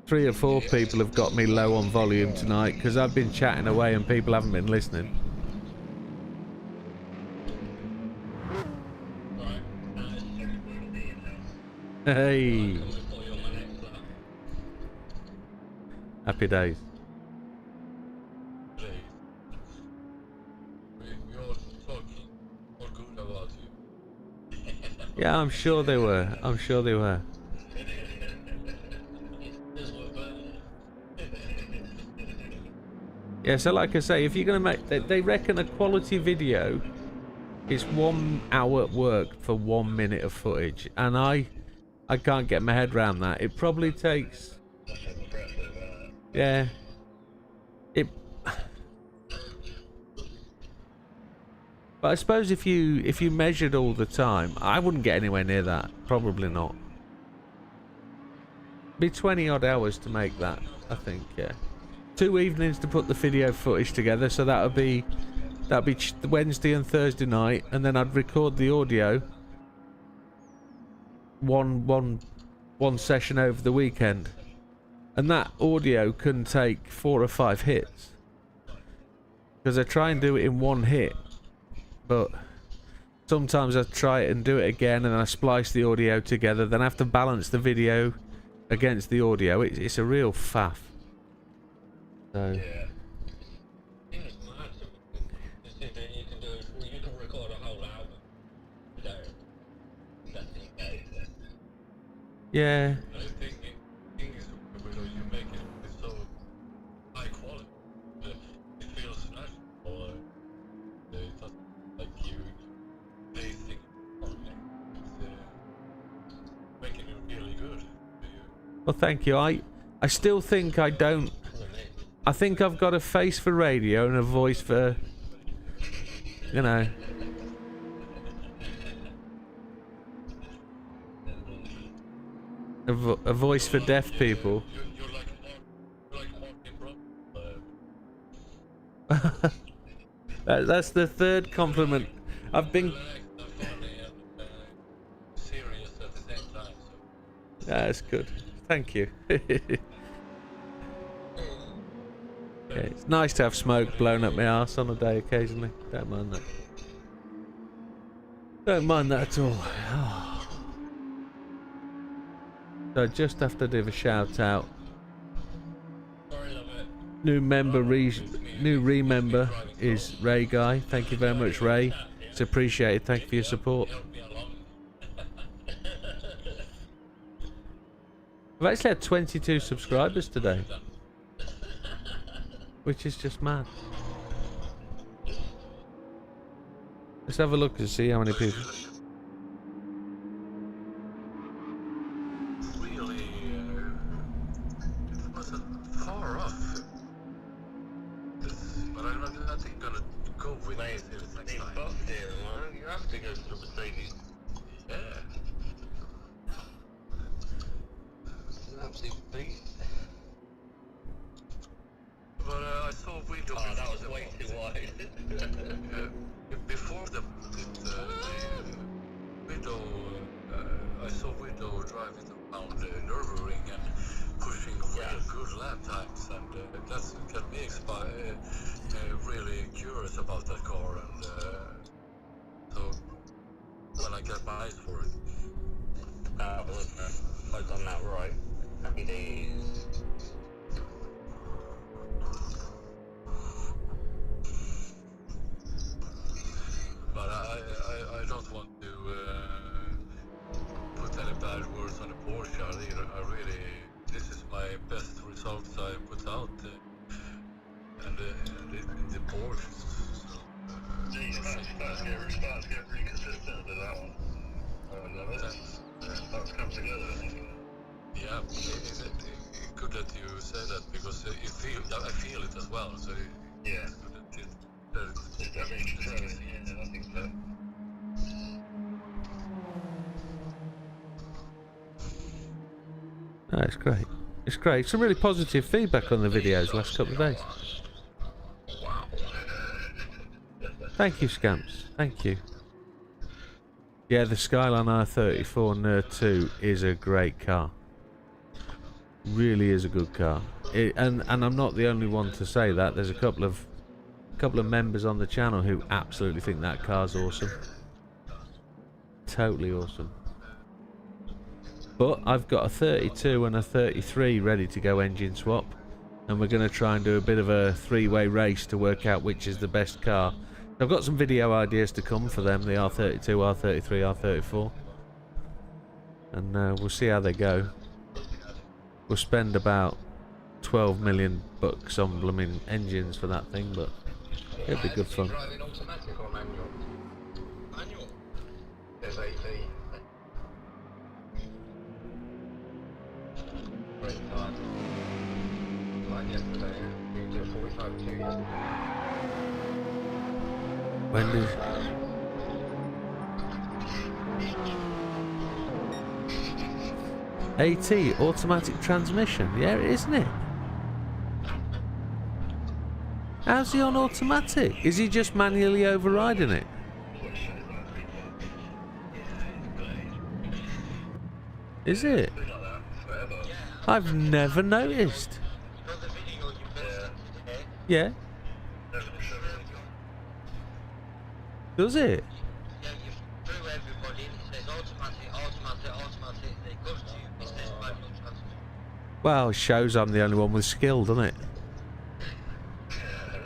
3 or 4 people have got me low on volume tonight because I've been chatting away and people haven't been listening. Hey, happy days. Yeah, I'm sure they were. I'm sure they were. Yeah, so like I say, if you're going to make... They reckon a quality video is 1 hour work for 1 minute of footage. And I can't get my head around that. It probably takes... Yeah. But I suppose if you measured all the time, I wouldn't get anywhere near that. Probably not. Be 20 odd hours to make that, I think, yeah. 2 evenings to put the video footage together, so that'd be Wednesday and Thursday night, and then I'd record the audio one session over the weekend. And that audio can take 4 or 5 hits. Because I try and do it in 1 hit. But sometimes I try it and do it again, and then I splice the audio together. Then I have to balance the video against the audio. It's a real faff. So. Yeah. It's mad. You can record a whole album without nothing. Yeah. I think the thing is, you make it with so high quality that it feels natural. It doesn't like you basic. It's making it really good. Well, thank you. I still think I don't. I think I've got a face for radio and a voice for, you know. A voice for deaf people. You're like That's the 3rd compliment. I've been. Serious at the same time. That's good. Thank you. Yeah, it's nice to have smoke blown up my arse on a day occasionally. Don't mind that. Don't mind that at all. So I just have to give a shout out. Sorry, love it. New remember is Ray Guy. Thank you very much, Ray. It's appreciated. Thank you for your support. I've actually had 22 subscribers today, which is just mad. Let's have a look and see how many people. Really, it wasn't far off. But I'm not think gonna go with it. They buffed it, man. You have to go to the Mercedes. Yeah. It's an absolute beast. But I saw a window. Oh, that was way too wide. Before the window, I saw window driving around Nürburgring and pushing really good lap times, and that's got me really curious about that car, and so when I get my eyes for it. Well, listen, I've done that right. Happy days. But I don't want to put any bad words on the Porsche either. This is my best results I put out, and in the Porsche. Starts to get really consistent with that one. I love it. Starts to come together, I think. Yeah, it's good that you say that, because I feel it as well. So Yeah. It's definitely controlling, yeah, I think so. No, it's great. It's great. Some really positive feedback on the videos last couple of days. Wow. Thank you, Scamps. Thank you. Yeah, the Skyline R34 Nerd 2 is a great car. Really is a good car. And I'm not the only one to say that. There's a couple of members on the channel who absolutely think that car's awesome. Totally awesome. But I've got a 32 and a 33 ready to go engine swap, and we're going to try and do a bit of a three-way race to work out which is the best car. I've got some video ideas to come for them, the R32, R33, R34, and we'll see how they go. We'll spend about 12 million bucks on blooming engines for that thing, but it'll be good fun. Driving automatic or manual? Manual. There's 8 Great time. Like yesterday, we did 45.2 yesterday. When did... AT, automatic transmission. Yeah, isn't it? How's he on automatic? Is he just manually overriding it? Is it? I've never noticed. Yeah. Does it? Yeah, you through everybody, it says automatic, it goes to you, it says manual transmission. Well, it shows I'm the only one with skill, doesn't it?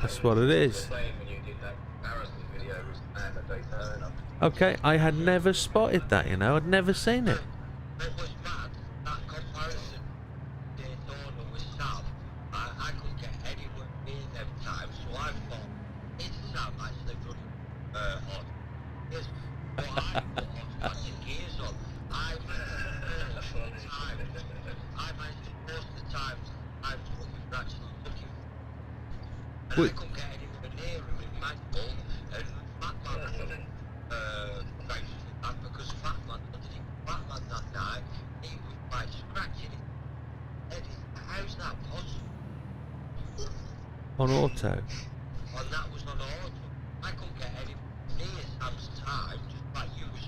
That's what it is. Okay, I had never spotted that, you know, I'd never seen it. What was mad, that comparison, Daytona with Sam, I couldn't get anywhere near them times, so I thought, it's Sam actually running on. Yes, but I put automatic gears on. I managed most of the times I'm what we were actually looking for. And I couldn't get anywhere near him in manual, and Fatman raced with that, because Fatman, that night, he was like scratching his head. How's that possible? On auto. And that was on auto. I couldn't get any near Sam's time, just like you was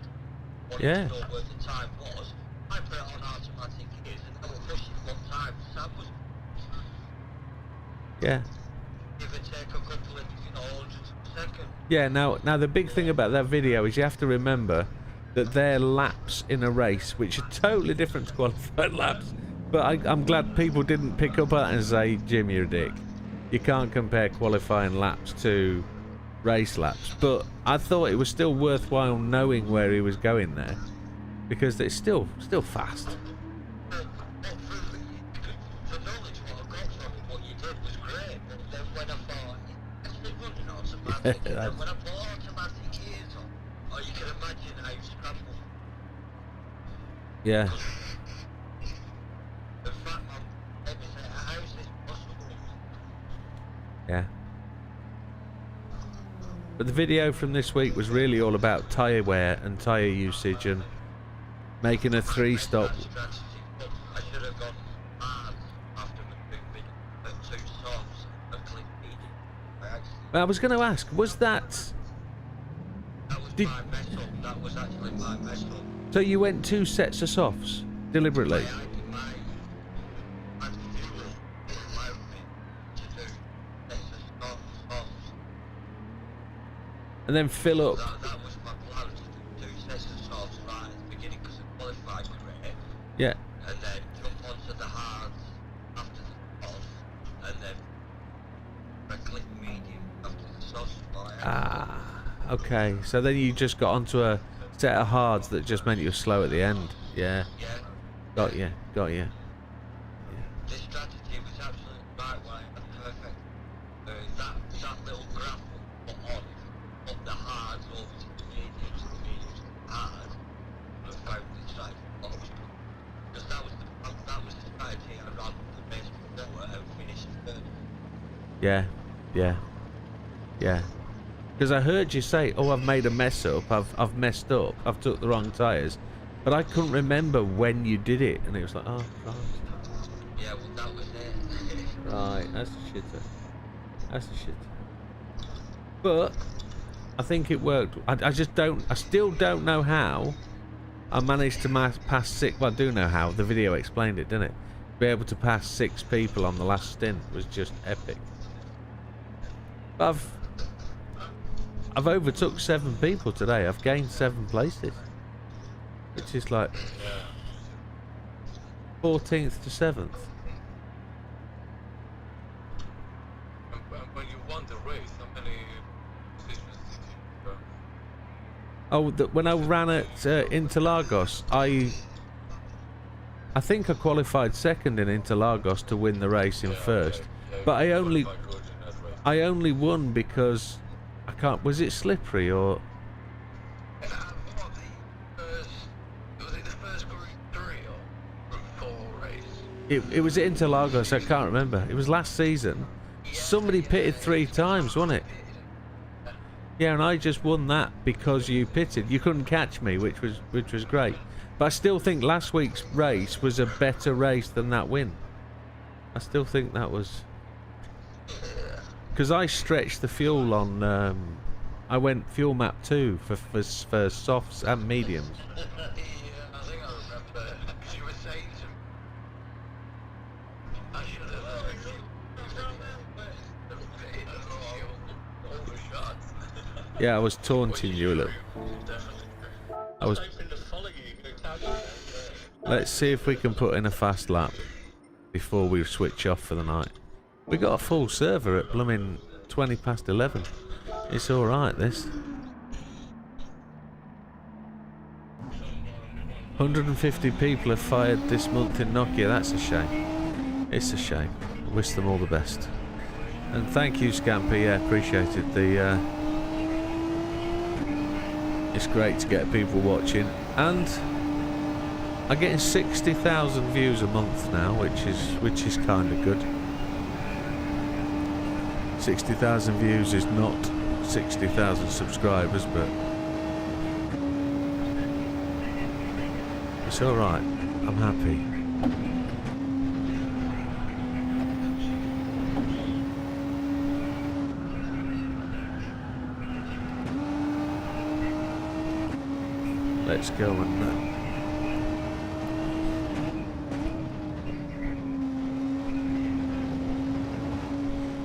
wanting Yeah. to know where the time was. I put it on automatic gears and I was pushing one time. Sam was Yeah. give or take a couple of, hundredths of a second. Yeah, now the big thing about that video is you have to remember that they're laps in a race, which are totally different to qualified laps. But I'm glad people didn't pick up on that and say, Jim, you're a dick. You can't compare qualifying laps to race laps. But I thought it was still worthwhile knowing where he was going there, because it's still fast. But the knowledge what I got from it, what you did was great. But then when I thought, it's been running automatic, Yeah, and then when I put automatic gears on, Yeah. The fat man made me say, how is this possible? Yeah. But the video from this week was really all about tyre wear and tyre usage and making a 3-stop. I should have gone hard after moving two softs and click medium. I was going to ask, was that... That was my mess up. That was actually my mess up. So you went 2 sets of softs deliberately? And then fill up. That was my plan, to do 2 sets of softs right at the beginning because I qualified great. Yeah. And then jump onto the hards after the soft, and then I click medium after the soft. Ah, okay. So then you just got onto a set of hards that just meant you were slow at the end. Yeah. Yeah. Got you. Got you. The strategy was absolutely right, why I had perfect. That little graph was put on, put the hards over to the mediums to the hard, and found the strategy. Because that was the strategy I ran the base before and finished third. Yeah. Yeah. Yeah. Because I heard you say, "Oh, I've made a mess up. I've messed up. I've took the wrong tyres," but I couldn't remember when you did it, and it was like, "Oh, Christ." Yeah, well, that was it. Right, that's a shitter. That's a shitter. But I think it worked. I just don't. I still don't know how I managed to pass 6. Well, I do know how. The video explained it, didn't it? Be able to pass 6 people on the last stint was just epic. But I've overtook 7 people today. I've gained 7 places, which is like 14th to 7th. And when you won the race, how many positions did you go? Oh, when I ran at Interlagos, I think I qualified 2nd in Interlagos to win the race in 1st, but I only won because I can't. Was it slippery or? Was it the first Gr4 or Gr4 race? It was at Interlagos. I can't remember. It was last season. Somebody pitted 3 times, wasn't it? Yeah, and I just won that because you pitted. You couldn't catch me, which was great. But I still think last week's race was a better race than that win. I still think that was because I stretched the fuel on. I went fuel map 2 for softs and mediums. Yeah, I think I remember because you were saying some. I should have overshot. Yeah, I was taunting you a little. I was. Let's see if we can put in a fast lap before we switch off for the night. We got a full server at blooming 20 past 11. It's all right, this. 150 people have fired this month in Nokia. That's a shame. It's a shame. I wish them all the best. And thank you, Scamper. Yeah, appreciated the. It's great to get people watching, and I'm getting 60,000 views a month now, which is kind of good. 60,000 views is not 60,000 subscribers, but it's all right. I'm happy. Let's go and.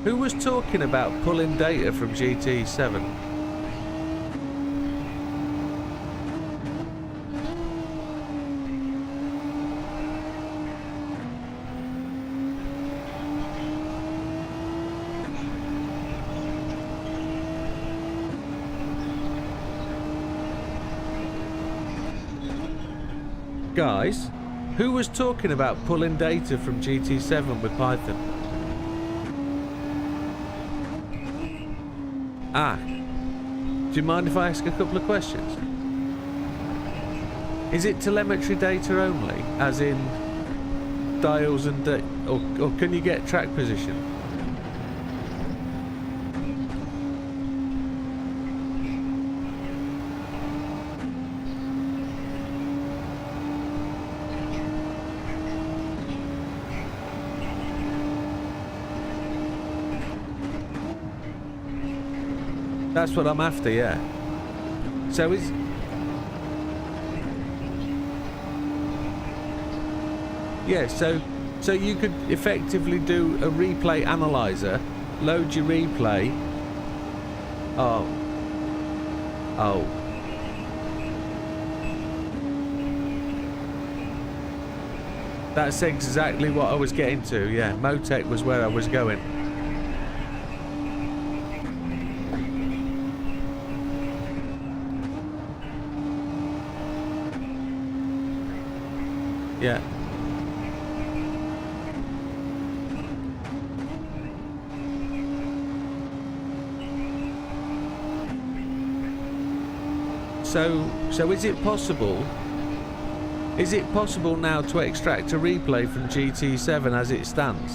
Who was talking about pulling data from GT7? Guys, who was talking about pulling data from GT7 with Python? Ah, do you mind if I ask a couple of questions? Is it telemetry data only, as in dials and or can you get track position? That's what I'm after, yeah. So is... Yeah, so you could effectively do a replay analyzer, load your replay. Oh. That's exactly what I was getting to, yeah. Motec was where I was going. Yeah. So is it possible? Is it possible now to extract a replay from GT7 as it stands?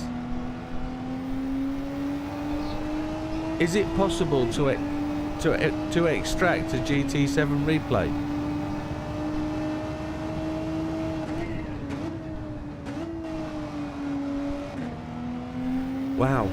Is it possible to extract a GT7 replay? Wow.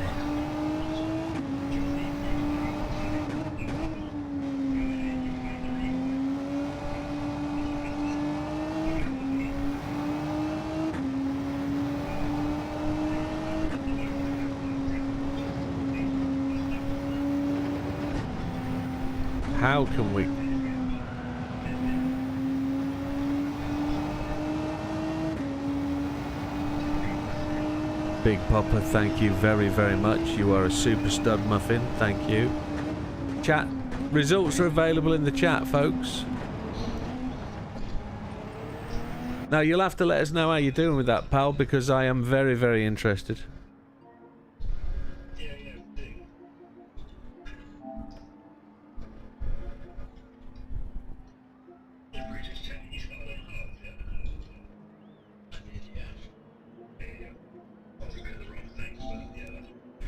How can we? Big Popper, thank you very, very much. You are a super stud muffin. Thank you. Chat results are available in the chat, folks. Now you'll have to let us know how you're doing with that, pal, because I am very, very interested.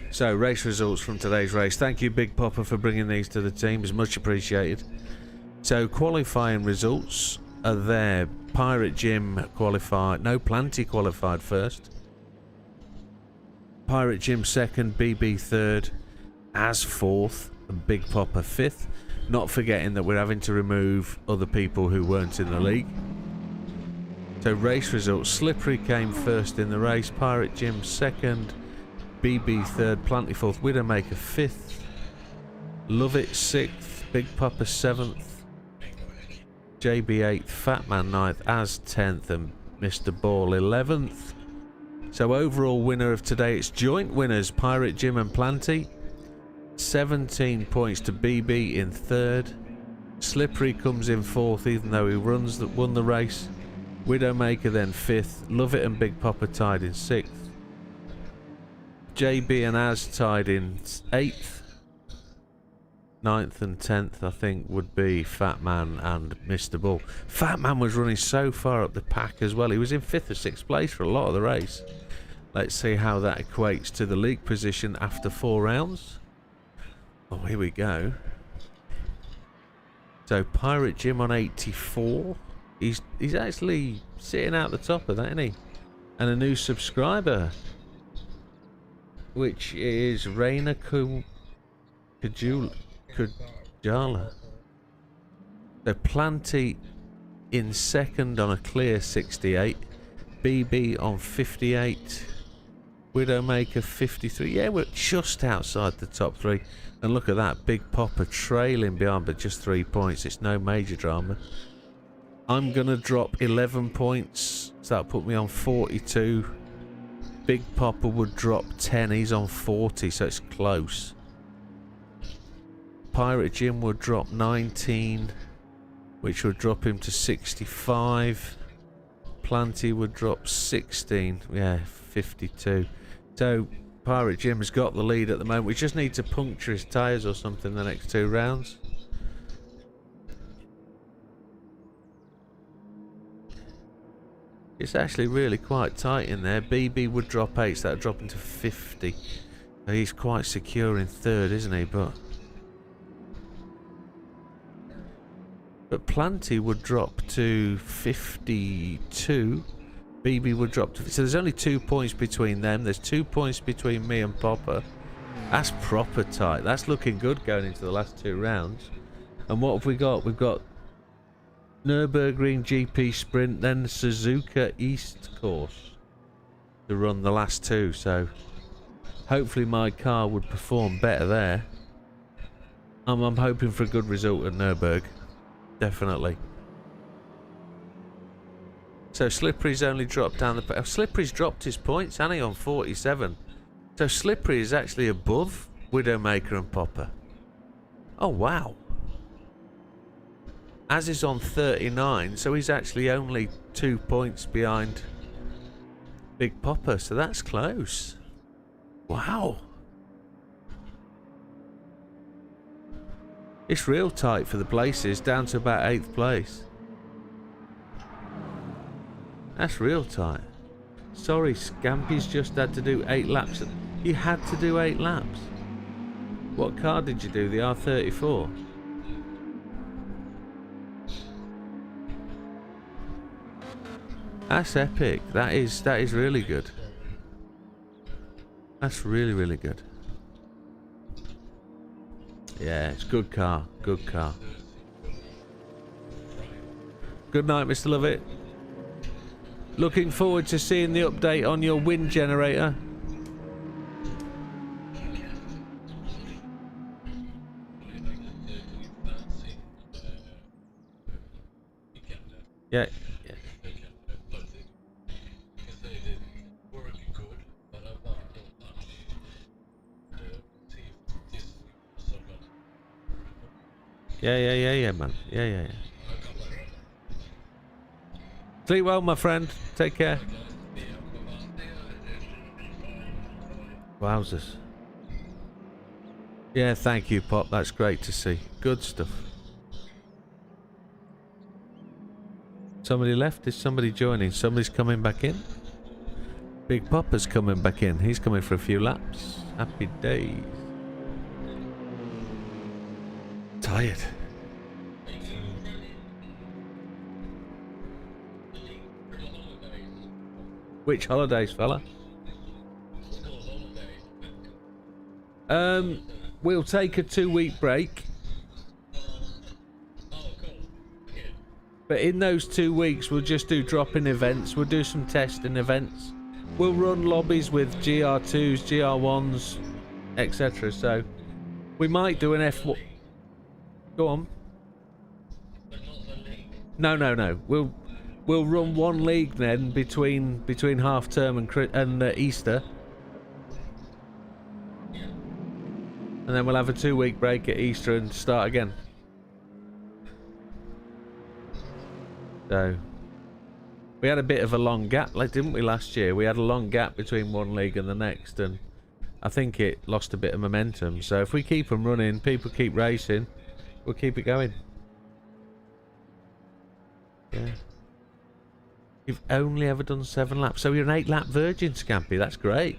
So, race results from today's race. Thank you, Big Popper, for bringing these to the team. It's much appreciated. So, qualifying results are there. Pirate Jim qualified. No, Planty qualified first. Pirate Jim second. BB third. As fourth. And Big Popper fifth. Not forgetting that we're having to remove other people who weren't in the league. So, race results. Slippery came first in the race. Pirate Jim second. BB third, Planty fourth, Widdowmaker fifth, Love It sixth, Big Papa seventh, JB eighth, Fatman ninth, As 10th, and Mr. Ball 11th. So overall winner of today, it's joint winners, Pirate Jim and Planty. 17 points to BB in third. Slippery comes in fourth, even though he won the race. Widdowmaker then fifth. Love It and Big Papa tied in sixth. JB and Az tied in 8th. 9th and 10th, I think, would be Fat Man and Mr. Bull. Fat Man was running so far up the pack as well. He was in 5th or 6th place for a lot of the race. Let's see how that equates to the league position after 4 rounds. Oh, here we go. So, Pirate Jim on 84. He's actually sitting out the top of that, isn't he? And a new subscriber, which is Raina Kajula. So Planty in second on a clear 68. BB on 58. Widdowmaker 53. Yeah, we're just outside the top 3. And look at that, Big Popper trailing behind, but just 3 points. It's no major drama. I'm going to drop 11 points. So that'll put me on 42. Big Popper would drop 10, he's on 40, so it's close. Pirate Jim would drop 19, which would drop him to 65. Planty would drop 16, yeah, 52. So Pirate Jim's got the lead at the moment. We just need to puncture his tyres or something the next 2 rounds. It's actually really quite tight in there. BB would drop 8, so that would drop into 50. So he's quite secure in 3rd, isn't he? But Planty would drop to 52. BB would drop to... So there's only 2 points between them. There's 2 points between me and Popper. That's proper tight. That's looking good going into the last 2 rounds. And what have we got? We've got Nürburgring GP Sprint, then Suzuka East Course to run the last 2. So hopefully my car would perform better there. I'm hoping for a good result at Nürburg. Definitely. So Slippery's only dropped down the... Slippery's dropped his points, hasn't he, on 47. So Slippery is actually above Widowmaker and Popper. Oh, wow. As is on 39, so he's actually only 2 points behind Big Popper, so that's close. Wow. It's real tight for the places, down to about 8th place. That's real tight. Sorry, Scampy's just had to do 8 laps. You had to do 8 laps. What car did you do? The R34? That's epic. That is really good. That's really, really good. Yeah, it's a good car. Good car. Good night, Mr. Lovett. Looking forward to seeing the update on your wind generator. Yeah. Yeah, man. Yeah. Sleep well, my friend. Take care. Wowzers. Yeah, thank you, Pop. That's great to see. Good stuff. Somebody left? Is somebody joining? Somebody's coming back in? Big Popper's coming back in. He's coming for a few laps. Happy days. Tired. Which holidays, fella? We'll take a 2-week break. But in those 2 weeks, we'll just do drop-in events. We'll do some testing events. We'll run lobbies with GR2s, GR1s, etc. So we might do an F1. Go on. No. We'll run 1 league then between half term and Easter, and then we'll have a 2-week break at Easter and start again. So we had a bit of a long gap, like, didn't we, last year? We had a long gap between 1 league and the next, and I think it lost a bit of momentum. So if we keep them running, people keep racing, we'll keep it going. Yeah. You've only ever done 7 laps, so you're an 8-lap virgin, Scampy. That's great.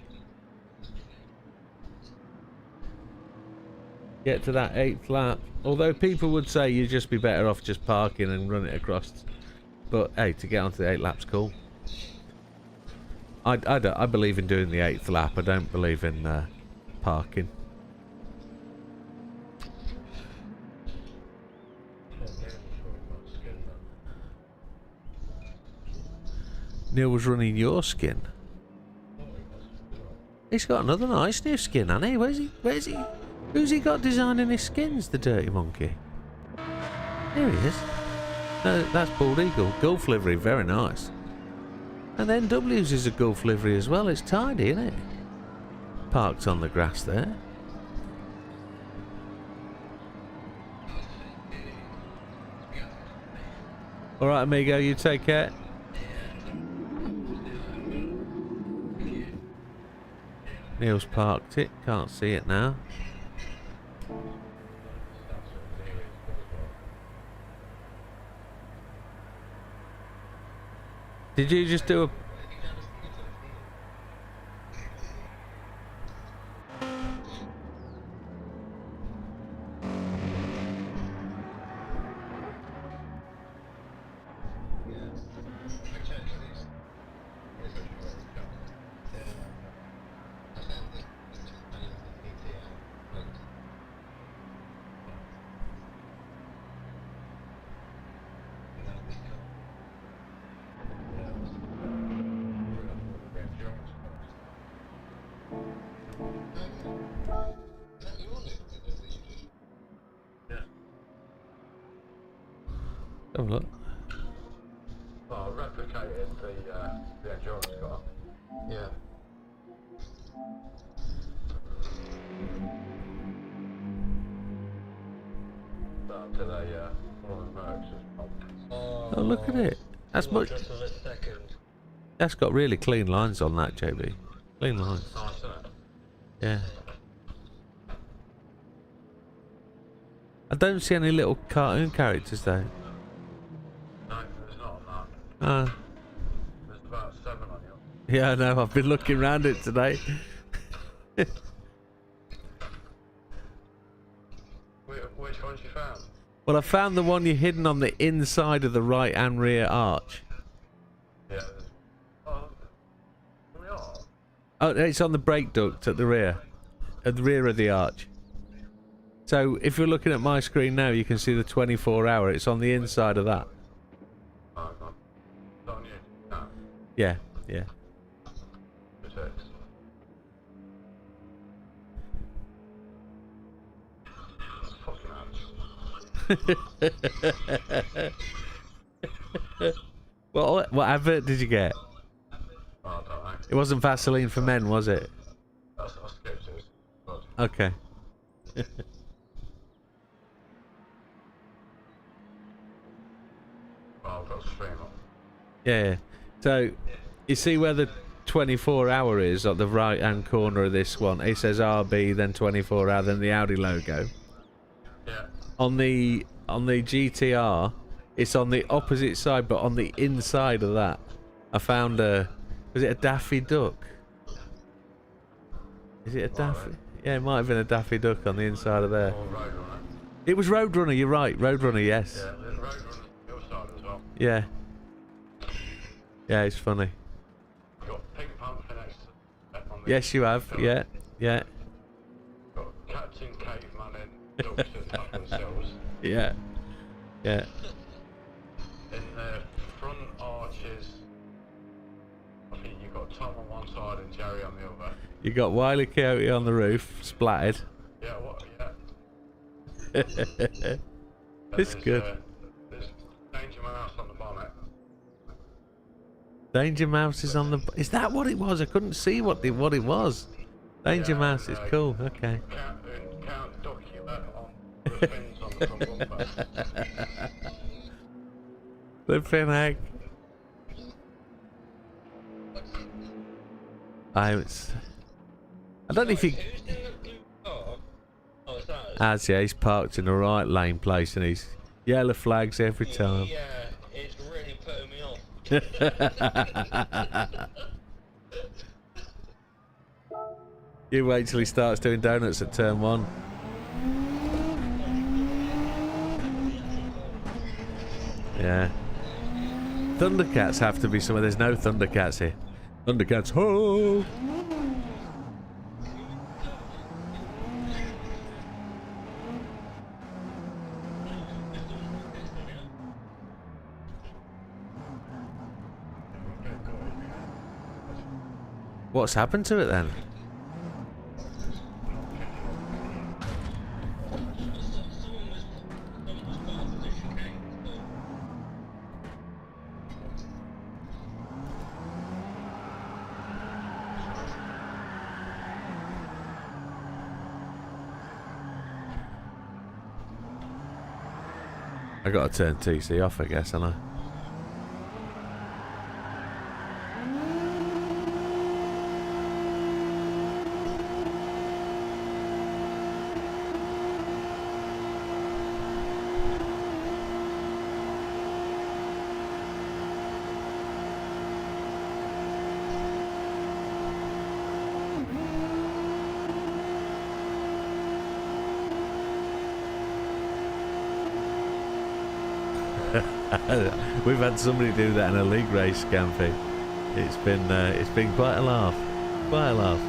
Get to that 8th lap. Although people would say you'd just be better off just parking and run it across. But hey, to get onto the 8 laps, cool. I believe in doing the 8th lap. I don't believe in parking. Neil was running your skin. He's got another nice new skin, hasn't he? Where's he? Who's he got designing his skins, the dirty monkey? There he is. No, that's Bald Eagle. Gulf livery, very nice. And then W's is a Gulf livery as well. It's tidy, isn't it? Parked on the grass there. Alright, amigo, you take care. Neil's parked it, can't see it now. Did you just do a... Oh, look. Oh, replicated the endurance car. Yeah. Down to the one of the mercs is pumped. Oh, look at it. That's much... Just for a second. That's got really clean lines on that, JB. Clean lines. Nice, isn't it? Yeah. I don't see any little cartoon characters though. No, there's not on that. Ah. There's about 7 on you. Yeah, I know. I've been looking around it today. Which ones you found? Well, I found the one you're hidden on the inside of the right and rear arch. Yeah. Oh, we are. Oh, it's on the brake duct at the rear. At the rear of the arch. So, if you're looking at my screen now, you can see the 24-hour. It's on the inside of that. Oh, no. It's on you. No. Yeah, yeah. Protect. Fucking ants. What advert did you get? Oh, I don't know. It wasn't Vaseline for men, was it? I skipped it. Good. Okay. Oh, I've got a stream on. Yeah. So, you see where the 24-hour is at the right-hand corner of this one? It says RB, then 24-hour, then the Audi logo. Yeah. On the GTR, it's on the opposite side, but on the inside of that, I found a... Was it a Daffy Duck? Is it a Daffy? Yeah, it might have been a Daffy Duck on the inside of there. Or Roadrunner. It was Roadrunner, you're right. Roadrunner, yes. Yeah, there's Roadrunner on the other side as well. Yeah. Yeah, it's funny. You've got Pink Panther next to on the Yes, you have. Yeah, yeah, Got Captain Caveman in ducks at the top of themselves. yeah, yeah. In the front arches, I think you've got Tom on one side and Jerry on the other. You got Wile E. Coyote on the roof, splattered. Yeah, what? Yeah. It's There's, good. There's Danger Mouse on the bonnet. Danger Mouse is on the... Is that what it was? I couldn't see what it was. Danger Yeah, Mouse is cool. Okay. Count Duckula on the fins on the front bumper. Flipping heck. I don't know if you... Who's in the blue car? Oh, is that? As yeah, he's parked in the right lane place and he's yellow flags every time. Yeah, it's really putting me off. You wait till he starts doing donuts at turn 1. Yeah. Thundercats have to be somewhere. There's no Thundercats here. Thundercats, ho! What's happened to it then? I gotta turn TC off, I guess, haven't I? We've had somebody do that in a league race, Scampy. It's been quite a laugh. Quite a laugh.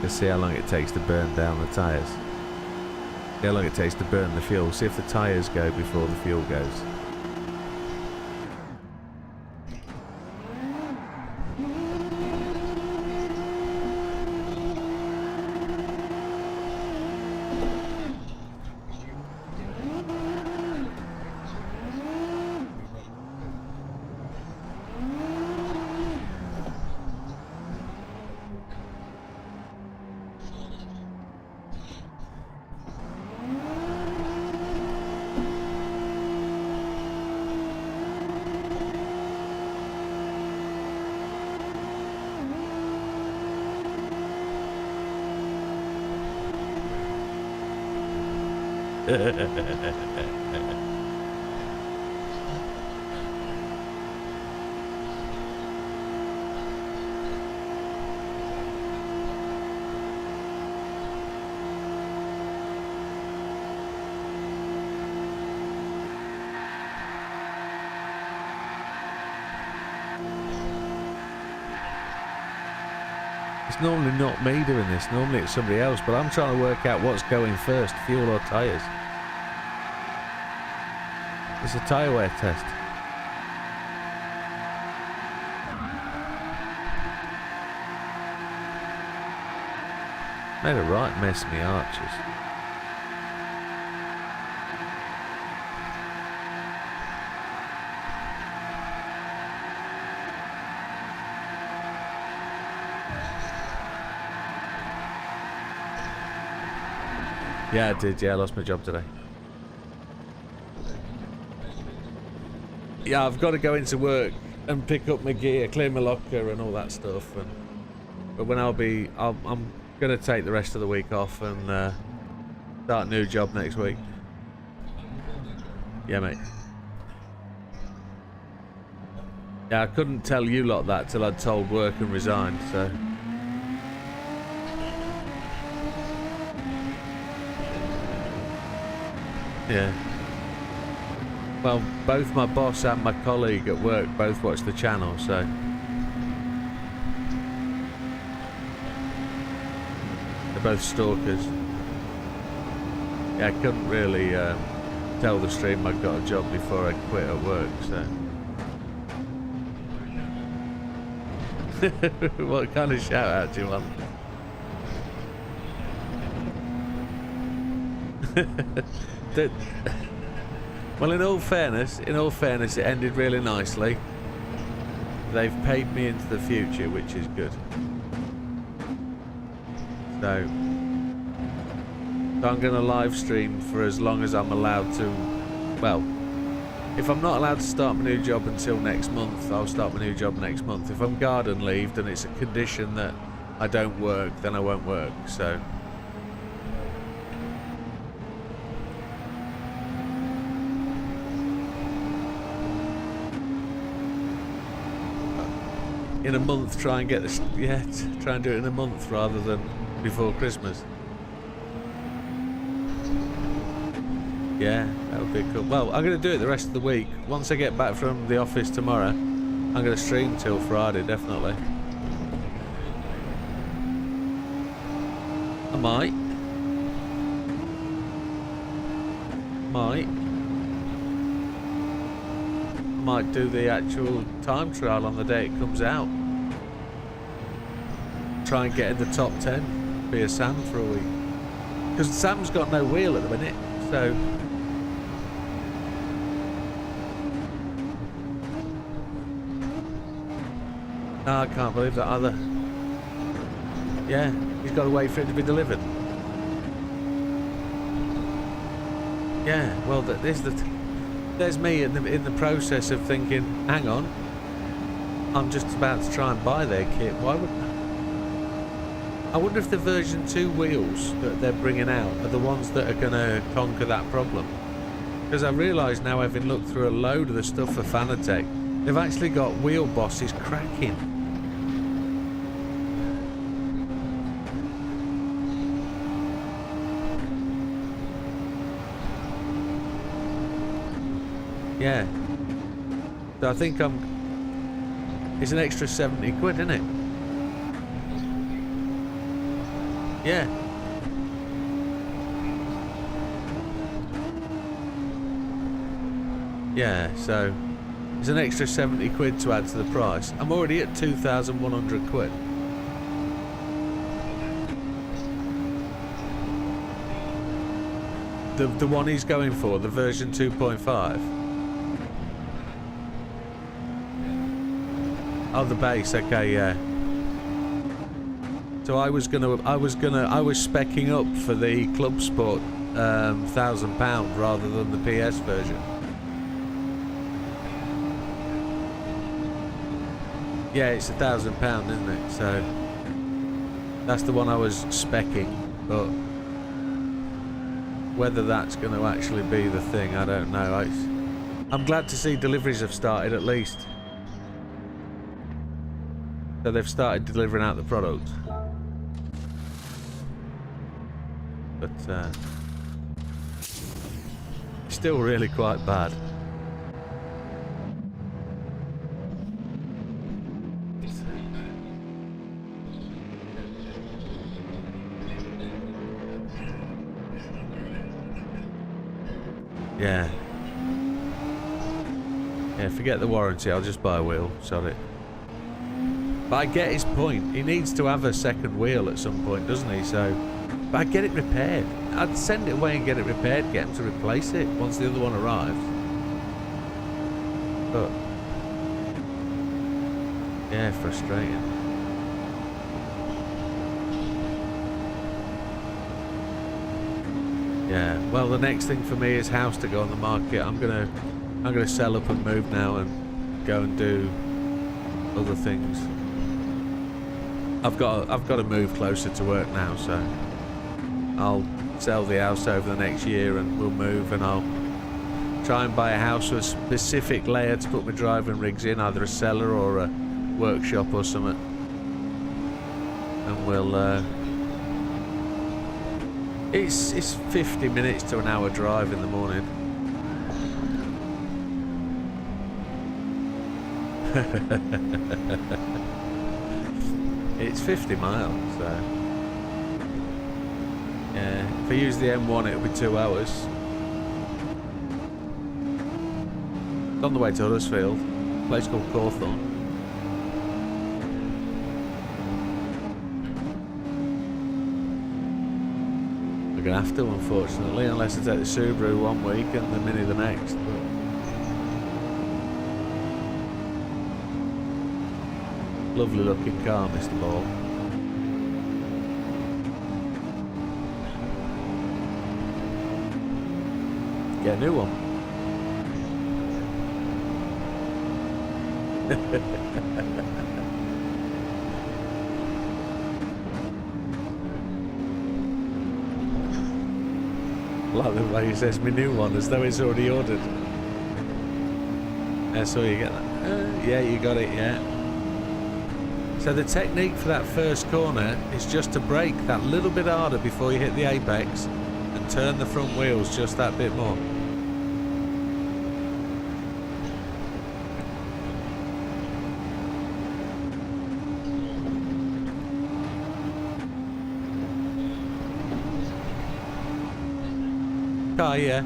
Let's see how long it takes to burn down the tyres. See how long it takes to burn the fuel. See if the tyres go before the fuel goes. It's normally not me doing this, normally it's somebody else, but I'm trying to work out what's going first, fuel or tyres. It's a tyre wear test. Made a right mess of me arches. Yeah, I did. Yeah, I lost my job today. Yeah, I've got to go into work and pick up my gear, clear my locker and all that stuff. But when I'm going to take the rest of the week off and start a new job next week. Yeah, mate. Yeah, I couldn't tell you lot that till I'd told work and resigned, so... Yeah. Well, both my boss and my colleague at work both watch the channel, so... They're both stalkers. Yeah, I couldn't really tell the stream I'd got a job before I quit at work, so... What kind of shout out do you want? Well, in all fairness, it ended really nicely. They've paid me into the future, which is good. So I'm going to live stream for as long as I'm allowed to. Well, if I'm not allowed to start my new job until next month, I'll start my new job next month. If I'm garden leaved and it's a condition that I don't work, then I won't work. So. In a month, try and get this. Yeah, try and do it in a month rather than before Christmas. Yeah, that would be cool. Well, I'm going to do it the rest of the week. Once I get back from the office tomorrow, I'm going to stream till Friday, definitely. I might. Might do the actual time trial on the day it comes out. Try and get in the top 10. Be a Sam for a week. Because Sam's got no wheel at the minute, so... No, I can't believe that either. Yeah, he's got to wait for it to be delivered. Yeah, well, there's me in the process of thinking, hang on, I'm just about to try and buy their kit. Why would... I wonder if the version 2 wheels that they're bringing out are the ones that are going to conquer that problem. Because I realise now, having looked through a load of the stuff for Fanatec, they've actually got wheel bosses cracking. Yeah. So I think it's an extra 70 quid, isn't it? Yeah. Yeah, so it's an extra 70 quid to add to the price. I'm already at 2,100 quid. The one he's going for, the version 2.5. Oh, the base, okay, yeah. So I was speccing up for the Club Sport £1,000 rather than the PS version. Yeah, it's £1,000, isn't it? So that's the one I was speccing, but whether that's going to actually be the thing, I don't know. I'm glad to see deliveries have started at least. So they've started delivering out the product. But it's still really quite bad. Yeah. Yeah, forget the warranty, I'll just buy a wheel, sorry. But I get his point. He needs to have a second wheel at some point, doesn't he? So, but I'd get it repaired. I'd send it away and get it repaired, get him to replace it once the other one arrives. But, yeah, frustrating. Yeah, well, the next thing for me is house to go on the market. I'm gonna sell up and move now and go and do other things. I've got to move closer to work now, so I'll sell the house over the next year and we'll move, and I'll try and buy a house with a specific layer to put my driving rigs in, either a cellar or a workshop or something, and we'll it's 50 minutes to an hour drive in the morning. It's 50 miles, so yeah, if I use the M1 it'll be 2 hours. It's on the way to Huddersfield, a place called Cawthorne. We're gonna have to, unfortunately, unless I take the Subaru one week and the Mini the next. But lovely looking car, Mr. Ball. Get a new one. Like the way he says my new one, as though it's already ordered. Yeah, so you get that. Yeah, you got it, yeah. So the technique for that first corner is just to brake that little bit harder before you hit the apex and turn the front wheels just that bit more. Car, yeah.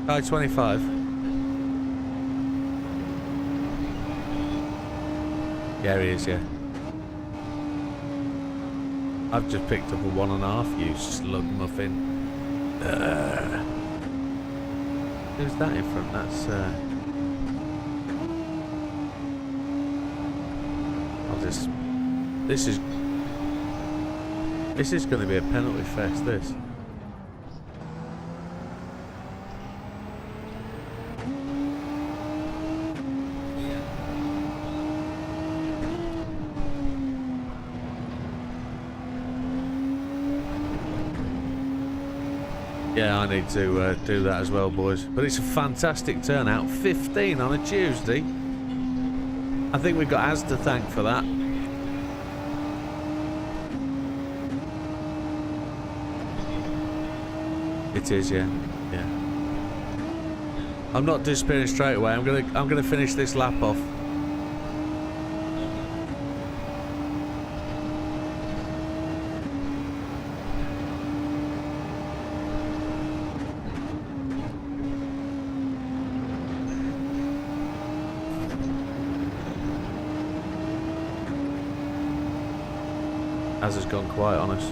Car 25. Yeah, he is, yeah. I've just picked up a 1.5, you slug muffin. Who's that in front? That's, I'll just... This is going to be a penalty fest, this. Yeah, I need to do that as well, boys. But it's a fantastic turnout. 15 on a Tuesday. I think we've got Az to thank for that. It is, yeah. Yeah. I'm not disappearing straight away. I'm gonna finish this lap off. Az has gone quiet on us.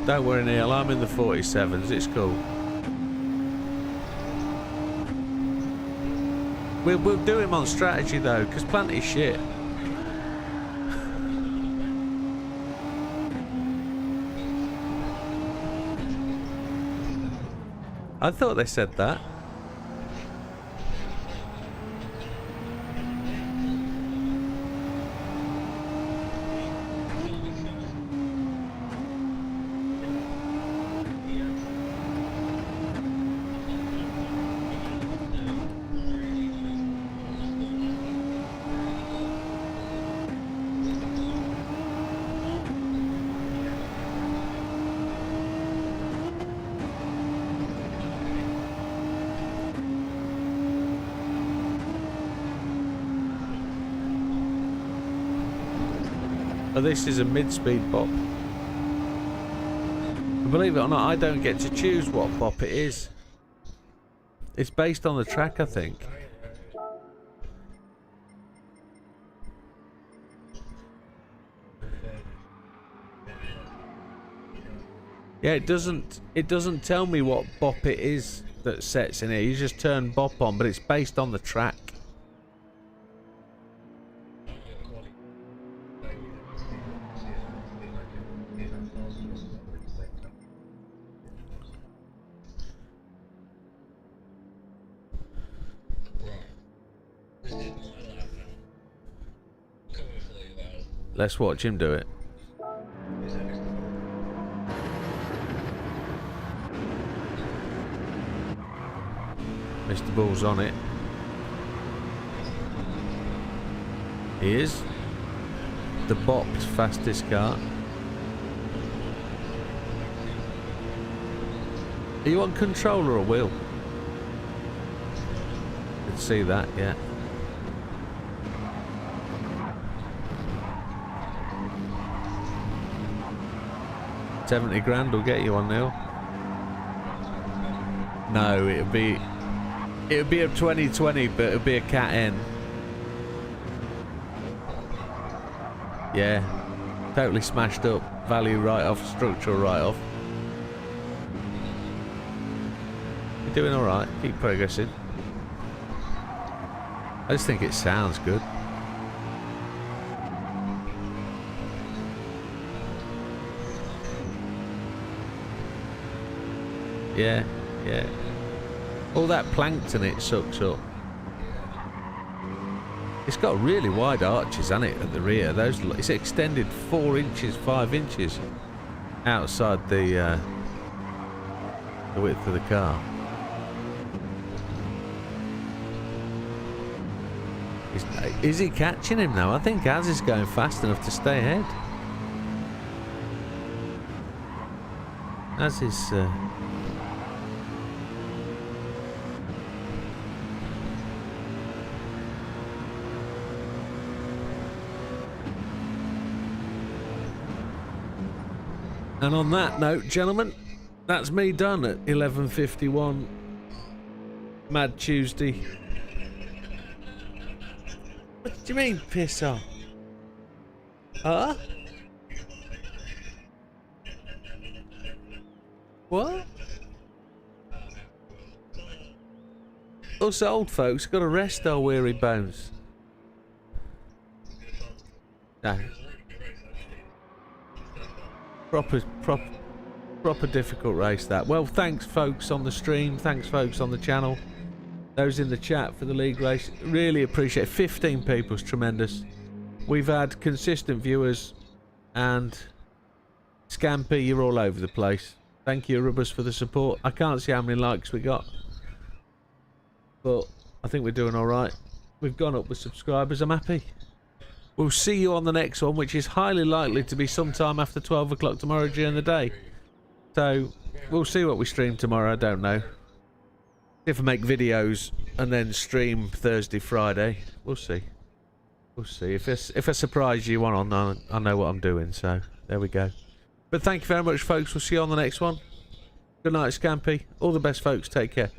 Don't worry, Neil, I'm in the 47s, it's cool. We'll do him on strategy though, because plenty shit. I thought they said that. Oh, this is a mid-speed bop. Believe it or not, I don't get to choose what bop it is. It's based on the track, I think. Yeah, it doesn't tell me what bop it is that sets in here. You just turn bop on, but it's based on the track. Let's watch him do it. Mr. Bull's on it. He is. The bop's fastest car. Are you on controller or wheel? Can see that, yeah. $70 grand will get you one, Neil. No, it'll be a 2020, but it'll be a Cat N. Yeah, totally smashed up. Value write-off, structural write-off. You're doing all right. Keep progressing. I just think it sounds good. Yeah, yeah. All that plankton it sucks up. It's got really wide arches, hasn't it, at the rear? It's extended 4 inches, 5 inches outside the width of the car. Is he catching him now? I think Az is going fast enough to stay ahead. Az is... And on that note, gentlemen, that's me done at 11:51. Mad Tuesday. What do you mean, piss off? Huh? What? Us old folks got to rest our weary bones. No. Proper difficult race that. Well, thanks folks on the stream, thanks folks on the channel, those in the chat for the league race. Really appreciate it. 15 people's tremendous. We've had consistent viewers, and Scampy, you're all over the place. Thank you, Rubbers, for the support. I can't see how many likes we got, but I think we're doing all right. We've gone up with subscribers. I'm happy. We'll see you on the next one, which is highly likely to be sometime after 12 o'clock tomorrow during the day. So we'll see what we stream tomorrow. I don't know if I make videos and then stream Thursday, Friday. We'll see. We'll see. If I surprise you one on, I know what I'm doing. So there we go. But thank you very much, folks. We'll see you on the next one. Good night, Scampy. All the best, folks. Take care.